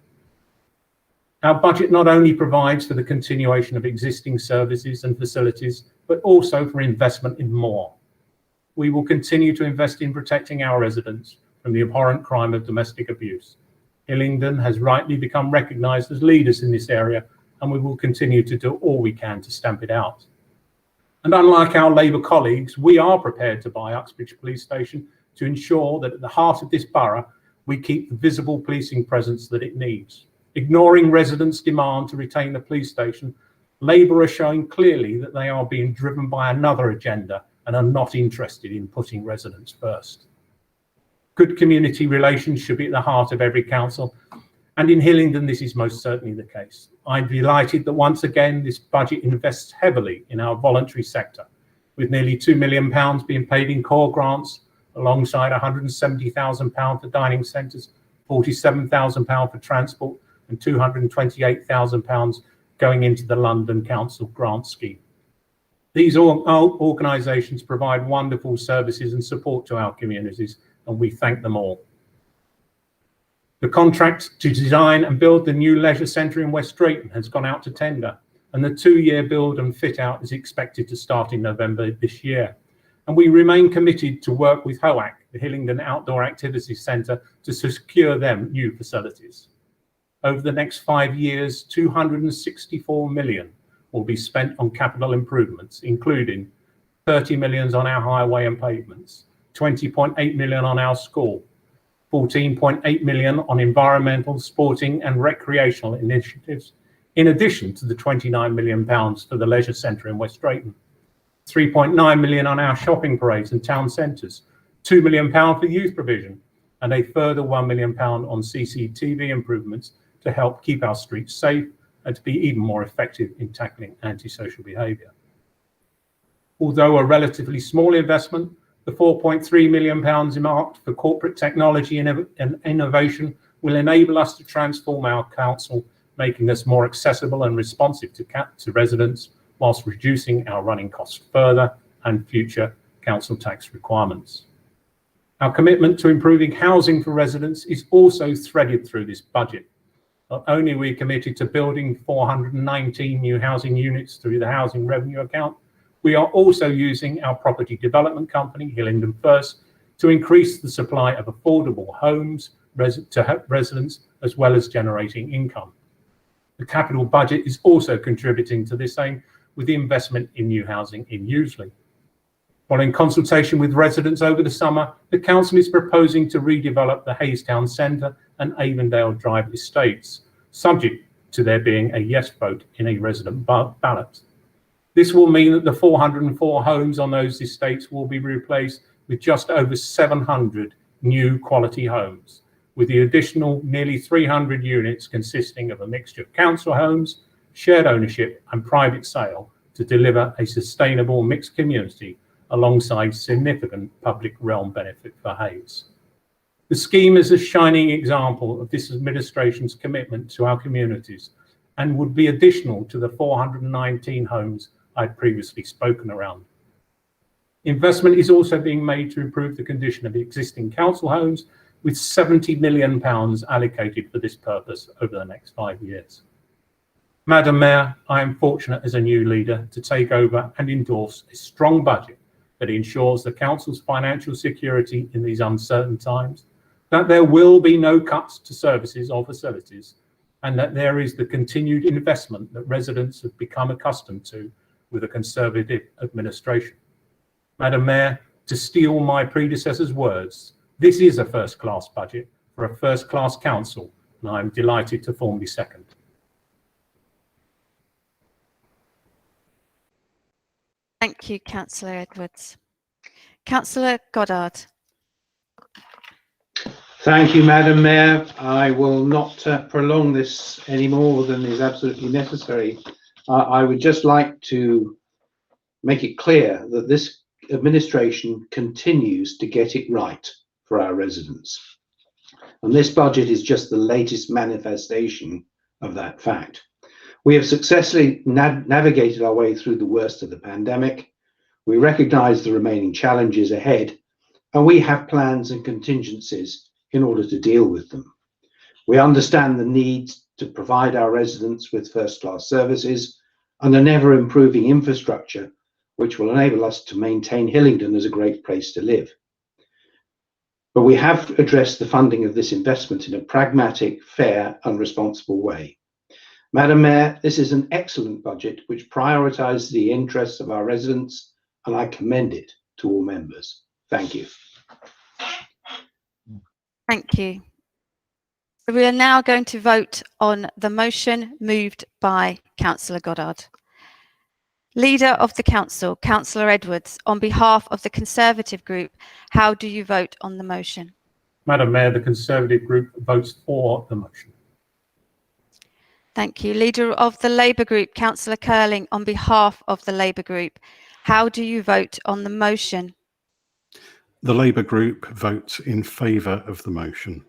S8: Our budget not only provides for the continuation of existing services and facilities, but also for investment in more. We will continue to invest in protecting our residents from the abhorrent crime of domestic abuse. Hillingdon has rightly become recognised as leaders in this area, and we will continue to do all we can to stamp it out. And unlike our Labour colleagues, we are prepared to buy Uxbridge Police Station to ensure that at the heart of this borough, we keep the visible policing presence that it needs. Ignoring residents' demand to retain the police station, Labour are showing clearly that they are being driven by another agenda and are not interested in putting residents first. Good community relations should be at the heart of every council, and in Hillingdon this is most certainly the case. I'm delighted that once again this budget invests heavily in our voluntary sector, with nearly £2 million being paid in core grants, alongside £170,000 for dining centres, £47,000 for transport, and £228,000 going into the London Council grant scheme. These organisations provide wonderful services and support to our communities, and we thank them all. The contract to design and build the new leisure centre in West Drayton has gone out to tender, and the 2-year build and fit out is expected to start in November this year. And we remain committed to work with HOAC, the Hillingdon Outdoor Activities Centre, to secure them new facilities. Over the next 5 years, 264 million will be spent on capital improvements, including 30 million on our highway and pavements, 20.8 million on our school, 14.8 million on environmental, sporting and recreational initiatives, in addition to the 29 million pounds for the leisure centre in West Drayton, 3.9 million on our shopping parades and town centres, 2 million pound for youth provision, and a further 1 million pound on CCTV improvements to help keep our streets safe and to be even more effective in tackling antisocial behaviour. Although a relatively small investment, the 4.3 million pounds earmarked for corporate technology and innovation will enable us to transform our council, making us more accessible and responsive to residents, whilst reducing our running costs further and future council tax requirements. Our commitment to improving housing for residents is also threaded through this budget. Not only are we committed to building 419 new housing units through the housing revenue account, we are also using our property development company, Hillingdon First, to increase the supply of affordable homes to residents, as well as generating income. The capital budget is also contributing to this aim with the investment in new housing in Useley. Following consultation with residents over the summer, the council is proposing to redevelop the Haystown Centre and Avondale Drive estates, subject to there being a yes vote in a resident ballot. This will mean that the 404 homes on those estates will be replaced with just over 700 new quality homes, with the additional nearly 300 units consisting of a mixture of council homes, shared ownership and private sale to deliver a sustainable mixed community alongside significant public realm benefit for Hayes. The scheme is a shining example of this administration's commitment to our communities and would be additional to the 419 homes I'd previously spoken around. Investment is also being made to improve the condition of existing council homes, with £70 million allocated for this purpose over the next 5 years. Madam Mayor, I am fortunate as a new leader to take over and endorse a strong budget that ensures the council's financial security in these uncertain times, that there will be no cuts to services or facilities, and that there is the continued investment that residents have become accustomed to with a Conservative administration. Madam Mayor, to steal my predecessor's words, this is a first-class budget for a first-class council, and I am delighted to formally second.
S1: Thank you, Councillor Edwards. Councillor Goddard.
S17: Thank you, Madam Mayor. I will not prolong this any more than is absolutely necessary. I would just like to make it clear that this administration continues to get it right for our residents. And this budget is just the latest manifestation of that fact. We have successfully navigated our way through the worst of the pandemic. We recognise the remaining challenges ahead, and we have plans and contingencies in order to deal with them. We understand the need to provide our residents with first-class services and an ever-improving infrastructure, which will enable us to maintain Hillingdon as a great place to live. But we have addressed the funding of this investment in a pragmatic, fair and responsible way. Madam Mayor, this is an excellent budget which prioritises the interests of our residents, and I commend it to all members. Thank you.
S1: Thank you. We are now going to vote on the motion moved by Councillor Goddard. Leader of the Council, Councillor Edwards, on behalf of the Conservative Group, how do you vote on the motion?
S8: Madam Mayor, the Conservative Group votes for the motion.
S1: Thank you. Leader of the Labour Group, Councillor Curling, on behalf of the Labour Group, how do you vote on the motion?
S16: The Labour Group votes in favour of the motion.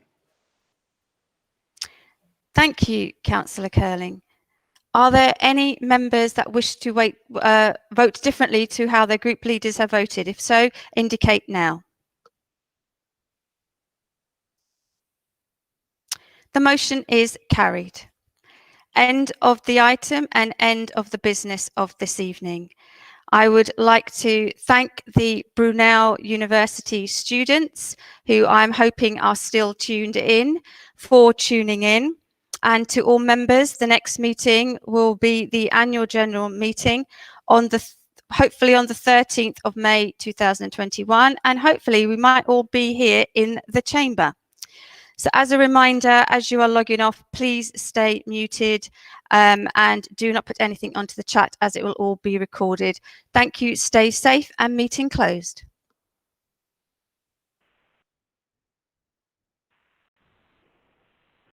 S1: Thank you, Councillor Curling. Are there any members that wish to vote differently to how their group leaders have voted? If so, indicate now. The motion is carried. End of the item and end of the business of this evening. I would like to thank the Brunel University students who I'm hoping are still tuned in for tuning in. And to all members, the next meeting will be the annual general meeting on hopefully on the 13th of May 2021, and hopefully we might all be here in the chamber. So as a reminder, as you are logging off, please stay muted and do not put anything onto the chat as it will all be recorded. Thank you, stay safe, and meeting closed.